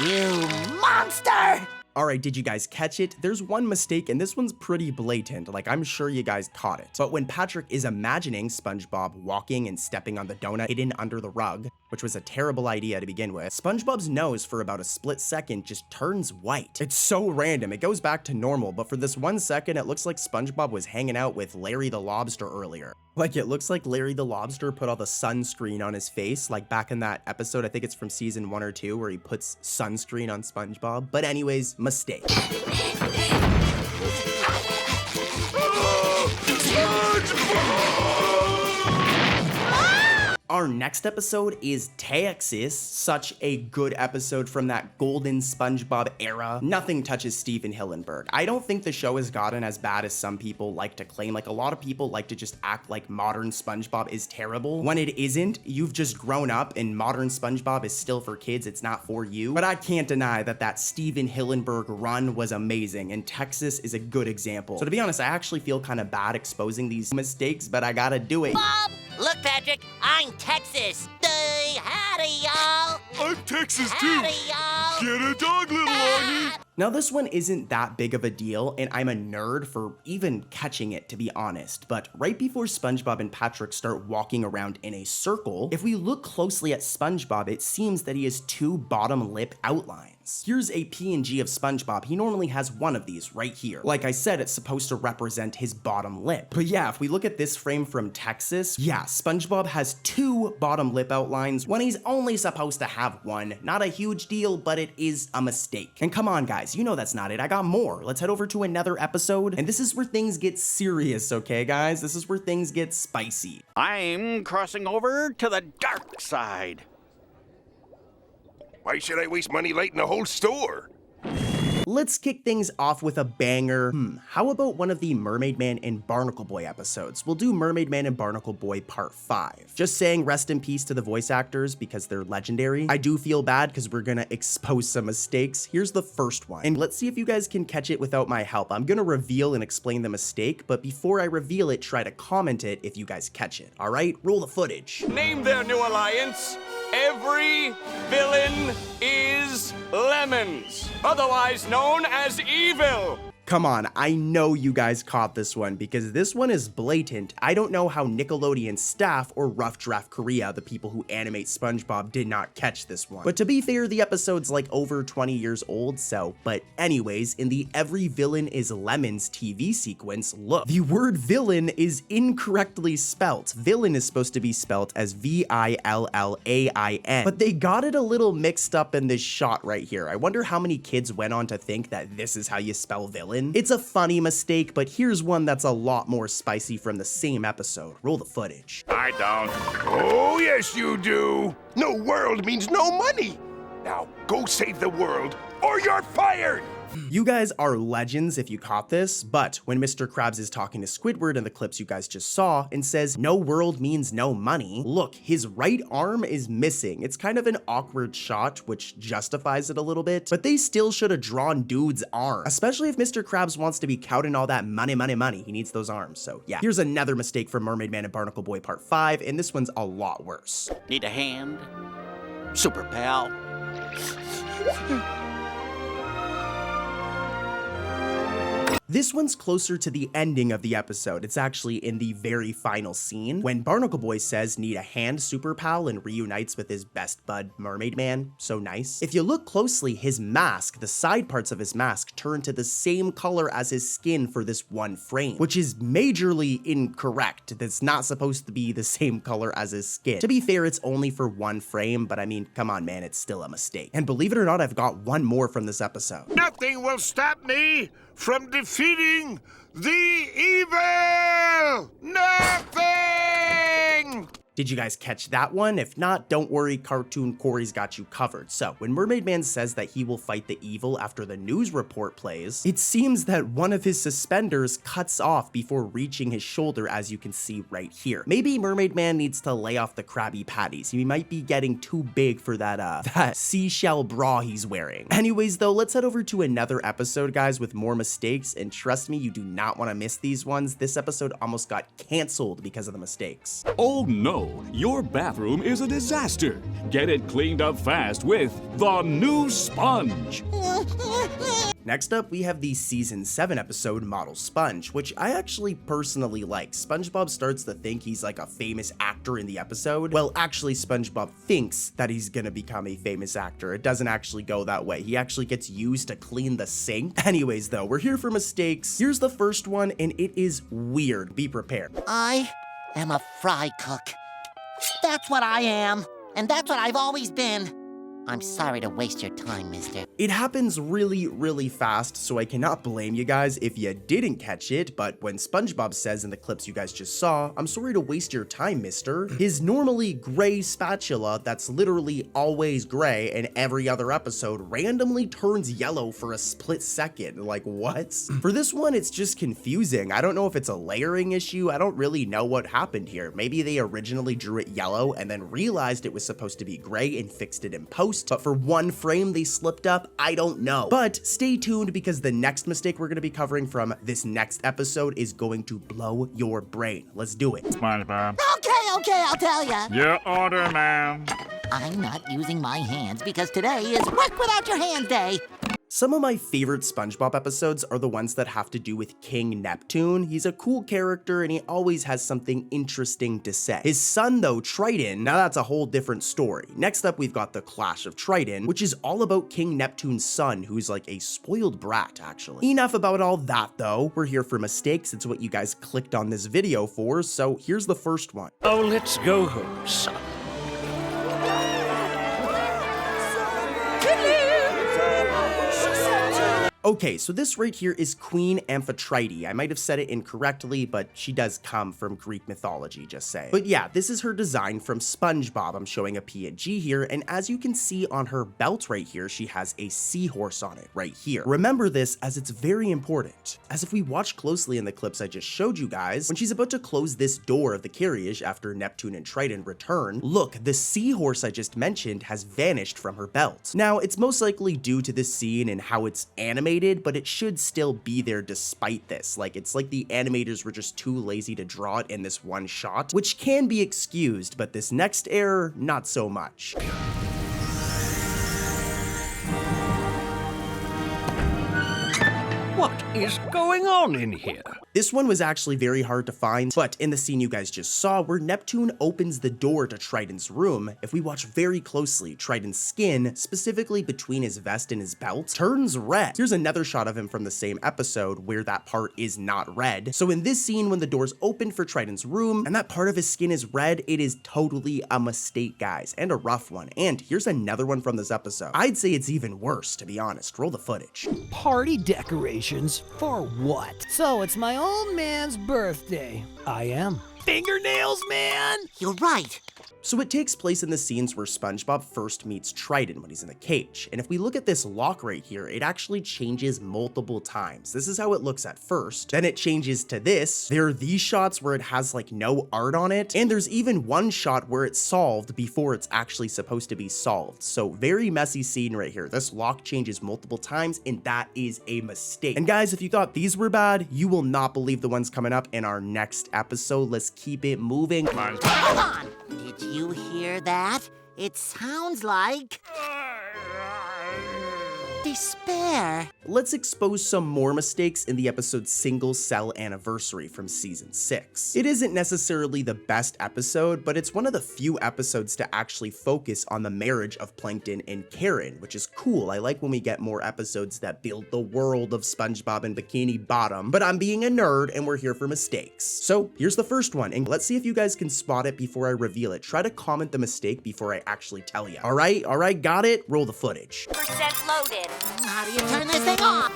You monster! Alright, did you guys catch it? There's one mistake, and this one's pretty blatant, like I'm sure you guys caught it. But when Patrick is imagining SpongeBob walking and stepping on the donut hidden under the rug, which was a terrible idea to begin with, SpongeBob's nose for about a split second just turns white. It's so random, it goes back to normal, but for this 1 second, it looks like SpongeBob was hanging out with Larry the Lobster earlier. Like, it looks like Larry the Lobster put all the sunscreen on his face, like back in that episode, I think it's from season 1 or 2, where he puts sunscreen on SpongeBob. But anyways, mistake. Our next episode is Texas. Such a good episode from that golden SpongeBob era. Nothing touches Steven Hillenburg. I don't think the show has gotten as bad as some people like to claim. Like, a lot of people like to just act like modern SpongeBob is terrible. When it isn't, you've just grown up and modern SpongeBob is still for kids. It's not for you. But I can't deny that that Steven Hillenburg run was amazing, and Texas is a good example. So to be honest, I actually feel kind of bad exposing these mistakes, but I gotta do it. Bob! Look, Patrick, I'm Texas. Howdy, y'all. I'm Texas too. Howdy, y'all. Get a dog, little Arnie. Now, this one isn't that big of a deal, and I'm a nerd for even catching it, to be honest, but right before SpongeBob and Patrick start walking around in a circle, if we look closely at SpongeBob, it seems that he has 2 bottom lip outlines. Here's a PNG of SpongeBob. He normally has one of these right here. Like I said, it's supposed to represent his bottom lip. But yeah, if we look at this frame from Texas, yeah, SpongeBob has 2 bottom lip outlines when he's only supposed to have 1. Not a huge deal, but it is a mistake. And come on, guys, you know that's not it. I got more. Let's head over to another episode. And this is where things get serious, okay, guys? This is where things get spicy. I'm crossing over to the dark side. Why should I waste money lighting the whole store? Let's kick things off with a banger. How about one of the Mermaid Man and Barnacle Boy episodes? We'll do Mermaid Man and Barnacle Boy Part 5. Just saying rest in peace to the voice actors because they're legendary. I do feel bad because we're gonna expose some mistakes. Here's the first one, and let's see if you guys can catch it without my help. I'm gonna reveal and explain the mistake, but before I reveal it, try to comment it if you guys catch it. All right, roll the footage. Name their new alliance. Every villain is Lemons, otherwise known as evil. Come on, I know you guys caught this one because this one is blatant. I don't know how Nickelodeon staff or Rough Draft Korea, the people who animate SpongeBob, did not catch this one. But to be fair, the episode's like over 20 years old, so. But anyways, in the Every Villain is Lemons TV sequence, look, the word villain is incorrectly spelt. Villain is supposed to be spelt as V-I-L-L-A-I-N, but they got it a little mixed up in this shot right here. I wonder how many kids went on to think that this is how you spell villain. It's a funny mistake, but here's one that's a lot more spicy from the same episode. Roll the footage. I don't. Oh, yes, you do. No world means no money. Now, go save the world, or you're fired. You guys are legends if you caught this, but when Mr. Krabs is talking to Squidward in the clips you guys just saw and says, no world means no money, look, his right arm is missing. It's kind of an awkward shot, which justifies it a little bit, but they still should have drawn dude's arm, especially if Mr. Krabs wants to be counting all that money, money, money. He needs those arms, so yeah. Here's another mistake from Mermaid Man and Barnacle Boy Part 5, and this one's a lot worse. Need a hand? Super pal. This one's closer to the ending of the episode. It's actually in the very final scene when Barnacle Boy says need a hand super pal and reunites with his best bud Mermaid Man. So nice. If you look closely, his mask, the side parts of his mask turn to the same color as his skin for this one frame, which is majorly incorrect. That's not supposed to be the same color as his skin. To be fair, it's only for one frame, but I mean, come on, man, it's still a mistake. And believe it or not, I've got one more from this episode. Nothing will stop me from defeating the evil! Nothing! Did you guys catch that one? If not, don't worry, Cartoon Corey's got you covered. So, when Mermaid Man says that he will fight the evil after the news report plays, it seems that one of his suspenders cuts off before reaching his shoulder, as you can see right here. Maybe Mermaid Man needs to lay off the Krabby Patties. He might be getting too big for that seashell bra he's wearing. Anyways, though, let's head over to another episode, guys, with more mistakes, and trust me, you do not want to miss these ones. This episode almost got canceled because of the mistakes. Oh no! Your bathroom is a disaster. Get it cleaned up fast with the new sponge. Next up, we have the Season 7 episode Model Sponge, which I actually personally like. SpongeBob starts to think he's like a famous actor in the episode. Well, actually, SpongeBob thinks that he's gonna become a famous actor. It doesn't actually go that way. He actually gets used to clean the sink. Anyways, though, we're here for mistakes. Here's the first one, and it is weird. Be prepared. I am a fry cook. That's what I am, and that's what I've always been. I'm sorry to waste your time, mister. It happens really, really fast, so I cannot blame you guys if you didn't catch it, but when SpongeBob says in the clips you guys just saw, I'm sorry to waste your time, mister, his normally gray spatula that's literally always gray in every other episode randomly turns yellow for a split second. Like, what? For this one, it's just confusing. I don't know if it's a layering issue. I don't really know what happened here. Maybe they originally drew it yellow and then realized it was supposed to be gray and fixed it in post, but for one frame they slipped up. I don't know. But stay tuned because the next mistake we're going to be covering from this next episode is going to blow your brain. Let's do it. SpongeBob. Okay, I'll tell ya. Your order, ma'am. I'm not using my hands because today is Work Without Your Hands Day. Some of my favorite SpongeBob episodes are the ones that have to do with King Neptune. He's a cool character and he always has something interesting to say. His son, though, Triton, now that's a whole different story. Next up, we've got the Clash of Triton, which is all about King Neptune's son, who's like a spoiled brat, actually. Enough about all that, though. We're here for mistakes. It's what you guys clicked on this video for, so here's the first one. Oh, let's go home, son. Okay, so this right here is Queen Amphitrite. I might have said it incorrectly, but she does come from Greek mythology, just saying. But yeah, this is her design from SpongeBob. I'm showing a PNG here, and as you can see on her belt right here, she has a seahorse on it right here. Remember this as it's very important, as if we watch closely in the clips I just showed you guys, when she's about to close this door of the carriage after Neptune and Triton return, look, the seahorse I just mentioned has vanished from her belt. Now, it's most likely due to this scene and how it's animated, but it should still be there despite this. Like, it's like the animators were just too lazy to draw it in this one shot, which can be excused, but this next error, not so much. What is going on in here? This one was actually very hard to find, but in the scene you guys just saw where Neptune opens the door to Triton's room, if we watch very closely, Triton's skin, specifically between his vest and his belt, turns red. Here's another shot of him from the same episode where that part is not red. So in this scene, when the doors open for Triton's room and that part of his skin is red, it is totally a mistake, guys, and a rough one. And here's another one from this episode. I'd say it's even worse, to be honest. Roll the footage. Party decorations for what? So it's my old man's birthday. I am. Fingernails, man! You're right. So it takes place in the scenes where SpongeBob first meets Triton when he's in the cage. And if we look at this lock right here, it actually changes multiple times. This is how it looks at first. Then it changes to this. There are these shots where it has like no art on it. And there's even one shot where it's solved before it's actually supposed to be solved. So very messy scene right here. This lock changes multiple times and that is a mistake. And guys, if you thought these were bad, you will not believe the ones coming up in our next episode. Let's keep it moving. Hold on. Did you hear that? It sounds like despair. Let's expose some more mistakes in the episode Single Cell Anniversary from season 6. It isn't necessarily the best episode, but it's one of the few episodes to actually focus on the marriage of Plankton and Karen, which is cool. I like when we get more episodes that build the world of SpongeBob and Bikini Bottom, but I'm being a nerd and we're here for mistakes. So here's the first one, and let's see if you guys can spot it before I reveal it. Try to comment the mistake before I actually tell you. All right, got it? Roll the footage. Percent loaded. How do you turn this thing off?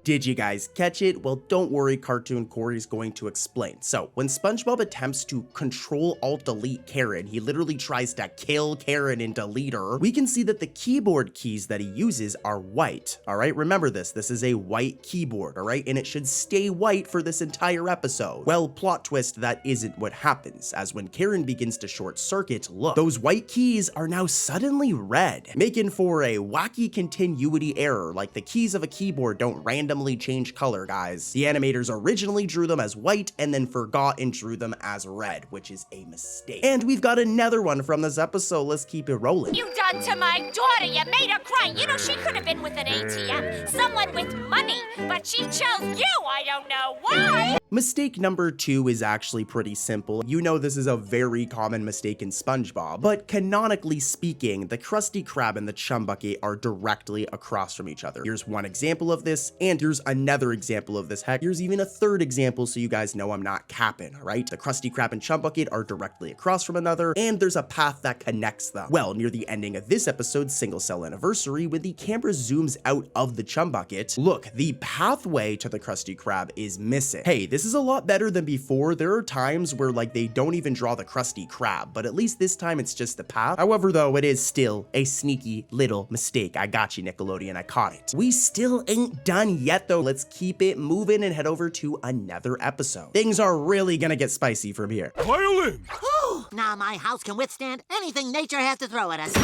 Did you guys catch it? Well, don't worry, Cartoon Corey's going to explain. So, when SpongeBob attempts to Control-Alt-Delete Karen, he literally tries to kill Karen and delete her. We can see that the keyboard keys that he uses are white, all right? Remember this is a white keyboard, all right? And it should stay white for this entire episode. Well, plot twist, that isn't what happens, as when Karen begins to short circuit, look, those white keys are now suddenly red, making for a wacky continuity error, like the keys of a keyboard don't randomly change color, guys. The animators originally drew them as white and then forgot and drew them as red, which is a mistake. And we've got another one from this episode. Let's keep it rolling. You done to my daughter. You made her cry. You know, she could have been with an ATM. Someone with money. But she chose you. I don't know why. Mistake number 2 is actually pretty simple. You know this is a very common mistake in SpongeBob, but canonically speaking, the Krusty Krab and the Chum Bucket are directly across from each other. Here's one example of this, and here's another example of this. Heck, here's even a third example so you guys know I'm not capping, all right? The Krusty Krab and Chum Bucket are directly across from another, and there's a path that connects them. Well, near the ending of this episode's Single Cell Anniversary, when the camera zooms out of the Chum Bucket, look, the pathway to the Krusty Krab is missing. Hey, this is a lot better than before. There are times where like they don't even draw the Krusty Krab, but at least this time it's just the path. However, though, it is still a sneaky little mistake. I got you, Nickelodeon, I caught it. We still ain't done yet though. Let's keep it moving and head over to another episode. Things are really gonna get spicy from here. Violin! Whew. Now my house can withstand anything nature has to throw at us.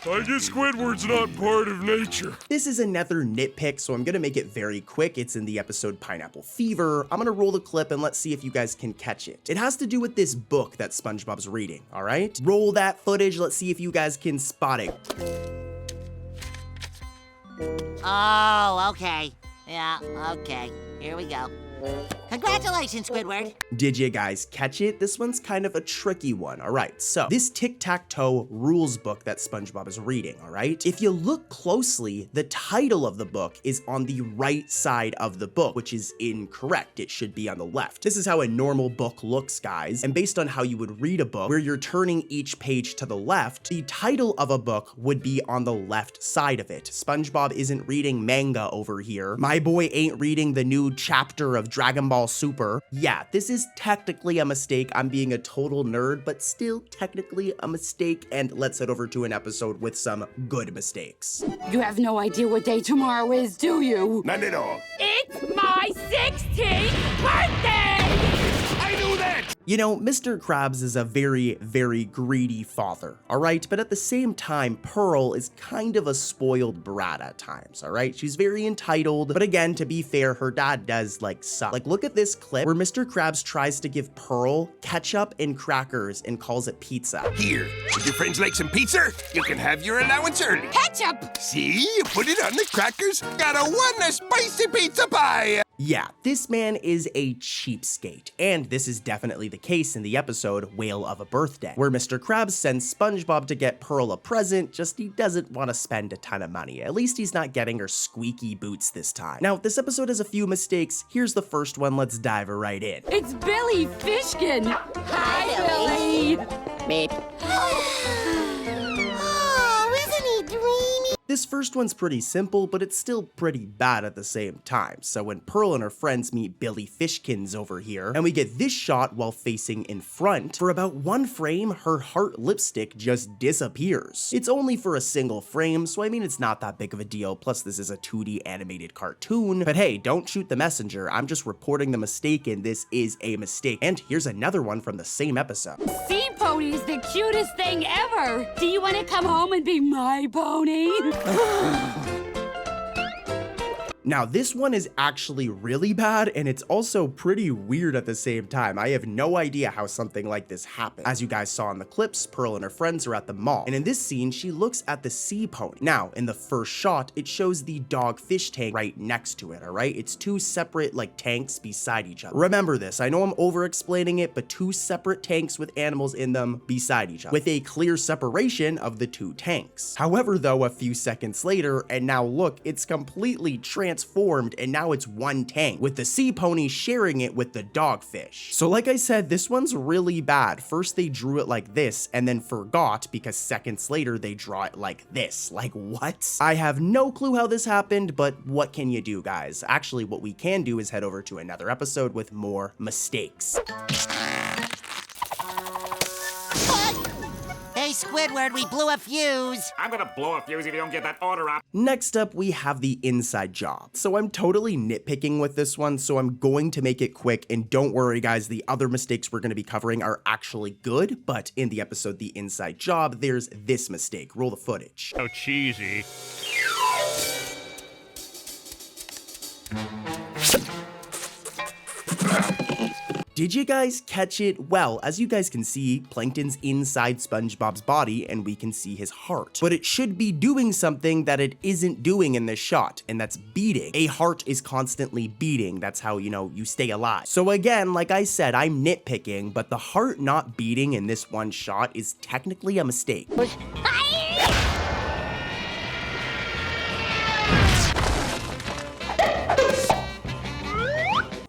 I guess Squidward's not part of nature. This is another nitpick, so I'm gonna make it very quick. It's in the episode Pineapple Fever. I'm gonna roll the clip and let's see if you guys can catch it. It has to do with this book that SpongeBob's reading, all right? Roll that footage. Let's see if you guys can spot it. Oh, okay. Yeah, okay. Here we go. Congratulations, Squidward. Did you guys catch it? This one's kind of a tricky one. All right, so this tic-tac-toe rules book that SpongeBob is reading, all right? If you look closely, the title of the book is on the right side of the book, which is incorrect. It should be on the left. This is how a normal book looks, guys. And based on how you would read a book, where you're turning each page to the left, the title of a book would be on the left side of it. SpongeBob isn't reading manga over here. My boy ain't reading the new chapter of Dragon Ball Super. Yeah, this is technically a mistake. I'm being a total nerd, but still technically a mistake. And let's head over to an episode with some good mistakes. You have no idea what day tomorrow is, do you? None at all. It's my 16th birthday! I knew that! You know, Mr. Krabs is a very, very greedy father, alright? But at the same time, Pearl is kind of a spoiled brat at times, alright? She's very entitled, but again, to be fair, her dad does, like, suck. Like, look at this clip where Mr. Krabs tries to give Pearl ketchup and crackers and calls it pizza. Here, would your friends like some pizza? You can have your allowance early. Ketchup! See, you put it on the crackers. Got a spicy pizza pie. Yeah, this man is a cheapskate, and this is definitely the case in the episode Whale of a Birthday, where Mr. Krabs sends SpongeBob to get Pearl a present, just he doesn't want to spend a ton of money. At least he's not getting her squeaky boots this time. Now, this episode has a few mistakes. Here's the first one, let's dive right in. It's Billy Fishkin! Hi, Billy! Beep. Oh, isn't he dreamy? This first one's pretty simple, but it's still pretty bad at the same time. So when Pearl and her friends meet Billy Fishkins over here, and we get this shot while facing in front, for about one frame, her heart lipstick just disappears. It's only for a single frame, so I mean it's not that big of a deal, plus this is a 2D animated cartoon. But hey, don't shoot the messenger, I'm just reporting the mistake and this is a mistake. And here's another one from the same episode. Sea pony's the cutest thing ever! Do you want to come home and be my pony? Now, this one is actually really bad, and it's also pretty weird at the same time. I have no idea how something like this happened. As you guys saw in the clips, Pearl and her friends are at the mall, and in this scene, she looks at the sea pony. Now, in the first shot, it shows the dog-fish tank right next to it, alright? It's two separate, like, tanks beside each other. Remember this, I know I'm over-explaining it, but two separate tanks with animals in them beside each other, with a clear separation of the two tanks. However, though, a few seconds later, and now look, it's completely transformed, and now it's one tank, with the sea pony sharing it with the dogfish. So like I said, this one's really bad. First they drew it like this, and then forgot, because seconds later they draw it like this. Like, what? I have no clue how this happened, but what can you do, guys? Actually, what we can do is head over to another episode with more mistakes. Hey, Squidward, we blew a fuse. I'm gonna blow a fuse if you don't get that order up. Next up, we have the inside job. So I'm totally nitpicking with this one, so I'm going to make it quick, and don't worry guys, the other mistakes we're going to be covering are actually good, but in the episode The Inside Job, there's this mistake. Roll the footage. So cheesy. Did you guys catch it? Well, as you guys can see, Plankton's inside SpongeBob's body and we can see his heart. But it should be doing something that it isn't doing in this shot, and that's beating. A heart is constantly beating. That's how, you know, you stay alive. So again, like I said, I'm nitpicking, but the heart not beating in this one shot is technically a mistake.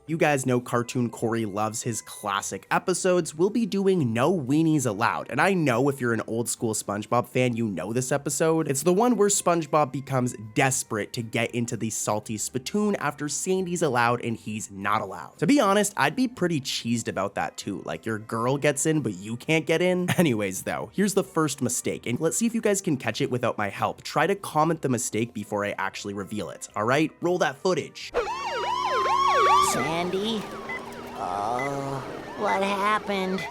You guys know Cartoon Corey loves his classic episodes. We'll be doing No Weenies Allowed, and I know if you're an old school SpongeBob fan, you know this episode. It's the one where SpongeBob becomes desperate to get into the salty spittoon after Sandy's allowed and he's not allowed. To be honest, I'd be pretty cheesed about that too. Like, your girl gets in, but you can't get in. Anyways though, here's the first mistake, and let's see if you guys can catch it without my help. Try to comment the mistake before I actually reveal it, alright? Roll that footage. Sandy? Oh, what happened?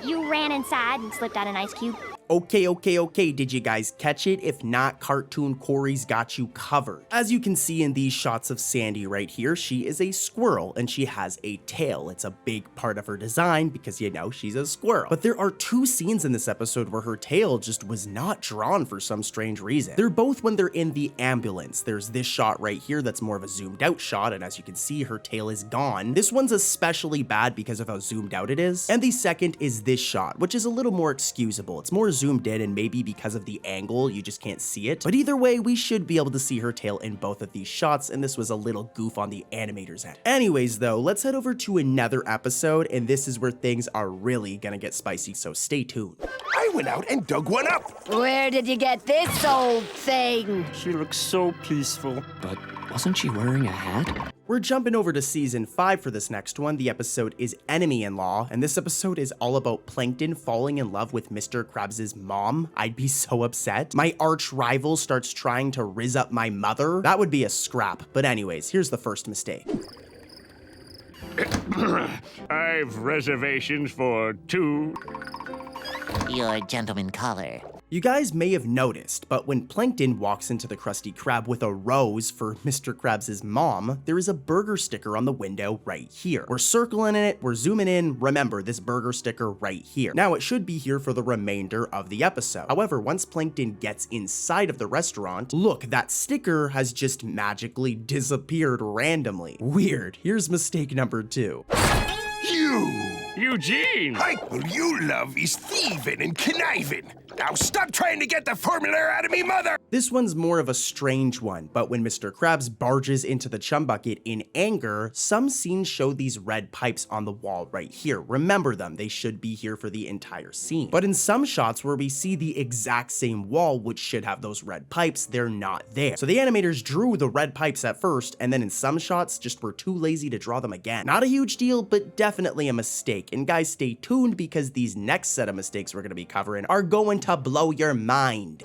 You ran inside and slipped out an ice cube. Okay, did you guys catch it? If not, Cartoon Corey's got you covered. As you can see in these shots of Sandy right here, she is a squirrel and she has a tail. It's a big part of her design because, you know, she's a squirrel. But there are two scenes in this episode where her tail just was not drawn for some strange reason. They're both when they're in the ambulance. There's this shot right here that's more of a zoomed out shot, and as you can see, her tail is gone. This one's especially bad because of how zoomed out it is. And the second is this shot, which is a little more excusable. It's more zoomed in, and maybe because of the angle, you just can't see it. But either way, we should be able to see her tail in both of these shots, and this was a little goof on the animator's end. Anyways though, let's head over to another episode, and this is where things are really gonna get spicy, so stay tuned. I went out and dug one up. Where did you get this old thing? She looks so peaceful. But wasn't she wearing a hat? We're jumping over to season 5 for this next one. The episode is Enemy-in-Law, and this episode is all about Plankton falling in love with Mr. Krabs' mom. I'd be so upset. My arch rival starts trying to rizz up my mother. That would be a scrap. But anyways, here's the first mistake. I've reservations for 2. Your gentleman caller. You guys may have noticed, but when Plankton walks into the Krusty Krab with a rose for Mr. Krabs' mom, there is a burger sticker on the window right here. We're circling it, we're zooming in, remember this burger sticker right here. Now it should be here for the remainder of the episode. However, once Plankton gets inside of the restaurant, look, that sticker has just magically disappeared randomly. Weird. Here's mistake number 2. Eugene! All you love is thieving and conniving. Now stop trying to get the formula out of me, mother! This one's more of a strange one, but when Mr. Krabs barges into the chum bucket in anger, some scenes show these red pipes on the wall right here. Remember them, they should be here for the entire scene. But in some shots where we see the exact same wall which should have those red pipes, they're not there. So the animators drew the red pipes at first, and then in some shots just were too lazy to draw them again. Not a huge deal, but definitely a mistake. And guys, stay tuned because these next set of mistakes we're gonna be covering are going to blow your mind.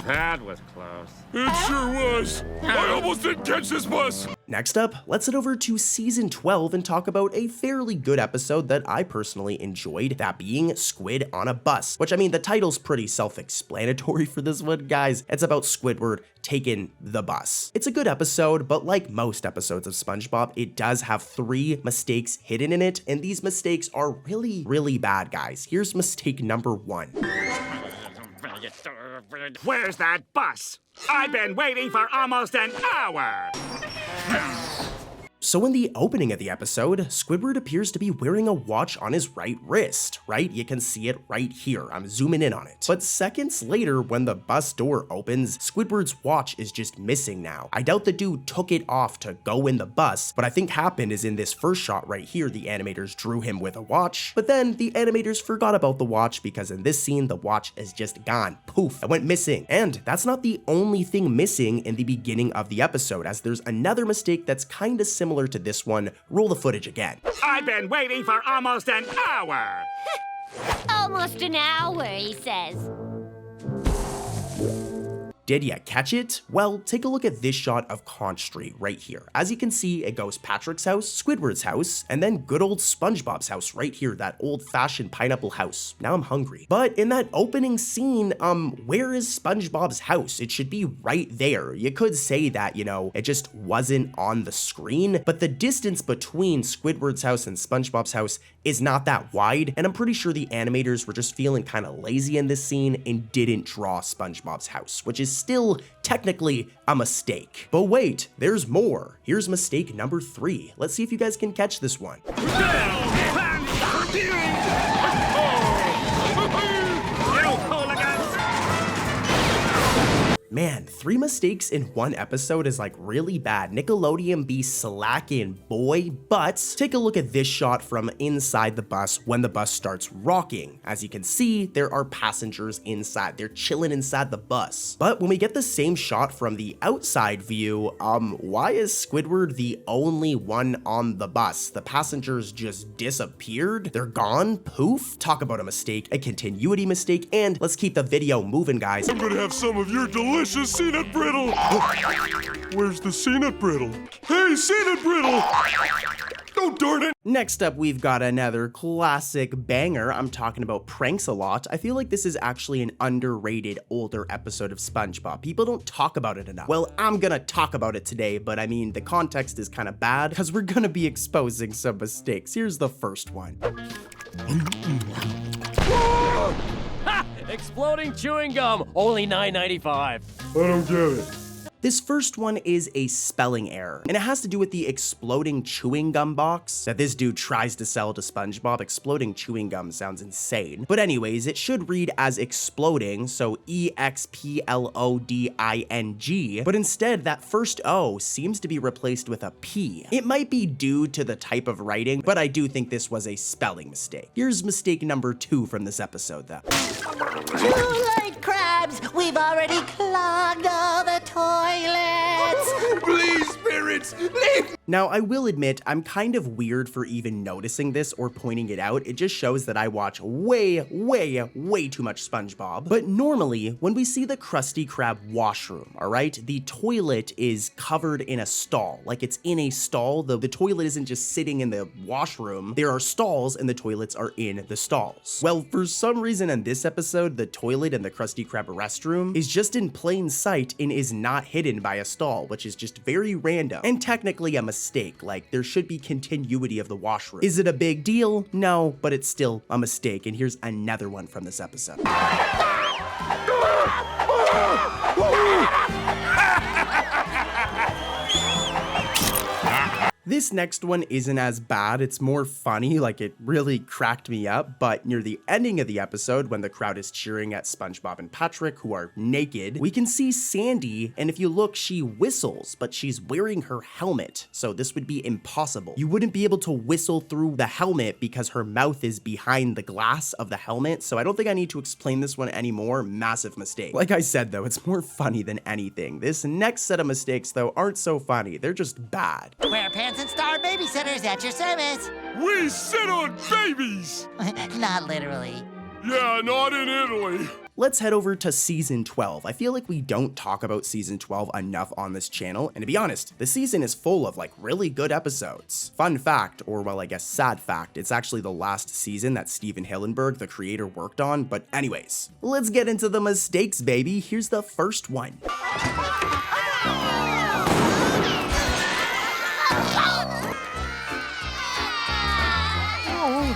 That was close. It sure was. I almost didn't catch this bus. Next up, let's head over to season 12 and talk about a fairly good episode that I personally enjoyed, that being Squid on a Bus, which I mean, the title's pretty self-explanatory for this one, guys. It's about Squidward taking the bus. It's a good episode, but like most episodes of SpongeBob, it does have 3 mistakes hidden in it, and these mistakes are really, really bad, guys. Here's mistake number 1. Where's that bus? I've been waiting for almost an hour. So in the opening of the episode, Squidward appears to be wearing a watch on his right wrist, right? You can see it right here. I'm zooming in on it. But seconds later, when the bus door opens, Squidward's watch is just missing now. I doubt the dude took it off to go in the bus. What I think happened is in this first shot right here, the animators drew him with a watch, but then the animators forgot about the watch because in this scene, the watch is just gone. Poof, it went missing. And that's not the only thing missing in the beginning of the episode, as there's another mistake that's kind of similar to this one. Roll the footage again. I've been waiting for almost an hour. Almost an hour, he says. Did ya catch it? Well, take a look at this shot of Conch Street right here. As you can see, it goes Patrick's house, Squidward's house, and then good old SpongeBob's house right here, that old-fashioned pineapple house. Now I'm hungry. But in that opening scene, where is SpongeBob's house? It should be right there. You could say that, you know, it just wasn't on the screen, but the distance between Squidward's house and SpongeBob's house is not that wide, and I'm pretty sure the animators were just feeling kind of lazy in this scene and didn't draw SpongeBob's house, which is still technically a mistake. But wait, there's more. Here's mistake number 3. Let's see if you guys can catch this one. Man, 3 mistakes in one episode is like really bad. Nickelodeon be slacking, boy. But take a look at this shot from inside the bus when the bus starts rocking. As you can see, there are passengers inside. They're chilling inside the bus. But when we get the same shot from the outside view, why is Squidward the only one on the bus? The passengers just disappeared? They're gone? Poof? Talk about a mistake, a continuity mistake, and let's keep the video moving, guys. I'm gonna have some of your delicious peanut brittle. Where's the peanut brittle? Hey, peanut brittle! Oh, darn it! Next up, we've got another classic banger. I'm talking about Pranks-a-Lot. I feel like this is actually an underrated older episode of SpongeBob. People don't talk about it enough. Well, I'm gonna talk about it today, but I mean, the context is kind of bad because we're gonna be exposing some mistakes. Here's the first one. Ha! Exploding chewing gum, only $9.95. I don't get it. This first one is a spelling error, and it has to do with the exploding chewing gum box that this dude tries to sell to SpongeBob. Exploding chewing gum sounds insane. But anyways, it should read as exploding, so E-X-P-L-O-D-I-N-G, but instead that first O seems to be replaced with a P. It might be due to the type of writing, but I do think this was a spelling mistake. Here's mistake number 2 from this episode though. Too late, Krabs! We've already clogged all the toilets! Please, spirits, leave! Now, I will admit, I'm kind of weird for even noticing this or pointing it out. It just shows that I watch way too much SpongeBob. But normally, when we see the Krusty Krab washroom, alright, the toilet is covered in a stall. Like it's in a stall. The toilet isn't just sitting in the washroom. There are stalls and the toilets are in the stalls. Well, for some reason in this episode, the toilet in the Krusty Krab restroom is just in plain sight and is not hidden by a stall, which is just very random and technically a mistake. Like there should be continuity of the washroom. Is it a big deal? No, but it's still a mistake. And here's another one from this episode. This next one isn't as bad, it's more funny, like it really cracked me up, but near the ending of the episode, when the crowd is cheering at SpongeBob and Patrick, who are naked, we can see Sandy, and if you look, she whistles, but she's wearing her helmet, so this would be impossible. You wouldn't be able to whistle through the helmet because her mouth is behind the glass of the helmet, so I don't think I need to explain this one anymore. Massive mistake. Like I said though, it's more funny than anything. This next set of mistakes though aren't so funny, they're just bad. Wear pants and star babysitters at your service. We sit on babies! Not literally. Yeah, not in Italy. Let's head over to season 12. I feel like we don't talk about season 12 enough on this channel, and to be honest, the season is full of like really good episodes. Fun fact, or well I guess sad fact, it's actually the last season that Steven Hillenburg, the creator, worked on, but anyways, let's get into the mistakes, baby. Here's the first one.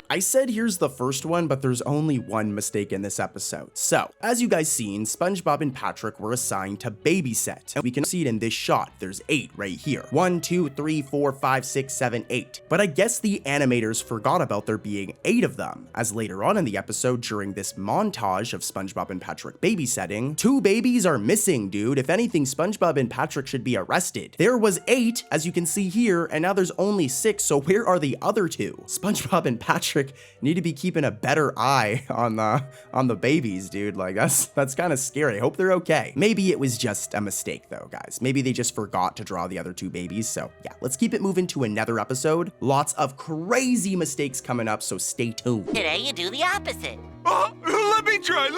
I said here's the first one, but there's only one mistake in this episode. So, as you guys seen, SpongeBob and Patrick were assigned to babysit. And we can see it in this shot. There's 8 right here. 1, 2, 3, 4, 5, 6, 7, 8. But I guess the animators forgot about there being 8 of them, as later on in the episode, during this montage of SpongeBob and Patrick babysitting, 2 babies are missing, dude. If anything, SpongeBob and Patrick should be arrested. There was 8, as you can see here, and now there's only 6, so where are the other 2? SpongeBob and Patrick need to be keeping a better eye on the babies, dude. Like that's kind of scary. I hope they're okay. Maybe it was just a mistake though, guys. Maybe they just forgot to draw the other 2 babies. So yeah, let's keep it moving to another episode. Lots of crazy mistakes coming up, so stay tuned. Today you do the opposite. Let me try.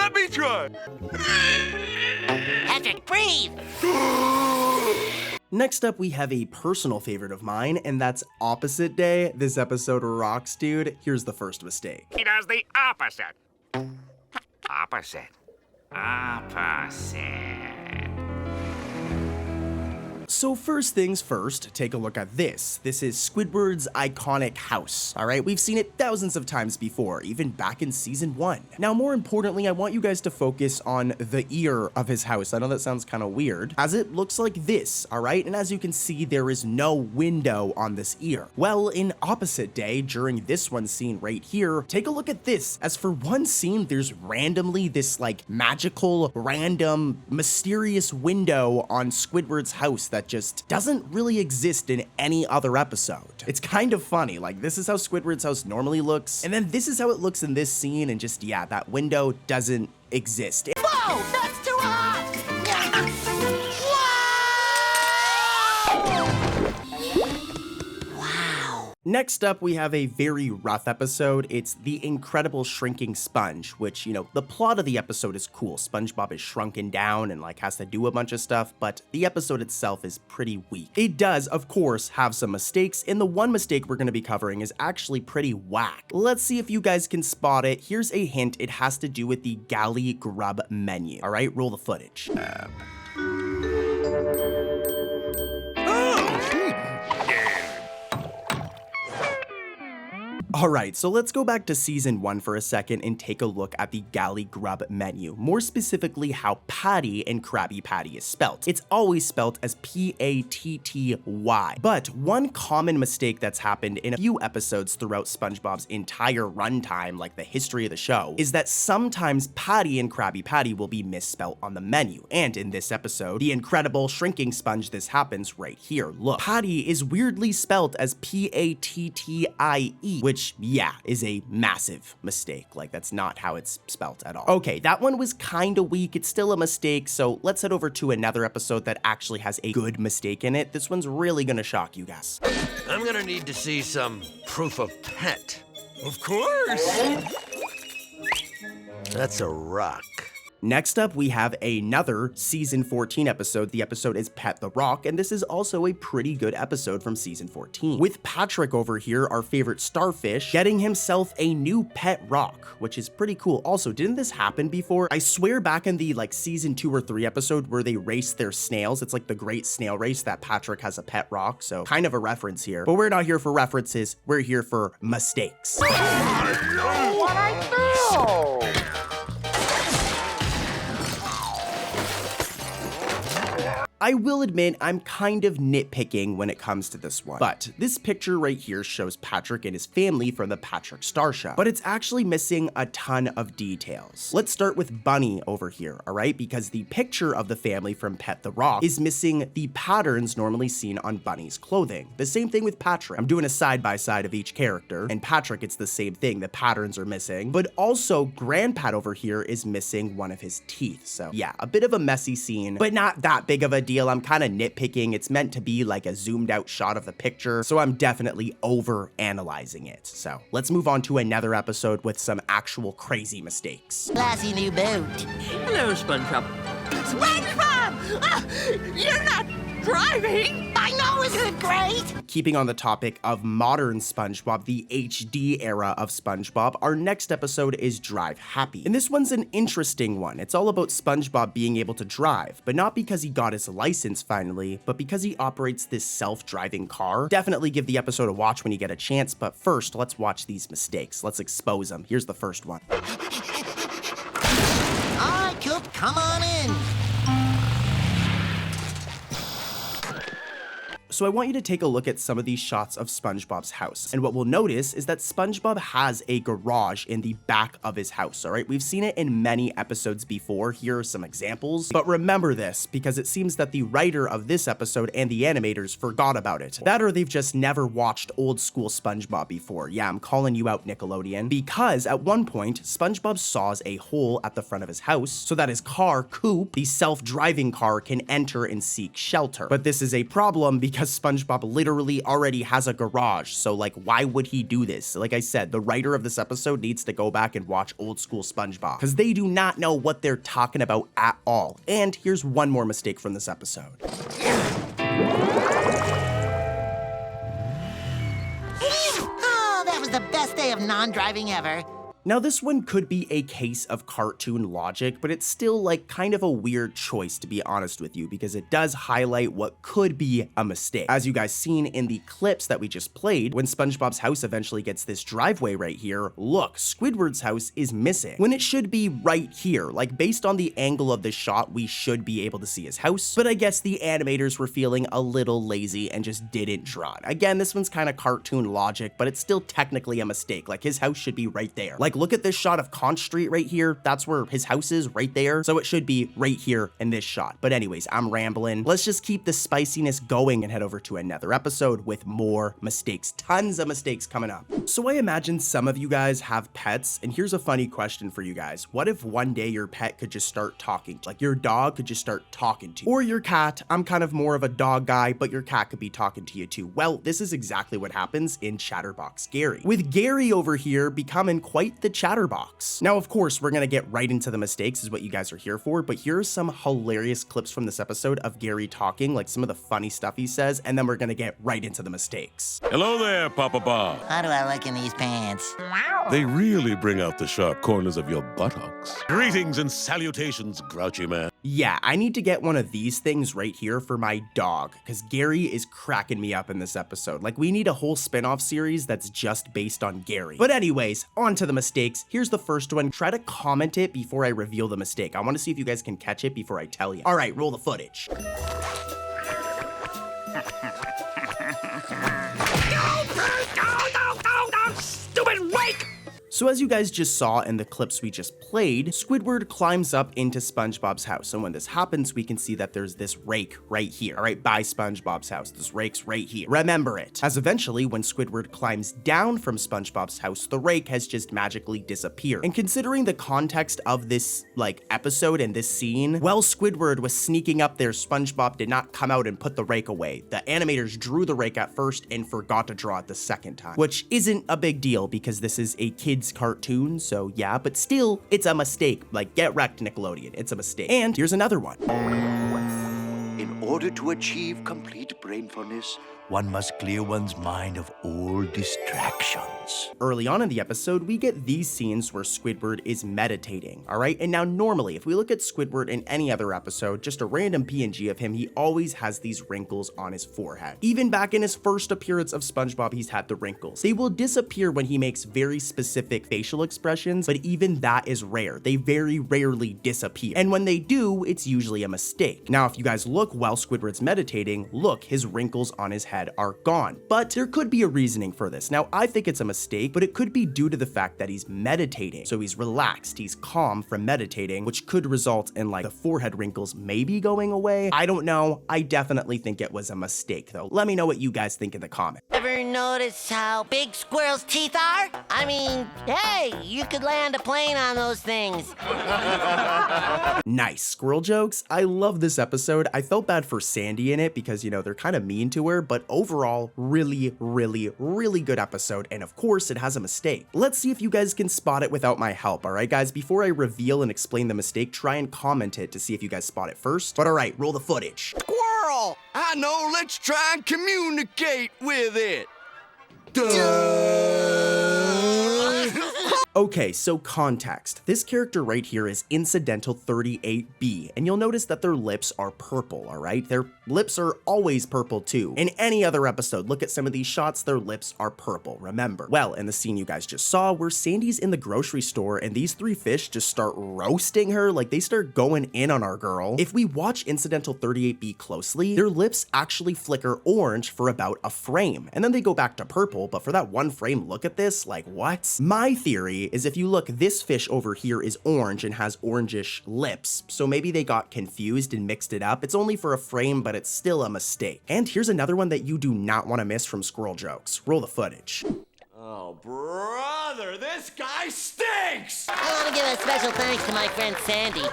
Patrick, breathe. Next up, we have a personal favorite of mine, and that's Opposite Day. This episode rocks, dude. Here's the first mistake. He does the opposite. Opposite. So first things first, take a look at this. This is Squidward's iconic house, all right? We've seen it thousands of times before, even back in season 1. Now, more importantly, I want you guys to focus on the ear of his house. I know that sounds kind of weird, as it looks like this, all right? And as you can see, there is no window on this ear. Well, in Opposite Day, during this one scene right here, take a look at this. As for one scene, there's randomly this like magical, random, mysterious window on Squidward's house that just doesn't really exist in any other episode. It's kind of funny, like this is how Squidward's house normally looks, and then this is how it looks in this scene, and just, yeah, that window doesn't exist. Whoa, that's too hot! Next up, we have a very rough episode. It's The Incredible Shrinking Sponge, which, you know, the plot of the episode is cool. SpongeBob is shrunken down and like has to do a bunch of stuff, but the episode itself is pretty weak. It does, of course, have some mistakes, and the one mistake we're going to be covering is actually pretty whack. Let's see if you guys can spot it. Here's a hint. It has to do with the galley grub menu. All right, roll the footage. Alright, so let's go back to season 1 for a second and take a look at the galley grub menu. More specifically, how Patty in Krabby Patty is spelt. It's always spelt as P-A-T-T-Y. But one common mistake that's happened in a few episodes throughout SpongeBob's entire runtime, like the history of the show, is that sometimes Patty in Krabby Patty will be misspelt on the menu. And in this episode, The Incredible Shrinking Sponge, this happens right here. Look, Patty is weirdly spelt as P-A-T-T-I-E, which which, yeah, is a massive mistake. Like, that's not how it's spelt at all. Okay, that one was kind of weak. It's still a mistake, so let's head over to another episode that actually has a good mistake in it. This one's really gonna shock you guys. I'm gonna need to see some proof of pet. Of course. That's a rock. Next up, we have another season 14 episode. The episode is Pet the Rock, and this is also a pretty good episode from season 14. With Patrick over here, our favorite starfish, getting himself a new pet rock, which is pretty cool. Also, didn't this happen before? I swear back in the season 2 or 3 episode where they race their snails, it's like the Great Snail Race, that Patrick has a pet rock, so kind of a reference here. But we're not here for references, we're here for mistakes. I know what I do. I will admit I'm kind of nitpicking when it comes to this one, but this picture right here shows Patrick and his family from the Patrick Star Show, but it's actually missing a ton of details. Let's start with Bunny over here, alright? Because the picture of the family from Pet the Rock is missing the patterns normally seen on Bunny's clothing. The same thing with Patrick. I'm doing a side-by-side of each character, and Patrick, it's the same thing. The patterns are missing, but also Grandpat over here is missing one of his teeth. So yeah, a bit of a messy scene, but not that big of a deal. I'm kind of nitpicking. It's meant to be like a zoomed out shot of the picture, so I'm definitely over analyzing it. So let's move on to another episode with some actual crazy mistakes. Classy new boat. Hello, SpongeBob. SpongeBob! Ah, you're not driving! I know, isn't it great? Keeping on the topic of modern SpongeBob, the HD era of SpongeBob, our next episode is Drive Happy. And this one's an interesting one. It's all about SpongeBob being able to drive, but not because he got his license finally, but because he operates this self-driving car. Definitely give the episode a watch when you get a chance, but first, let's watch these mistakes. Let's expose them. Here's the first one. All right, Coop, come on in. So I want you to take a look at some of these shots of SpongeBob's house. And what we'll notice is that SpongeBob has a garage in the back of his house, all right? We've seen it in many episodes before. Here are some examples. But remember this, because it seems that the writer of this episode and the animators forgot about it. That or they've just never watched old school SpongeBob before. Yeah, I'm calling you out, Nickelodeon. Because at one point, SpongeBob saws a hole at the front of his house so that his car, Coop, the self-driving car, can enter and seek shelter. But this is a problem because SpongeBob literally already has a garage, so why would he do this? Like I said, the writer of this episode needs to go back and watch old school SpongeBob, because they do not know what they're talking about at all. And here's one more mistake from this episode. Oh, that was the best day of non-driving ever. Now this one could be a case of cartoon logic, but it's still kind of a weird choice, to be honest with you, because it does highlight what could be a mistake. As you guys seen in the clips that we just played, when SpongeBob's house eventually gets this driveway right here, look, Squidward's house is missing, when it should be right here. Based on the angle of this shot, we should be able to see his house, but I guess the animators were feeling a little lazy and just didn't draw it. Again, this one's kind of cartoon logic, but it's still technically a mistake. His house should be right there. Look at this shot of Conch Street right here. That's where his house is, right there. So it should be right here in this shot. But anyways, I'm rambling. Let's just keep the spiciness going and head over to another episode with more mistakes. Tons of mistakes coming up. So I imagine some of you guys have pets, and here's a funny question for you guys. What if one day your pet could just start talking? Your dog could just start talking to you. Or your cat. I'm kind of more of a dog guy, but your cat could be talking to you too. Well, this is exactly what happens in Chatterbox Gary, with Gary over here becoming quite the chatterbox. Now, of course, we're gonna get right into the mistakes, is what you guys are here for, but here are some hilarious clips from this episode of Gary talking, some of the funny stuff he says, and then we're gonna get right into the mistakes. Hello there, Papa Bob. How do I look in these pants? They really bring out the sharp corners of your buttocks. Greetings and salutations, grouchy man. Yeah, I need to get one of these things right here for my dog, because Gary is cracking me up in this episode. We need a whole spin-off series that's just based on Gary. But anyways, on to the mistakes. Here's the first one. Try to comment it before I reveal the mistake. I want to see if you guys can catch it before I tell you. All right, roll the footage. Stupid wake! So as you guys just saw in the clips we just played, Squidward climbs up into SpongeBob's house, and when this happens, we can see that there's this rake right here, all right, by SpongeBob's house. This rake's right here. Remember it, as eventually when Squidward climbs down from SpongeBob's house, the rake has just magically disappeared. And considering the context of this, episode and this scene, while Squidward was sneaking up there, SpongeBob did not come out and put the rake away. The animators drew the rake at first and forgot to draw it the second time, which isn't a big deal because this is a kid's cartoon, so yeah, but still, it's a mistake. Get wrecked, Nickelodeon. It's a mistake. And here's another one. In order to achieve complete brainfulness, one must clear one's mind of all distractions. Early on in the episode, we get these scenes where Squidward is meditating, all right? And now normally, if we look at Squidward in any other episode, just a random PNG of him, he always has these wrinkles on his forehead. Even back in his first appearance of SpongeBob, he's had the wrinkles. They will disappear when he makes very specific facial expressions, but even that is rare. They very rarely disappear. And when they do, it's usually a mistake. Now, if you guys look while Squidward's meditating, look, his wrinkles on his head are gone. But there could be a reasoning for this. Now, I think it's a mistake, but it could be due to the fact that he's meditating. So he's relaxed, he's calm from meditating, which could result in the forehead wrinkles maybe going away. I don't know. I definitely think it was a mistake though. Let me know what you guys think in the comments. Ever notice how big squirrels' teeth are? I mean, hey, you could land a plane on those things. Nice squirrel jokes. I love this episode. I felt bad for Sandy in it because, they're kind of mean to her, but overall, really good episode. And of course, it has a mistake. Let's see if you guys can spot it without my help. All right, guys, before I reveal and explain the mistake, try and comment it to see if you guys spot it first. But all right, roll the footage. Squirrel! I know, let's try and communicate with it. Okay, so context. This character right here is Incidental 38B, and you'll notice that their lips are purple, all right? Their lips are always purple too. In any other episode, look at some of these shots, their lips are purple, remember. Well, in the scene you guys just saw, where Sandy's in the grocery store and these three fish just start roasting her, they start going in on our girl. If we watch Incidental 38B closely, their lips actually flicker orange for about a frame, and then they go back to purple, but for that one frame, look at this, what? My theory is if you look, this fish over here is orange and has orangish lips, so maybe they got confused and mixed it up. It's only for a frame, but it's still a mistake. And here's another one that you do not want to miss from Squirrel Jokes. Roll the footage. Oh, brother, this guy stinks! I want to give a special thanks to my friend Sandy.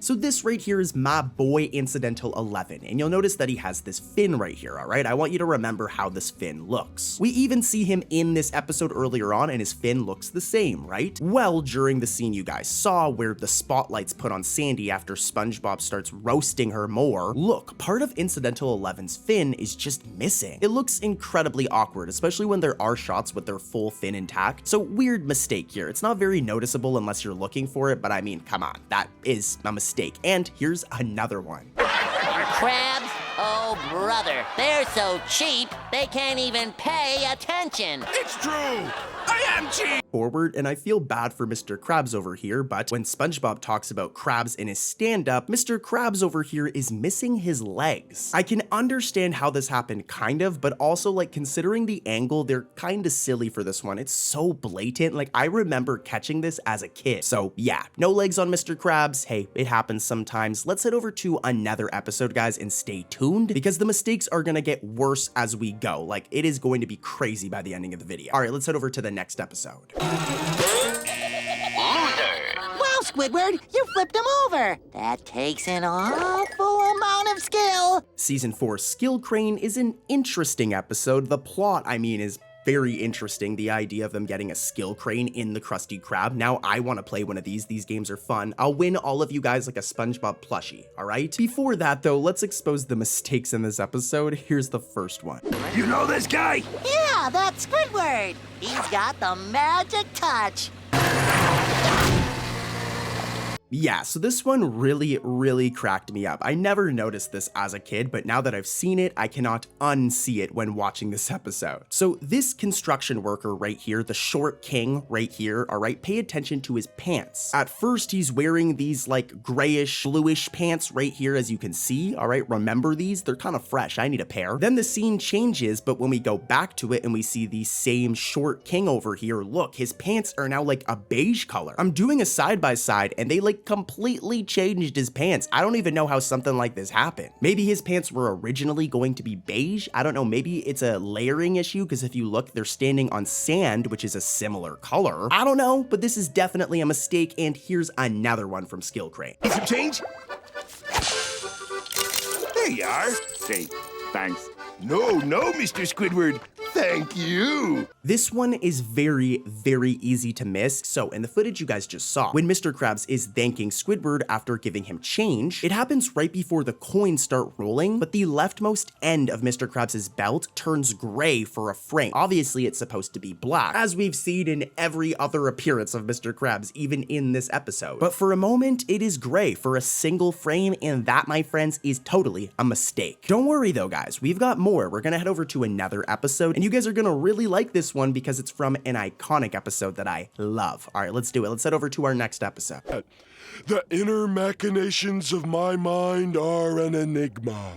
So this right here is my boy Incidental 11, and you'll notice that he has this fin right here, all right? I want you to remember how this fin looks. We even see him in this episode earlier on, and his fin looks the same, right? Well, during the scene you guys saw where the spotlight's put on Sandy after SpongeBob starts roasting her more, look, part of Incidental 11's fin is just missing. It looks incredibly awkward, especially when there are shots with their full fin intact. So weird mistake here. It's not very noticeable unless you're looking for it, but I mean, come on, that is a mistake. And here's another one. Crabs? Oh, brother, they're so cheap, they can't even pay attention. It's true! I am cheap! Forward, and I feel bad for Mr. Krabs over here, but when SpongeBob talks about Krabs in his stand-up, Mr. Krabs over here is missing his legs. I can understand how this happened, kind of, but also, considering the angle, they're kind of silly for this one. It's so blatant. I remember catching this as a kid. So yeah, no legs on Mr. Krabs. Hey, it happens sometimes. Let's head over to another episode, guys, and stay tuned, because the mistakes are gonna get worse as we go. It is going to be crazy by the ending of the video. All right, let's head over to the next episode. Wow, Squidward, you flipped him over. That takes an awful amount of skill. Season 4 Skill Crane is an interesting episode. The plot, is very interesting, the idea of them getting a skill crane in the Krusty Krab. Now I want to play one of these games are fun. I'll win all of you guys a SpongeBob plushie, all right? Before that though, let's expose the mistakes in this episode. Here's the first one. You know this guy? Yeah, that's Squidward. He's got the magic touch. Yeah, so this one really cracked me up. I never noticed this as a kid, but now that I've seen it, I cannot unsee it when watching this episode. So this construction worker right here, the short king right here, all right, pay attention to his pants. At first, he's wearing these like grayish, bluish pants right here, as you can see, all right? Remember these? They're kind of fresh. I need a pair. Then the scene changes, but when we go back to it and we see the same short king over here, look, his pants are now like a beige color. I'm doing a side-by-side and they like completely changed his pants. I don't even know how something like this happened. Maybe his pants were originally going to be beige. I don't know. Maybe it's a layering issue because if you look, they're standing on sand, which is a similar color. I don't know, but this is definitely a mistake. And here's another one from Skill Crane. Need some change? There you are. Hey, thanks. No, Mr. Squidward. Thank you. This one is very easy to miss. So in the footage you guys just saw, when Mr. Krabs is thanking Squidward after giving him change, it happens right before the coins start rolling, but the leftmost end of Mr. Krabs' belt turns gray for a frame. Obviously it's supposed to be black, as we've seen in every other appearance of Mr. Krabs, even in this episode. But for a moment, it is gray for a single frame, and that, my friends, is totally a mistake. Don't worry though, guys, we've got more. We're gonna head over to another episode, and you guys are gonna really like this one because it's from an iconic episode that I love. All right, let's do it. Let's head over to our next episode. The inner machinations of my mind are an enigma.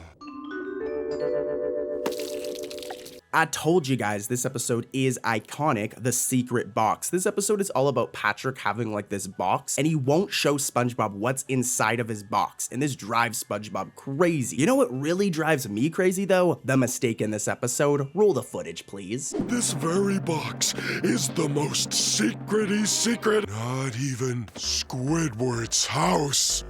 I told you guys this episode is iconic, the secret box. This episode is all about Patrick having like this box, and he won't show SpongeBob what's inside of his box, and this drives SpongeBob crazy. You know what really drives me crazy though? The mistake in this episode. Roll the footage, please. This very box is the most secrety secret. Not even Squidward's house.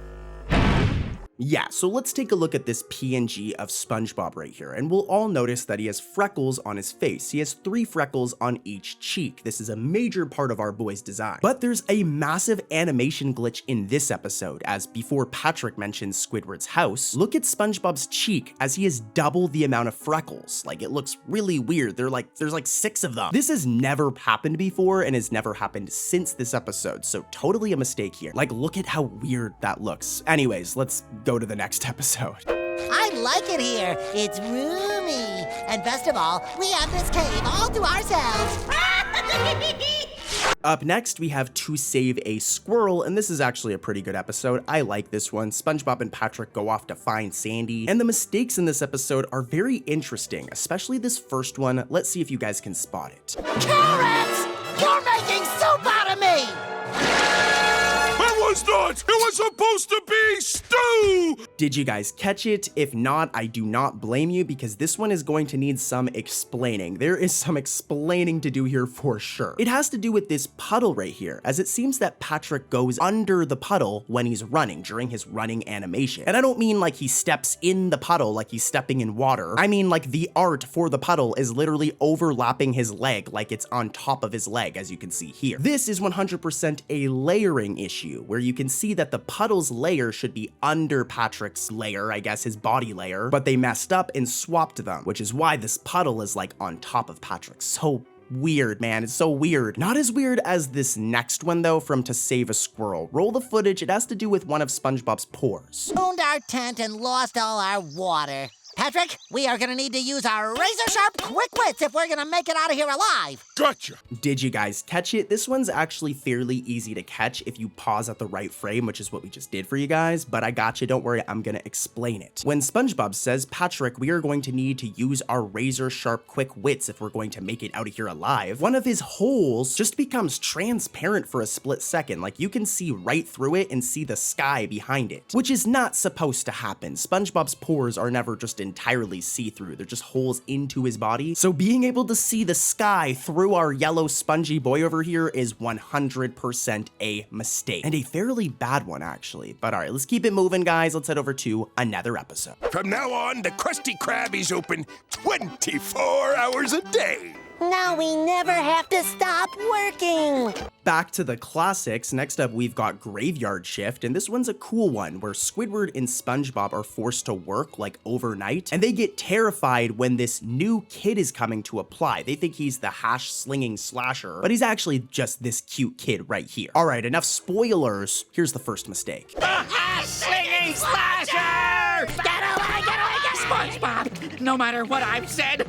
Yeah, so let's take a look at this PNG of SpongeBob right here, and we'll all notice that he has freckles on his face. He has 3 freckles on each cheek. This is a major part of our boy's design. But there's a massive animation glitch in this episode, as before Patrick mentions Squidward's house, look at SpongeBob's cheek as he has double the amount of freckles. Like, it looks really weird. There's like 6 of them. This has never happened before and has never happened since this episode, so totally a mistake here. Like, look at how weird that looks. Anyways, let's go to the next episode. I like it here. It's roomy. And best of all, we have this cave all to ourselves. Up next, we have To Save a Squirrel, and this is actually a pretty good episode. I like this one. SpongeBob and Patrick go off to find Sandy, and the mistakes in this episode are very interesting, especially this first one. Let's see if you guys can spot it. Carrots! You're making soup out of me! It was not! It was supposed to be stew! Did you guys catch it? If not, I do not blame you because this one is going to need some explaining. There is some explaining to do here for sure. It has to do with this puddle right here, as it seems that Patrick goes under the puddle when he's running, during his running animation. And I don't mean like he steps in the puddle like he's stepping in water. I mean like the art for the puddle is literally overlapping his leg like it's on top of his leg, as you can see here. This is 100% a layering issue, where you can see that the puddle's layer should be under Patrick's layer, I guess his body layer, but they messed up and swapped them, which is why this puddle is like on top of Patrick. So weird, man. It's so weird. Not as weird as this next one though, from To Save a Squirrel. Roll the footage. It has to do with one of SpongeBob's pores. Owned our tent and lost all our water. Patrick, we are gonna need to use our razor-sharp quick wits if we're gonna make it out of here alive. Gotcha. Did you guys catch it? This one's actually fairly easy to catch if you pause at the right frame, which is what we just did for you guys, but I got you. Don't worry, I'm gonna explain it. When SpongeBob says, Patrick, we are going to need to use our razor-sharp quick wits if we're going to make it out of here alive, one of his holes just becomes transparent for a split second. Like, you can see right through it and see the sky behind it, which is not supposed to happen. SpongeBob's pores are never just entirely see-through. They're just holes into his body. So being able to see the sky through our yellow spongy boy over here is 100% a mistake, and a fairly bad one actually. But all right, let's keep it moving, guys. Let's head over to another episode. From now on, the Krusty Krab is open 24 hours a day. Now we never have to stop working. Back to the classics. Next up, we've got Graveyard Shift, and this one's a cool one where Squidward and SpongeBob are forced to work like overnight, and they get terrified when this new kid is coming to apply. They think he's the hash-slinging slasher, but he's actually just this cute kid right here. All right, enough spoilers. Here's the first mistake. The hash-slinging slasher! Get away, get away, get SpongeBob! No matter what I've said,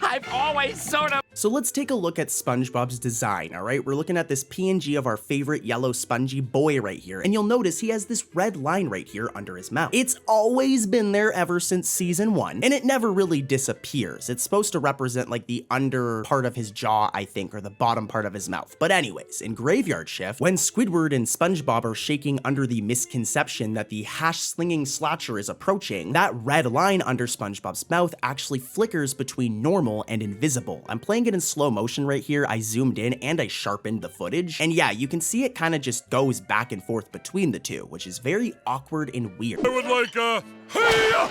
I've always sort of... So let's take a look at SpongeBob's design, all right? We're looking at this PNG of our favorite yellow spongy boy right here, and you'll notice he has this red line right here under his mouth. It's always been there ever since season 1, and it never really disappears. It's supposed to represent like the under part of his jaw, I think, or the bottom part of his mouth. But anyways, in Graveyard Shift, when Squidward and SpongeBob are shaking under the misconception that the hash-slinging slasher is approaching, that red line under SpongeBob's mouth actually flickers between normal and invisible. I'm playing it in slow motion right here. I zoomed in and I sharpened the footage, and yeah, you can see it kind of just goes back and forth between the two, which is very awkward and weird. I would like hey!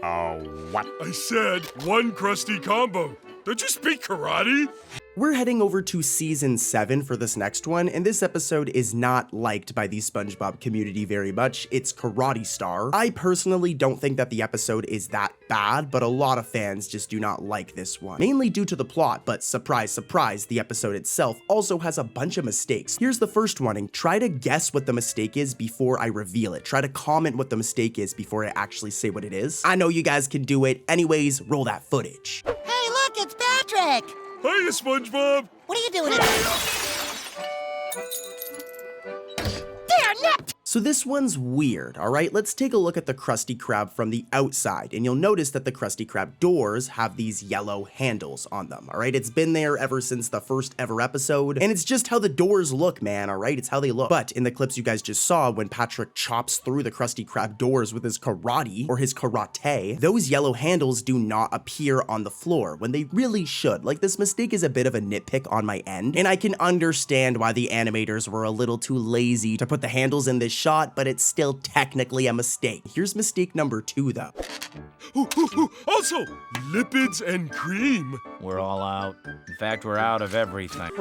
Oh, what? I said one crusty combo. Don't you speak karate? We're heading over to season 7 for this next one, and this episode is not liked by the SpongeBob community very much. It's Karate Star. I personally don't think that the episode is that bad, but a lot of fans just do not like this one, mainly due to the plot, but surprise, surprise, the episode itself also has a bunch of mistakes. Here's the first one, and try to guess what the mistake is before I reveal it. Try to comment what the mistake is before I actually say what it is. I know you guys can do it. Anyways, roll that footage. Hey, look, it's Patrick! Hiya, SpongeBob! What are you doing in there? There, nipped! So this one's weird, all right? Let's take a look at the Krusty Krab from the outside, and you'll notice that the Krusty Krab doors have these yellow handles on them, all right? It's been there ever since the first ever episode, and it's just how the doors look, man, all right? It's how they look. But in the clips you guys just saw, when Patrick chops through the Krusty Krab doors with his karate, or his karate, those yellow handles do not appear on the floor, when they really should. Like, this mistake is a bit of a nitpick on my end, and I can understand why the animators were a little too lazy to put the handles in this shot, but it's still technically a mistake. Here's mistake number 2, though. Also, lipids and cream. We're all out. In fact, we're out of everything.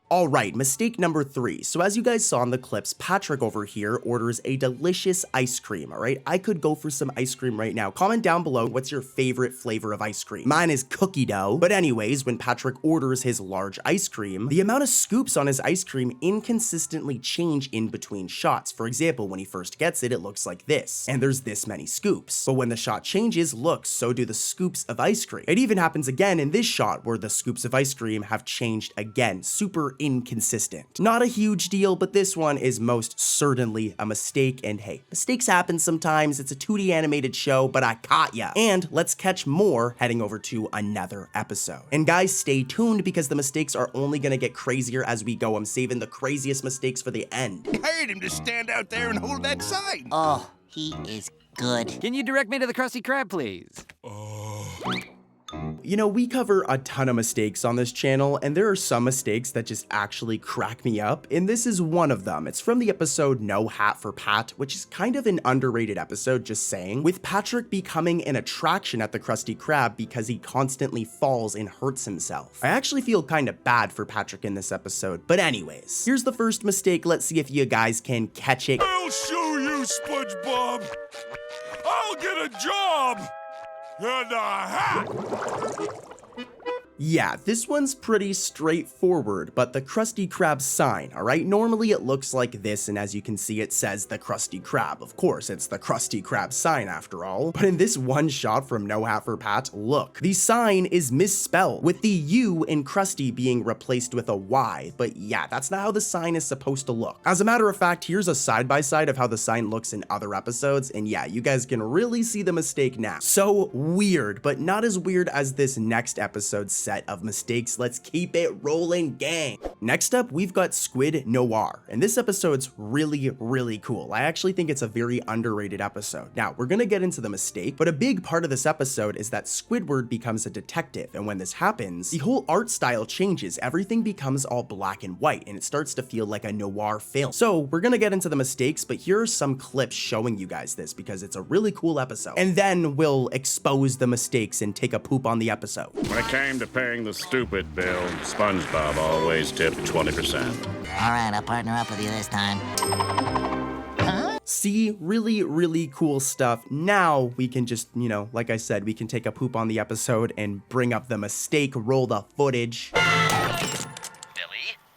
All right, mistake number 3. So as you guys saw in the clips, Patrick over here orders a delicious ice cream, all right? I could go for some ice cream right now. Comment down below, what's your favorite flavor of ice cream? Mine is cookie dough. But anyways, when Patrick orders his large ice cream, the amount of scoops on his ice cream inconsistently change in between shots. For example, when he first gets it, it looks like this, and there's this many scoops. But when the shot changes, look, so do the scoops of ice cream. It even happens again in this shot where the scoops of ice cream have changed again. Super inconsistent. Not a huge deal, but this one is most certainly a mistake, and hey, mistakes happen sometimes. It's a 2D animated show, but I caught ya. And let's catch more heading over to another episode. And guys, stay tuned because the mistakes are only gonna get crazier as we go. I'm saving the craziest mistakes for the end. I hired him to stand out there and hold that sign. Oh, he is good. Can you direct me to the Krusty Krab, please? You know, we cover a ton of mistakes on this channel, and there are some mistakes that just actually crack me up, and this is one of them. It's from the episode No Hat for Pat, which is kind of an underrated episode, just saying, with Patrick becoming an attraction at the Krusty Krab because he constantly falls and hurts himself. I actually feel kind of bad for Patrick in this episode, but anyways, here's the first mistake. Let's see if you guys can catch it. I'll show you, SpongeBob! I'll get a job! And a hat! Yeah, this one's pretty straightforward, but the Krusty Krab sign, alright? Normally it looks like this, and as you can see, it says the Krusty Krab. Of course, it's the Krusty Krab sign after all. But in this one shot from No Hat for Pat, look, the sign is misspelled, with the U in Krusty being replaced with a Y. But yeah, that's not how the sign is supposed to look. As a matter of fact, here's a side-by-side of how the sign looks in other episodes, and yeah, you guys can really see the mistake now. So weird, but not as weird as this next episode set of mistakes. Let's keep it rolling, gang. Next up, we've got Squid Noir, and this episode's really cool. I actually think it's a very underrated episode. Now, we're gonna get into the mistake, but a big part of this episode is that Squidward becomes a detective, and when this happens, the whole art style changes. Everything becomes all black and white, and it starts to feel like a noir film. So we're gonna get into the mistakes, but here are some clips showing you guys this because it's a really cool episode. And then we'll expose the mistakes and take a poop on the episode. When it came to paying the stupid bill, SpongeBob always tipped 20%. All right, I'll partner up with you this time. See, really cool stuff. Now we can just, you know, like I said, we can take a poop on the episode and bring up the mistake, roll the footage. Billy,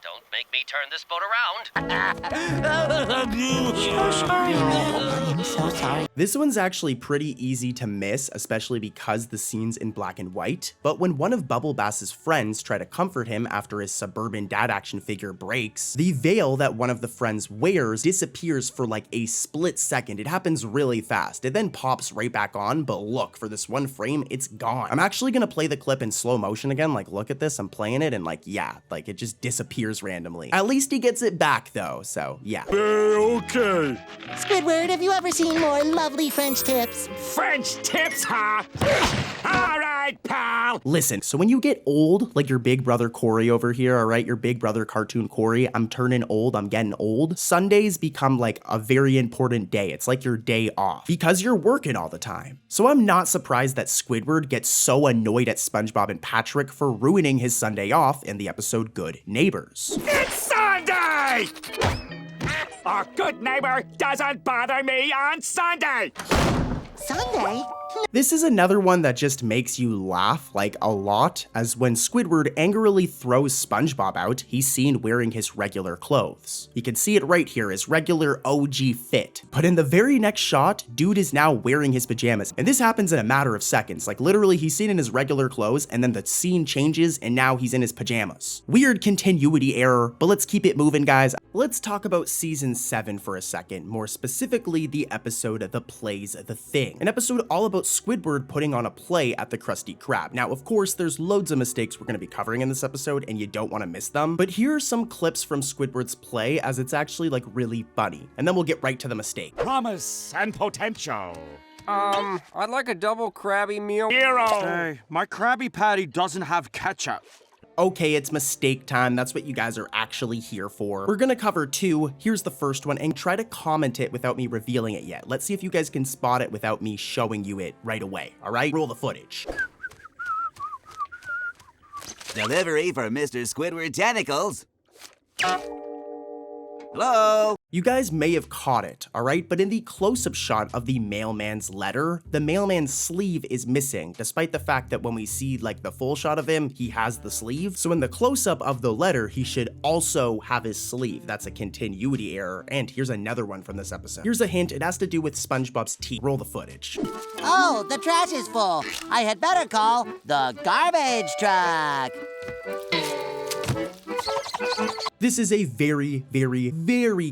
don't make me turn this boat around. I'm so sorry. This one's actually pretty easy to miss, especially because the scene's in black and white. But when one of Bubble Bass's friends try to comfort him after his suburban dad action figure breaks, the veil that one of the friends wears disappears for like a split second. It happens really fast. It then pops right back on, but look, for this one frame, it's gone. I'm actually gonna play the clip in slow motion again. Like, look at this, I'm playing it, and like, yeah, like it just disappears randomly. At least he gets it back though, so yeah. Okay. Squidward, have you ever seen more lovely French tips? French tips, huh? All right, pal. Listen, so when you get old, like your big brother Corey over here, all right, your big brother cartoon Corey, I'm turning old, I'm getting old. Sundays become like a very important day. It's like your day off because you're working all the time. So I'm not surprised that Squidward gets so annoyed at SpongeBob and Patrick for ruining his Sunday off in the episode Good Neighbors. It's Sunday! A good neighbor doesn't bother me on Sunday! Sunday? This is another one that just makes you laugh like a lot, as when Squidward angrily throws SpongeBob out, he's seen wearing his regular clothes. You can see it right here, his regular OG fit. But in the very next shot, dude is now wearing his pajamas. And this happens in a matter of seconds. Like literally he's seen in his regular clothes and then the scene changes and now he's in his pajamas. Weird continuity error, but let's keep it moving, guys. Let's talk about season 7 for a second, more specifically the episode The Play's the Thing. An episode all about Squidward putting on a play at the Krusty Krab. Now, of course, there's loads of mistakes we're going to be covering in this episode and you don't want to miss them, but here are some clips from Squidward's play as it's actually like really funny, and then we'll get right to the mistake. Promise and potential. I'd like a double Krabby meal. Hero! Hey, my Krabby Patty doesn't have ketchup. Okay, it's mistake time. That's what you guys are actually here for. We're gonna cover 2. Here's the first one, and try to comment it without me revealing it yet. Let's see if you guys can spot it without me showing you it right away, all right? Roll the footage. Delivery for Mr. Squidward Tentacles. Hello? You guys may have caught it, all right? But in the close-up shot of the mailman's letter, the mailman's sleeve is missing, despite the fact that when we see like the full shot of him, he has the sleeve. So in the close-up of the letter, he should also have his sleeve. That's a continuity error. And here's another one from this episode. Here's a hint, it has to do with SpongeBob's teeth. Roll the footage. Oh, the trash is full. I had better call the garbage truck. This is a very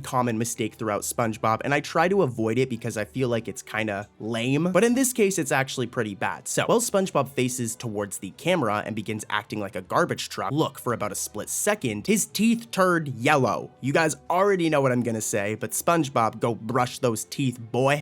common mistake throughout SpongeBob, and I try to avoid it because I feel like it's kinda lame, but in this case, it's actually pretty bad. So, while SpongeBob faces towards the camera and begins acting like a garbage truck, look, for about a split second, his teeth turned yellow. You guys already know what I'm gonna say, but SpongeBob, go brush those teeth, boy.